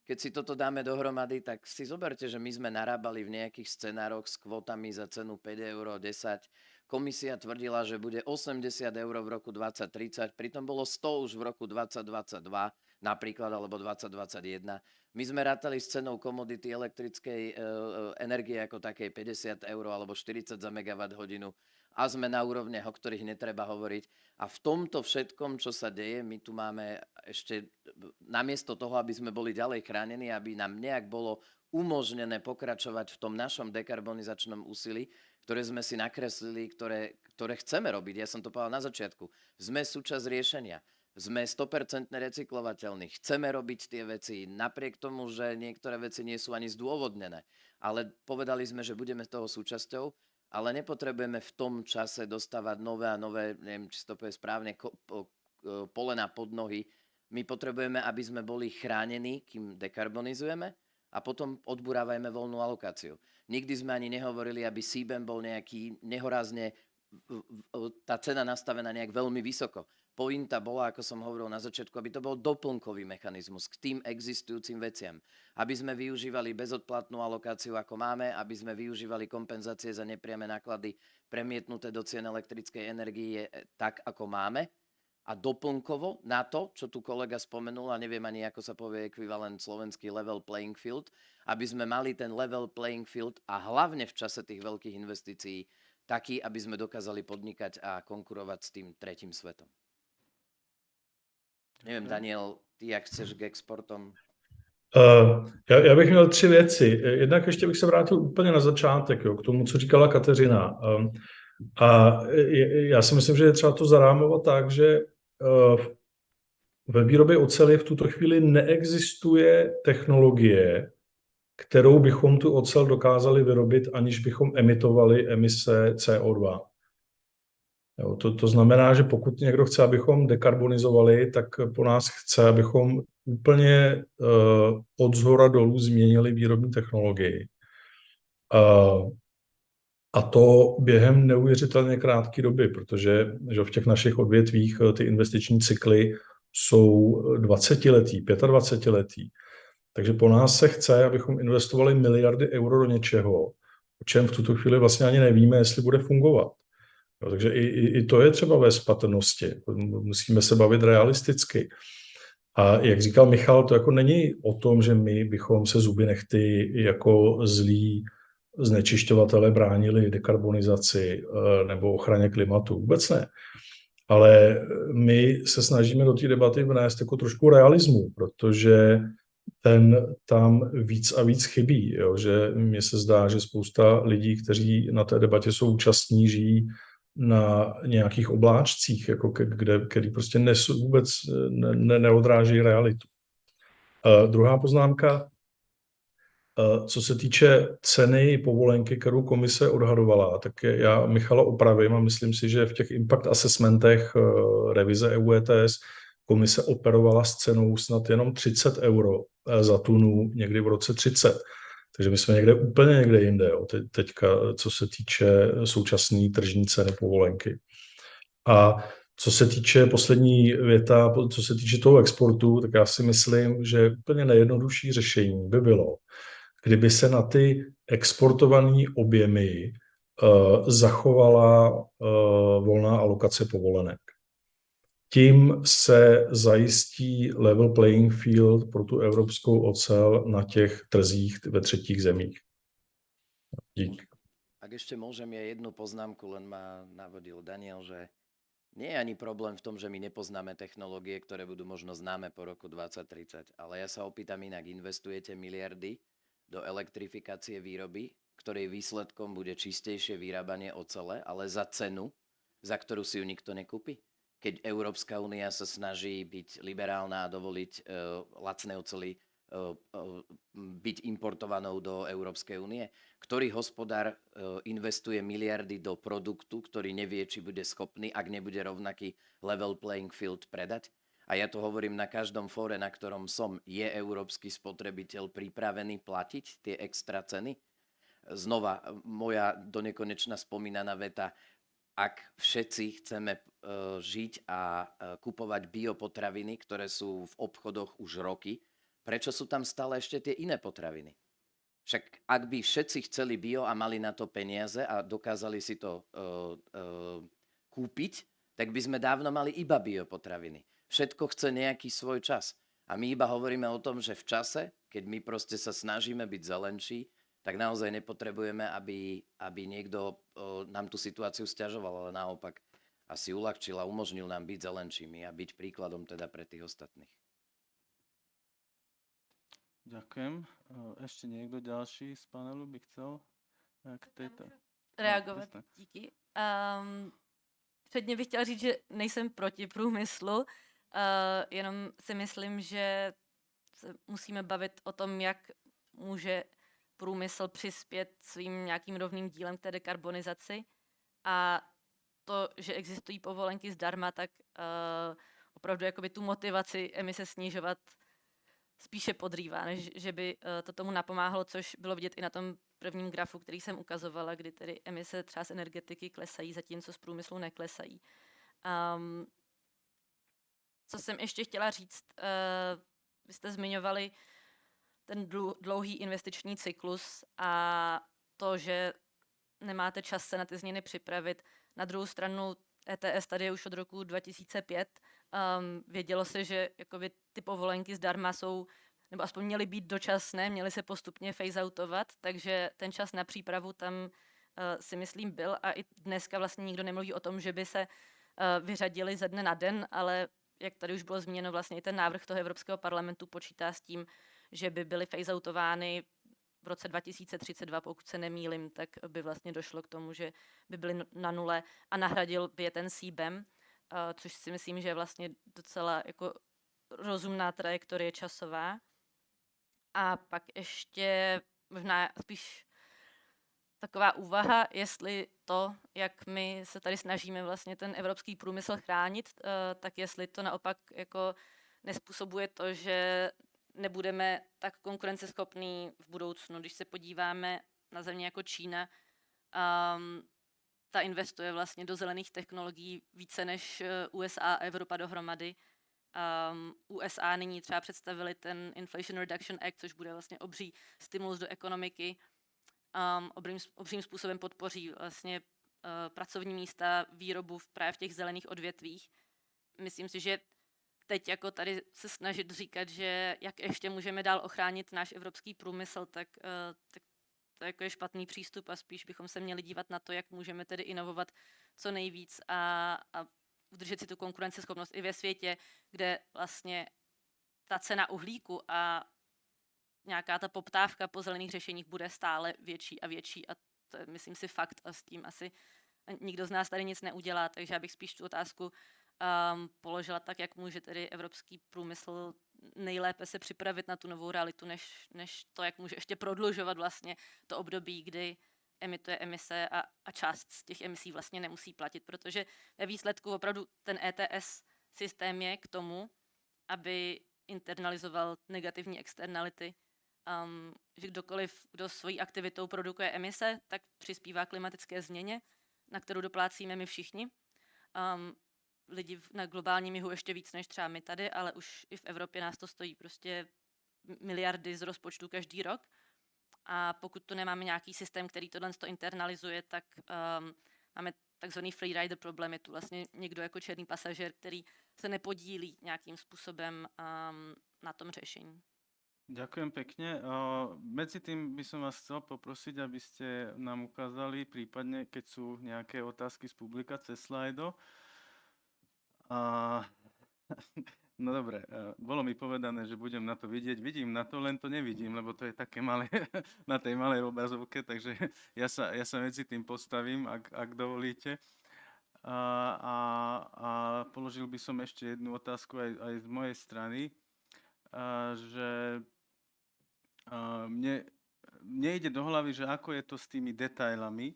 Keď si toto dáme dohromady, tak si zoberte, že my sme narábali v nejakých scenároch s kvótami za cenu 5 eur, 10. Komisia tvrdila, že bude 80 eur v roku 2030, pritom bolo 100 už v roku 2022 napríklad, alebo 2021. My sme rátali s cenou komodity elektrickej energie ako takej 50 eur alebo 40 za megawatt hodinu a sme na úrovniach, o ktorých netreba hovoriť. A v tomto všetkom, čo sa deje, my tu máme ešte, namiesto toho, aby sme boli ďalej chránení, aby nám nejak bolo umožnené pokračovať v tom našom dekarbonizačnom úsilí, ktoré sme si nakreslili, ktoré chceme robiť. Ja som to povedal na začiatku. Sme súčasť riešenia. Sme 100% recyklovateľní. Chceme robiť tie veci, napriek tomu, že niektoré veci nie sú ani zdôvodnené. Ale povedali sme, že budeme toho súčasťou, ale nepotrebujeme v tom čase dostávať nové a nové, neviem, či to povie správne, polena pod nohy. My potrebujeme, aby sme boli chránení, kým dekarbonizujeme a potom odburávajme voľnú alokáciu. Nikdy sme ani nehovorili, aby CBAM bol nejaký nehorázne, tá cena nastavená nejak veľmi vysoko. Pointa bola, ako som hovoril na začiatku, aby to bol doplnkový mechanizmus k tým existujúcim veciam. Aby sme využívali bezodplatnú alokáciu, ako máme, aby sme využívali kompenzácie za nepriame náklady premietnuté do cien elektrickej energie tak, ako máme. A doplnkovo na to, čo tu kolega spomenul, a neviem ani, ako sa povie ekvivalent slovenský level playing field, aby sme mali ten level playing field a hlavne v čase tých veľkých investícií taký, aby sme dokázali podnikať a konkurovať s tým tretím svetom. Nevím, Daniel, ty jak chceš k exportom? Já bych měl 3 věci. Jednak ještě bych se vrátil úplně na začátek, jo, k tomu, co říkala Kateřina. A já si myslím, že je třeba to zarámovat tak, že ve výrobě oceli v tuto chvíli neexistuje technologie, kterou bychom tu ocel dokázali vyrobit, aniž bychom emitovali emise CO2. Jo, to znamená, že pokud někdo chce, abychom dekarbonizovali, tak po nás chce, abychom úplně od zhora dolů změnili výrobní technologii. A to během neuvěřitelně krátké doby, protože že v těch našich odvětvích ty investiční cykly jsou 20letý, 25letý. Takže po nás se chce, abychom investovali miliardy euro do něčeho, o čem v tuto chvíli vlastně ani nevíme, jestli bude fungovat. No, takže i to je třeba vést patrnosti. Musíme se bavit realisticky. A jak říkal Michal, to jako není o tom, že my bychom se zuby nehty jako zlí znečišťovatele bránili dekarbonizaci nebo ochraně klimatu. Vůbec ne. Ale my se snažíme do té debaty vnést jako trošku realismu, protože ten tam víc a víc chybí. Jo? Že mně se zdá, že spousta lidí, kteří na té debatě jsou účastní, žijí na nějakých obláčcích, jako který prostě vůbec neodráží realitu. Druhá poznámka, co se týče ceny povolenky, kterou komise odhadovala, tak já Michala opravím a myslím si, že v těch impact assessmentech revize EU ETS komise operovala s cenou snad jenom 30 euro za tunu někdy v roce 30. Takže my jsme úplně někde jinde, jo, teďka, co se týče současné tržní ceny povolenky. A co se týče poslední věta, co se týče toho exportu, tak já si myslím, že úplně nejjednodušší řešení by bylo, kdyby se na ty exportované objemy zachovala volná alokace povolenek. Tím se zajistí level playing field pro tu evropskou ocel na těch trzích ve třetích zemích. Dík. Ak ešte môžem, ja jednu poznámku, len ma navodil Daniel, že nie je ani problém v tom, že my nepoznáme technológie, ktoré budú možno známe po roku 2030, ale ja sa opýtam inak, investujete miliardy do elektrifikácie výroby, ktorej výsledkom bude čistejšie vyrábanie ocele, ale za cenu, za ktorú si ju nikto nekúpi? Keď Európska únia sa snaží byť liberálna a dovoliť lacné oceli byť importovanou do Európskej únie? Ktorý hospodár investuje miliardy do produktu, ktorý nevie, či bude schopný, ak nebude rovnaký level playing field predať? A ja to hovorím na každom fóre, na ktorom som. Je európsky spotrebiteľ pripravený platiť tie extra ceny? Znova, moja donekonečna spomínaná veta, ak všetci chceme žiť a kupovať biopotraviny, ktoré sú v obchodoch už roky, prečo sú tam stále ešte tie iné potraviny? Však ak by všetci chceli bio a mali na to peniaze a dokázali si to kúpiť, tak by sme dávno mali iba biopotraviny. Všetko chce nejaký svoj čas. A my iba hovoríme o tom, že v čase, keď my proste sa snažíme byť zelenší, tak naozaj nepotrebujeme, aby niekto nám tú situáciu sťažoval, ale naopak asi uľahčil a umožnil nám byť zelenšími a byť príkladom teda pre tých ostatných. Ďakujem. Ešte niekto ďalší z panelu by chcel k tejto... Reagovat, jasné. díky. Předně bych chtěla říct, že nejsem proti průmyslu, jenom si myslím, že se musíme bavit o tom, jak může průmysl přispět svým nějakým rovným dílem k té dekarbonizaci. A to, že existují povolenky zdarma, tak opravdu jakoby tu motivaci emise snižovat spíše podrývá, než že by to tomu napomáhalo, což bylo vidět i na tom prvním grafu, který jsem ukazovala, kdy tedy emise třeba z energetiky klesají, zatímco z průmyslu neklesají. Co jsem ještě chtěla říct, vy jste zmiňovali ten dlouhý investiční cyklus a to, že nemáte čas se na ty změny připravit. Na druhou stranu ETS tady je už od roku 2005. Vědělo se, že jakoby ty povolenky zdarma jsou, nebo aspoň měly být dočasné, měly se postupně phase-outovat, takže ten čas na přípravu tam si myslím byl a i dneska vlastně nikdo nemluví o tom, že by se vyřadili ze dne na den, ale jak tady už bylo zmíněno, vlastně i ten návrh toho Evropského parlamentu počítá s tím, že by byly phase-outovány v roce 2032, pokud se nemýlim, tak by vlastně došlo k tomu, že by byly na nule a nahradil by je ten CBAM, což si myslím, že je vlastně docela jako rozumná trajektorie časová. A pak ještě možná spíš taková úvaha, jestli to, jak my se tady snažíme vlastně ten evropský průmysl chránit, tak jestli to naopak jako nespůsobuje to, že nebudeme tak konkurenceschopní v budoucnu. Když se podíváme na země jako Čína, ta investuje vlastně do zelených technologií více než USA a Evropa dohromady. USA nyní třeba představili ten Inflation Reduction Act, což bude vlastně obří stimulus do ekonomiky. Obřím způsobem podpoří vlastně pracovní místa, výrobu právě v těch zelených odvětvích. Myslím si, že teď jako tady se snažit říkat, že jak ještě můžeme dál ochránit náš evropský průmysl, tak to jako je špatný přístup a spíš bychom se měli dívat na to, jak můžeme tedy inovovat co nejvíc a udržet si tu konkurenceschopnost i ve světě, kde vlastně ta cena uhlíku a nějaká ta poptávka po zelených řešeních bude stále větší a větší a to je, myslím si, fakt a s tím asi nikdo z nás tady nic neudělá, takže já bych spíš tu otázku položila tak, jak může tedy evropský průmysl nejlépe se připravit na tu novou realitu, než to, jak může ještě prodlužovat vlastně to období, kdy emituje emise a část z těch emisí vlastně nemusí platit, protože ve výsledku opravdu ten ETS systém je k tomu, aby internalizoval negativní externality, že kdokoliv, kdo svojí aktivitou produkuje emise, tak přispívá klimatické změně, na kterou doplácíme my všichni. Lidi na globálním jihu ještě víc než třeba my tady, ale už i v Evropě nás to stojí prostě miliardy z rozpočtu každý rok. A pokud tu nemáme nějaký systém, který tohle internalizuje, tak máme takzvaný free rider problém. Je tu vlastně někdo jako černý pasažér, který se nepodílí nějakým způsobem na tom řešení. Ďakujem pekne. Medzi tým by som vás chcel poprosiť, aby ste nám ukázali, prípadne keď sú nejaké otázky z publika cez slajdo. No dobre, bolo mi povedané, že budem na to vidieť. Vidím na to, len to nevidím, lebo to je také malé na tej malej obrazovke, takže ja sa medzi tým postavím, ak dovolíte. A položil by som ešte jednu otázku aj z mojej strany, že mne ide do hlavy, že ako je to s tými detailami,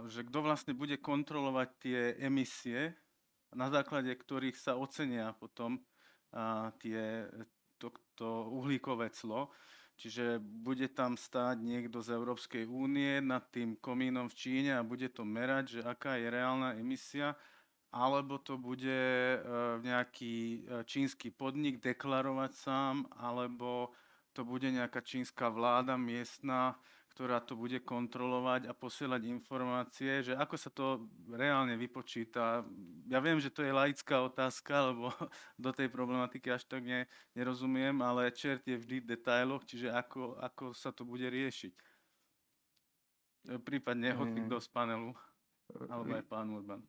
že kto vlastne bude kontrolovať tie emisie, na základe ktorých sa ocenia potom to uhlíkové clo. Čiže bude tam stáť niekto z Európskej únie nad tým komínom v Číne a bude to merať, že aká je reálna emisia alebo to bude nejaký čínsky podnik deklarovať sám, alebo to bude nejaká čínska vláda miestna, ktorá to bude kontrolovať a posielať informácie, že ako sa to reálne vypočíta. Ja viem, že to je laická otázka, lebo do tej problematiky až tak nerozumiem, ale čert je vždy v detailoch, čiže ako sa to bude riešiť. Prípadne hoci kto z panelu, alebo aj pán Urban.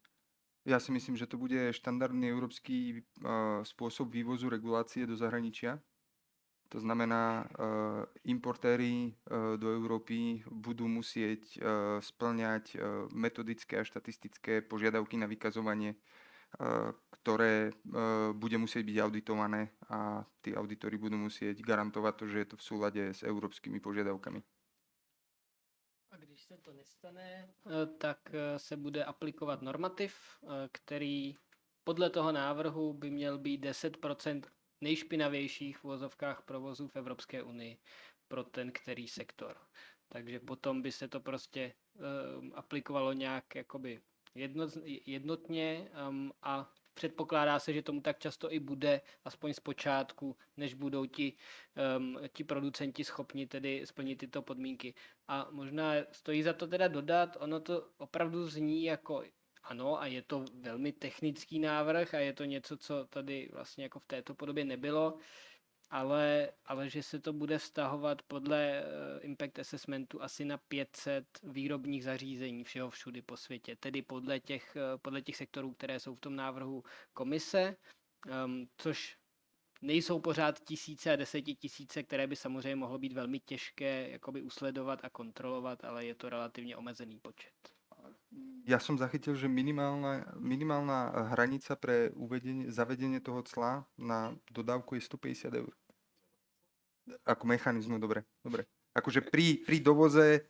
Ja si myslím, že to bude štandardný európsky spôsob vývozu regulácie do zahraničia. To znamená, importéri do Európy budú musieť splňať metodické a štatistické požiadavky na vykazovanie, ktoré bude musieť byť auditované a tí auditori budú musieť garantovať to, že je to v súlade s európskymi požiadavkami. A když se to nestane, tak se bude aplikovat normativ, který podle toho návrhu by měl být 10% nejšpinavějších v uvozovkách provozů v Evropské unii pro ten který sektor. Takže potom by se to prostě aplikovalo nějak jakoby jednotně a předpokládá se, že tomu tak často i bude, aspoň z počátku, než budou ti producenti schopni tedy splnit tyto podmínky. A možná stojí za to teda dodat, ono to opravdu zní jako ano a je to velmi technický návrh a je to něco, co tady vlastně jako v této podobě nebylo, ale že se to bude vztahovat podle Impact Assessmentu asi na 500 výrobních zařízení všeho všudy po světě, tedy podle těch sektorů, které jsou v tom návrhu komise, což nejsou pořád tisíce a desetitisíce, které by samozřejmě mohlo být velmi těžké jakoby usledovat a kontrolovat, ale je to relativně omezený počet. Ja som zachytil, že minimálna hranica pre zavedenie toho cla na dodávku je 150 eur. Ako mechanizmu, dobre. Akože pri dovoze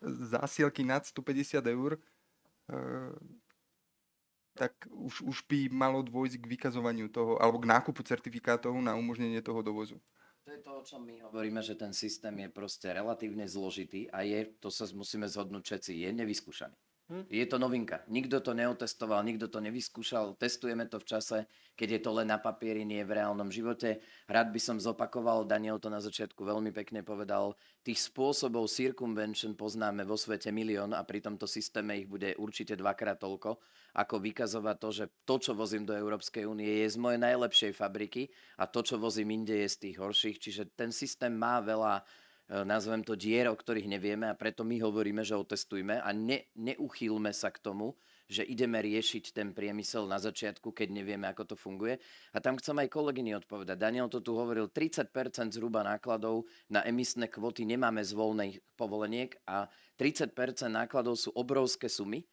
zásielky nad 150 eur, tak už by malo dôjsť k vykazovaniu toho, alebo k nákupu certifikátov na umožnenie toho dovozu. To je to, o čom my hovoríme, že ten systém je proste relatívne zložitý a to sa musíme zhodnúť všetci, je nevyskúšaný. Je to novinka. Nikto to neotestoval, nikto to nevyskúšal. Testujeme to v čase, keď je to len na papieri, nie v reálnom živote. Rád by som zopakoval, Daniel to na začiatku veľmi pekne povedal, tých spôsobov circumvention poznáme vo svete milión a pri tomto systéme ich bude určite dvakrát toľko, ako vykazovať to, že to, čo vozím do Európskej únie, je z mojej najlepšej fabriky a to, čo vozím inde, je z tých horších. Čiže ten systém má veľa, nazvem to, dier, o ktorých nevieme a preto my hovoríme, že otestujme a neuchýlme sa k tomu, že ideme riešiť ten priemysel na začiatku, keď nevieme, ako to funguje. A tam chcem aj kolegyni odpovedať. Daniel to tu hovoril, 30% zhruba nákladov na emisné kvóty nemáme z voľných povoleniek a 30% nákladov sú obrovské sumy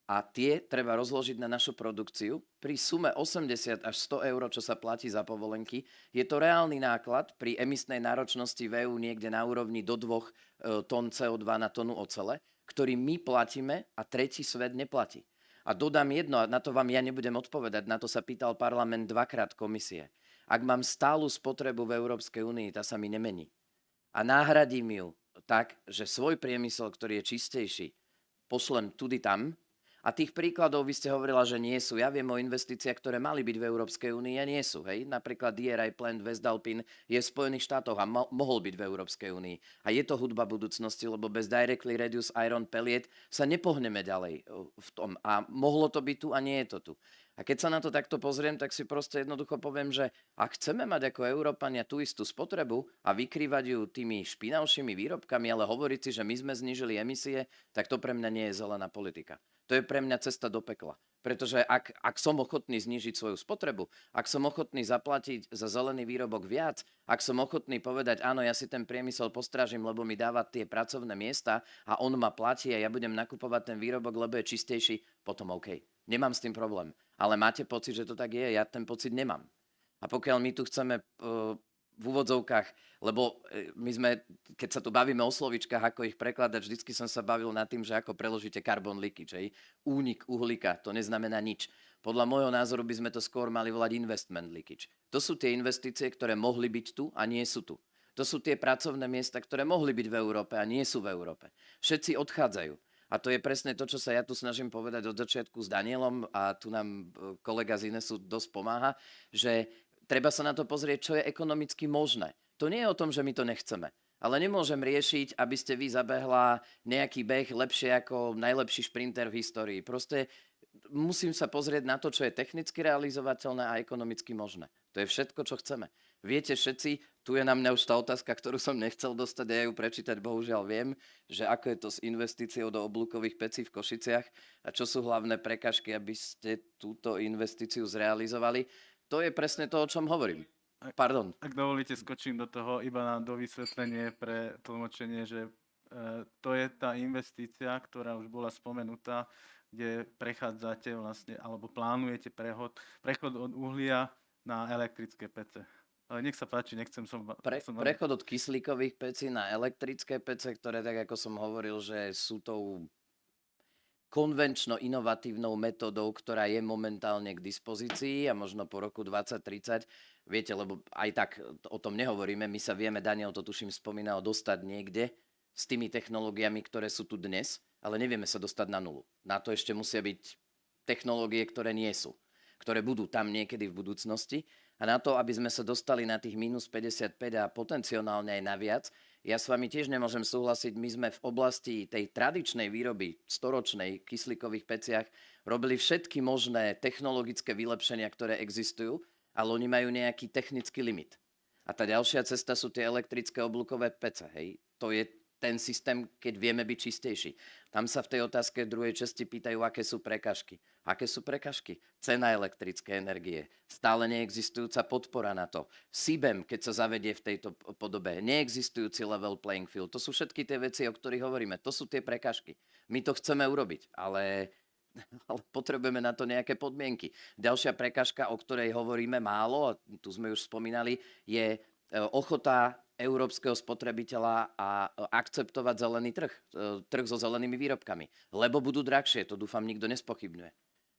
a tie treba rozložiť na našu produkciu. Pri sume 80 až 100 eur, čo sa platí za povolenky, je to reálny náklad pri emisnej náročnosti v EU niekde na úrovni do 2 tón CO2 na tonu ocele, ktorý my platíme a tretí svet neplatí. A dodám jedno, a na to vám ja nebudem odpovedať, na to sa pýtal parlament dvakrát komisie. Ak mám stálu spotrebu v Európskej únii, tá sa mi nemení. A nahradím ju tak, že svoj priemysel, ktorý je čistejší, pošlem tudy tam. A tých príkladov vy ste hovorila, že nie sú. Ja viem o investíciách, ktoré mali byť v Európskej únii a nie sú. Hej? Napríklad DRI plant Westalpine je v Spojených štátoch a mohol byť v Európskej únii. A je to hudba budúcnosti, lebo bez Directly Reduced Iron Pellet sa nepohneme ďalej v tom. A mohlo to byť tu a nie je to tu. A keď sa na to takto pozriem, tak si proste jednoducho poviem, že ak chceme mať ako Európania tú istú spotrebu a vykrývať ju tými špinavšími výrobkami, ale hovoriť si, že my sme znížili emisie, tak to pre mňa nie je zelená politika. To je pre mňa cesta do pekla. Pretože ak som ochotný znížiť svoju spotrebu, ak som ochotný zaplatiť za zelený výrobok viac, ak som ochotný povedať, áno, ja si ten priemysel postrážim, lebo mi dáva tie pracovné miesta a on ma platí a ja budem nakupovať ten výrobok, lebo je čistejší, potom OK. Nemám s tým problém. Ale máte pocit, že to tak je? Ja ten pocit nemám. A pokiaľ my tu chceme v úvodzovkách, lebo my sme, keď sa tu bavíme o slovičkách, ako ich prekladať, vždycky som sa bavil nad tým, že ako preložíte carbon leakage, únik uhlíka, to neznamená nič. Podľa môjho názoru by sme to skôr mali volať investment leakage. To sú tie investície, ktoré mohli byť tu a nie sú tu. To sú tie pracovné miesta, ktoré mohli byť v Európe a nie sú v Európe. Všetci odchádzajú. A to je presne to, čo sa ja tu snažím povedať od začiatku s Danielom a tu nám kolega z Inesu dosť pomáha, že treba sa na to pozrieť, čo je ekonomicky možné. To nie je o tom, že my to nechceme. Ale nemôžem riešiť, aby ste vy zabehla nejaký beh lepšie ako najlepší šprinter v histórii. Proste musím sa pozrieť na to, čo je technicky realizovateľné a ekonomicky možné. To je všetko, čo chceme. Viete všetci, tu je na mňa už tá otázka, ktorú som nechcel dostať a ja ju prečítať, bohužiaľ viem, že ako je to s investíciou do oblúkových pecí v Košiciach a čo sú hlavné prekažky, aby ste túto investíciu zrealizovali. To je presne to, o čom hovorím. Pardon. Ak dovolíte, skočím do toho iba na dovysvetlenie pre tlmočenie, že to je tá investícia, ktorá už bola spomenutá, kde prechádzate vlastne, alebo plánujete prechod od uhlia na elektrické pece. Ale nech sa páči, nechcem som... Prechod od kyslíkových pecí na elektrické pece, ktoré, tak ako som hovoril, že sú tou konvenčno-inovatívnou metódou, ktorá je momentálne k dispozícii a možno po roku 2030, viete, lebo aj tak o tom nehovoríme, my sa vieme, Daniel to tuším spomínal, dostať niekde s tými technológiami, ktoré sú tu dnes, ale nevieme sa dostať na nulu. Na to ešte musia byť technológie, ktoré nie sú, ktoré budú tam niekedy v budúcnosti. A na to, aby sme sa dostali na tých minus 55 a potenciálne aj naviac, ja s vami tiež nemôžem súhlasiť, my sme v oblasti tej tradičnej výroby, storočnej, kyslíkových peciach, robili všetky možné technologické vylepšenia, ktoré existujú, ale oni majú nejaký technický limit. A tá ďalšia cesta sú tie elektrické oblúkové pece, hej. To je ten systém, keď vieme byť čistejší. Tam sa v tej otázke druhej časti pýtajú, aké sú prekažky. Aké sú prekažky? Cena elektrickej energie. Stále neexistujúca podpora na to. CBAM, keď sa zavedie v tejto podobe. Neexistujúci level playing field. To sú všetky tie veci, o ktorých hovoríme. To sú tie prekažky. My to chceme urobiť, ale potrebujeme na to nejaké podmienky. Ďalšia prekažka, o ktorej hovoríme málo, a tu sme už spomínali, je ochota európskeho spotrebiteľa a akceptovať zelený trh so zelenými výrobkami. Lebo budú drahšie, to dúfam nikto nespochybňuje.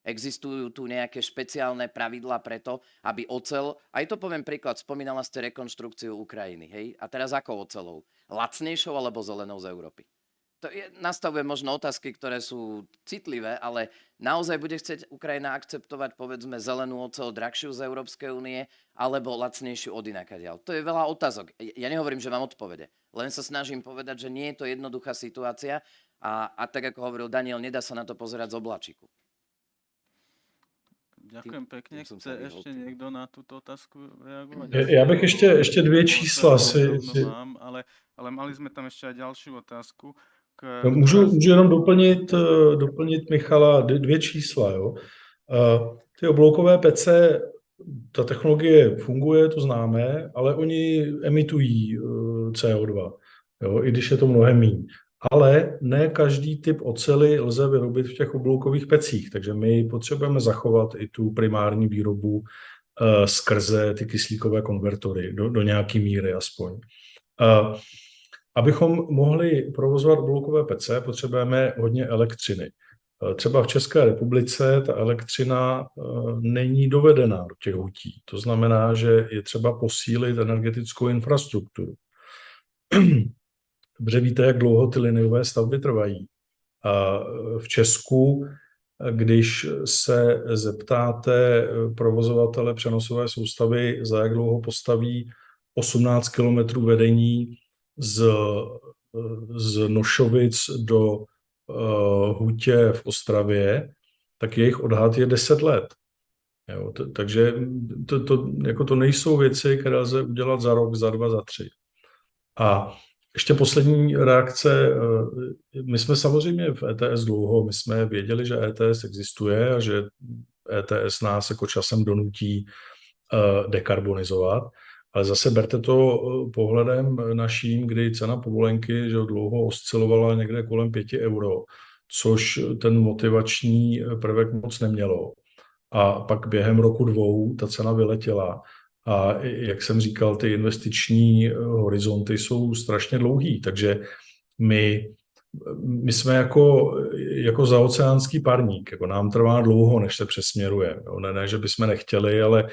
Existujú tu nejaké špeciálne pravidlá preto, aby oceľ, aj to poviem príklad, spomínala ste rekonštrukciu Ukrajiny, hej? A teraz ako oceľou? Lacnejšou alebo zelenou z Európy? Nastavuje možno otázky, ktoré sú citlivé, ale naozaj bude chcieť Ukrajina akceptovať, povedzme, zelenú oceľ drahšiu z Európskej únie alebo lacnejšiu od inakadiaľ. To je veľa otázok. Ja nehovorím, že mám odpovede. Len sa snažím povedať, že nie je to jednoduchá situácia a tak, ako hovoril Daniel, nedá sa na to pozerať z oblačíku. Ďakujem pekne. Chce ešte niekto na túto otázku reagovať? Já bych ještě dvě čísla si... Mám, ale mali sme tam ešte aj ďalšiu otázku. Můžu jenom doplnit Michala dvě čísla. Jo? Ty obloukové pece, ta technologie funguje, to známe, ale oni emitují CO2, jo? I když je to mnohem méně. Ale ne každý typ oceli lze vyrobit v těch obloukových pecích, takže my potřebujeme zachovat i tu primární výrobu skrze ty kyslíkové konvertory, do nějaké míry aspoň. Abychom mohli provozovat obloukové pece, potřebujeme hodně elektřiny. Třeba v České republice ta elektřina není dovedená do těch hutí. To znamená, že je třeba posílit energetickou infrastrukturu. Dobře víte, jak dlouho ty liniové stavby trvají. A v Česku, když se zeptáte provozovatele přenosové soustavy, za jak dlouho postaví 18 kilometrů vedení z Nošovic do hutě v Ostravě, tak jejich odhad je 10 let. Jo, takže to nejsou věci, které lze udělat za rok, za 2, za 3. A ještě poslední reakce. My jsme samozřejmě v ETS dlouho, my jsme věděli, že ETS existuje a že ETS nás jako časem donutí dekarbonizovat. Ale zase berte to pohledem naším, kdy cena povolenky že dlouho oscilovala někde kolem 5 euro, což ten motivační prvek moc nemělo. A pak během roku 2 ta cena vyletěla. A jak jsem říkal, ty investiční horizonty jsou strašně dlouhý, takže my jsme jako zaoceánský parník, jako nám trvá dlouho, než se přesměrujeme. Ne, že bychom nechtěli, ale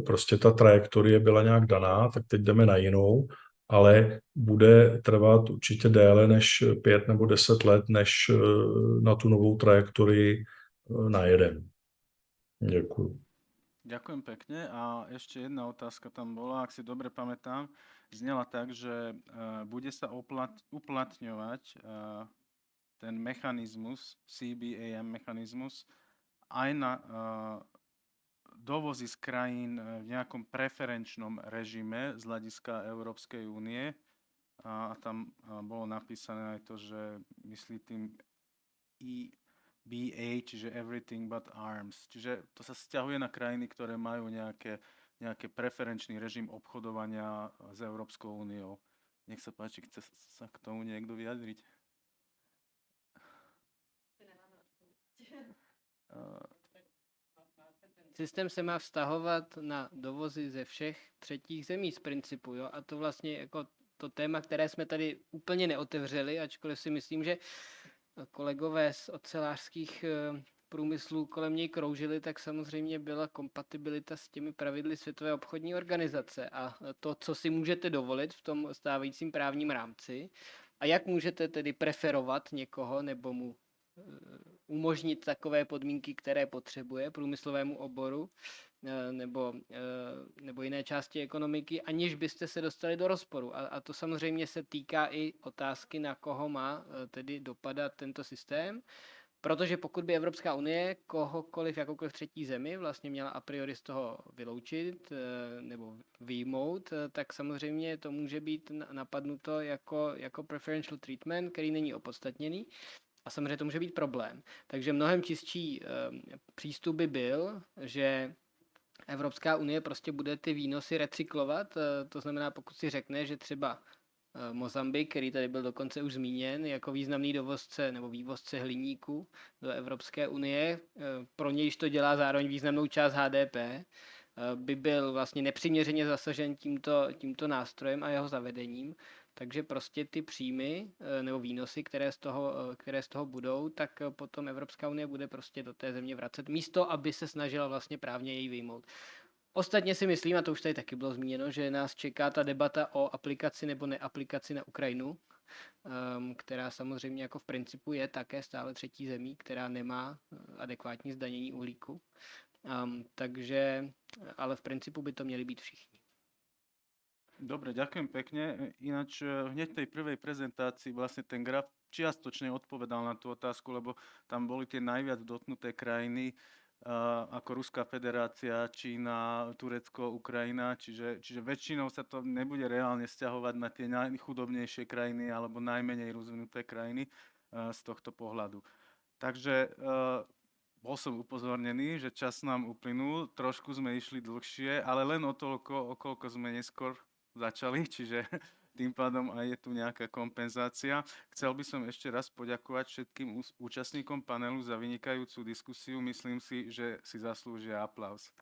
prostě ta trajektorie byla nějak daná, tak teď jdeme na jinou ale bude trvat určitě déle než 5 nebo 10 let, než na tu novou trajektorii najedem. Děkuji. Ďakujem pekne a ešte jedna otázka tam bola, ak si dobre pamätám, znela tak, že bude sa uplatňovať ten mechanizmus, CBAM mechanizmus, aj na dovozy z krajín v nejakom preferenčnom režime z hľadiska Európskej únie. A tam bolo napísané aj to, že myslí tým EBA, čiže Everything but Arms. Čiže to sa vzťahuje na krajiny, ktoré majú nejaký preferenčný režim obchodovania s Európskou úniou. Nech sa páči, chce sa k tomu niekto vyjadriť? Systém se má vztahovat na dovozy ze všech třetích zemí z principu, jo? A to vlastně jako to téma, které jsme tady úplně neotevřeli, ačkoliv si myslím, že kolegové z ocelářských průmyslů kolem něj kroužili, tak samozřejmě byla kompatibilita s těmi pravidly Světové obchodní organizace a to, co si můžete dovolit v tom stávajícím právním rámci a jak můžete tedy preferovat někoho nebo mu umožnit takové podmínky, které potřebuje průmyslovému oboru nebo jiné části ekonomiky, aniž byste se dostali do rozporu. A to samozřejmě se týká i otázky, na koho má tedy dopadat tento systém, protože pokud by Evropská unie kohokoliv, jakoukoliv třetí zemi vlastně měla a priori z toho vyloučit nebo vyjmout, tak samozřejmě to může být napadnuto jako preferential treatment, který není opodstatněný. A samozřejmě to může být problém. Takže mnohem čistší přístup by byl, že Evropská unie prostě bude ty výnosy recyklovat. To znamená, pokud si řekne, že třeba Mozambik, který tady byl dokonce už zmíněn jako významný dovozce nebo vývozce hliníku do Evropské unie, pro nějž to dělá zároveň významnou část HDP, by byl vlastně nepřiměřeně zasažen tímto nástrojem a jeho zavedením. Takže prostě ty příjmy nebo výnosy, které z toho budou, tak potom Evropská unie bude prostě do té země vracet, místo aby se snažila vlastně právně jej vyjmout. Ostatně si myslím, a to už tady taky bylo zmíněno, že nás čeká ta debata o aplikaci nebo neaplikaci na Ukrajinu, která samozřejmě jako v principu je také stále třetí zemí, která nemá adekvátní zdanění uhlíku. Takže, ale v principu by to měli být všichni. Dobre, ďakujem pekne. Ináč hneď v tej prvej prezentácii vlastne ten graf čiastočne odpovedal na tú otázku, lebo tam boli tie najviac dotknuté krajiny ako Ruská federácia, Čína, Turecko, Ukrajina, čiže väčšinou sa to nebude reálne vzťahovať na tie najchudobnejšie krajiny alebo najmenej rozvinuté krajiny z tohto pohľadu. Takže bol som upozornený, že čas nám uplynul, trošku sme išli dlhšie, ale len o koľko sme neskôr začali, čiže tým pádom aj je tu nejaká kompenzácia. Chcel by som ešte raz poďakovať všetkým účastníkom panelu za vynikajúcu diskusiu. Myslím si, že si zaslúžia aplauz.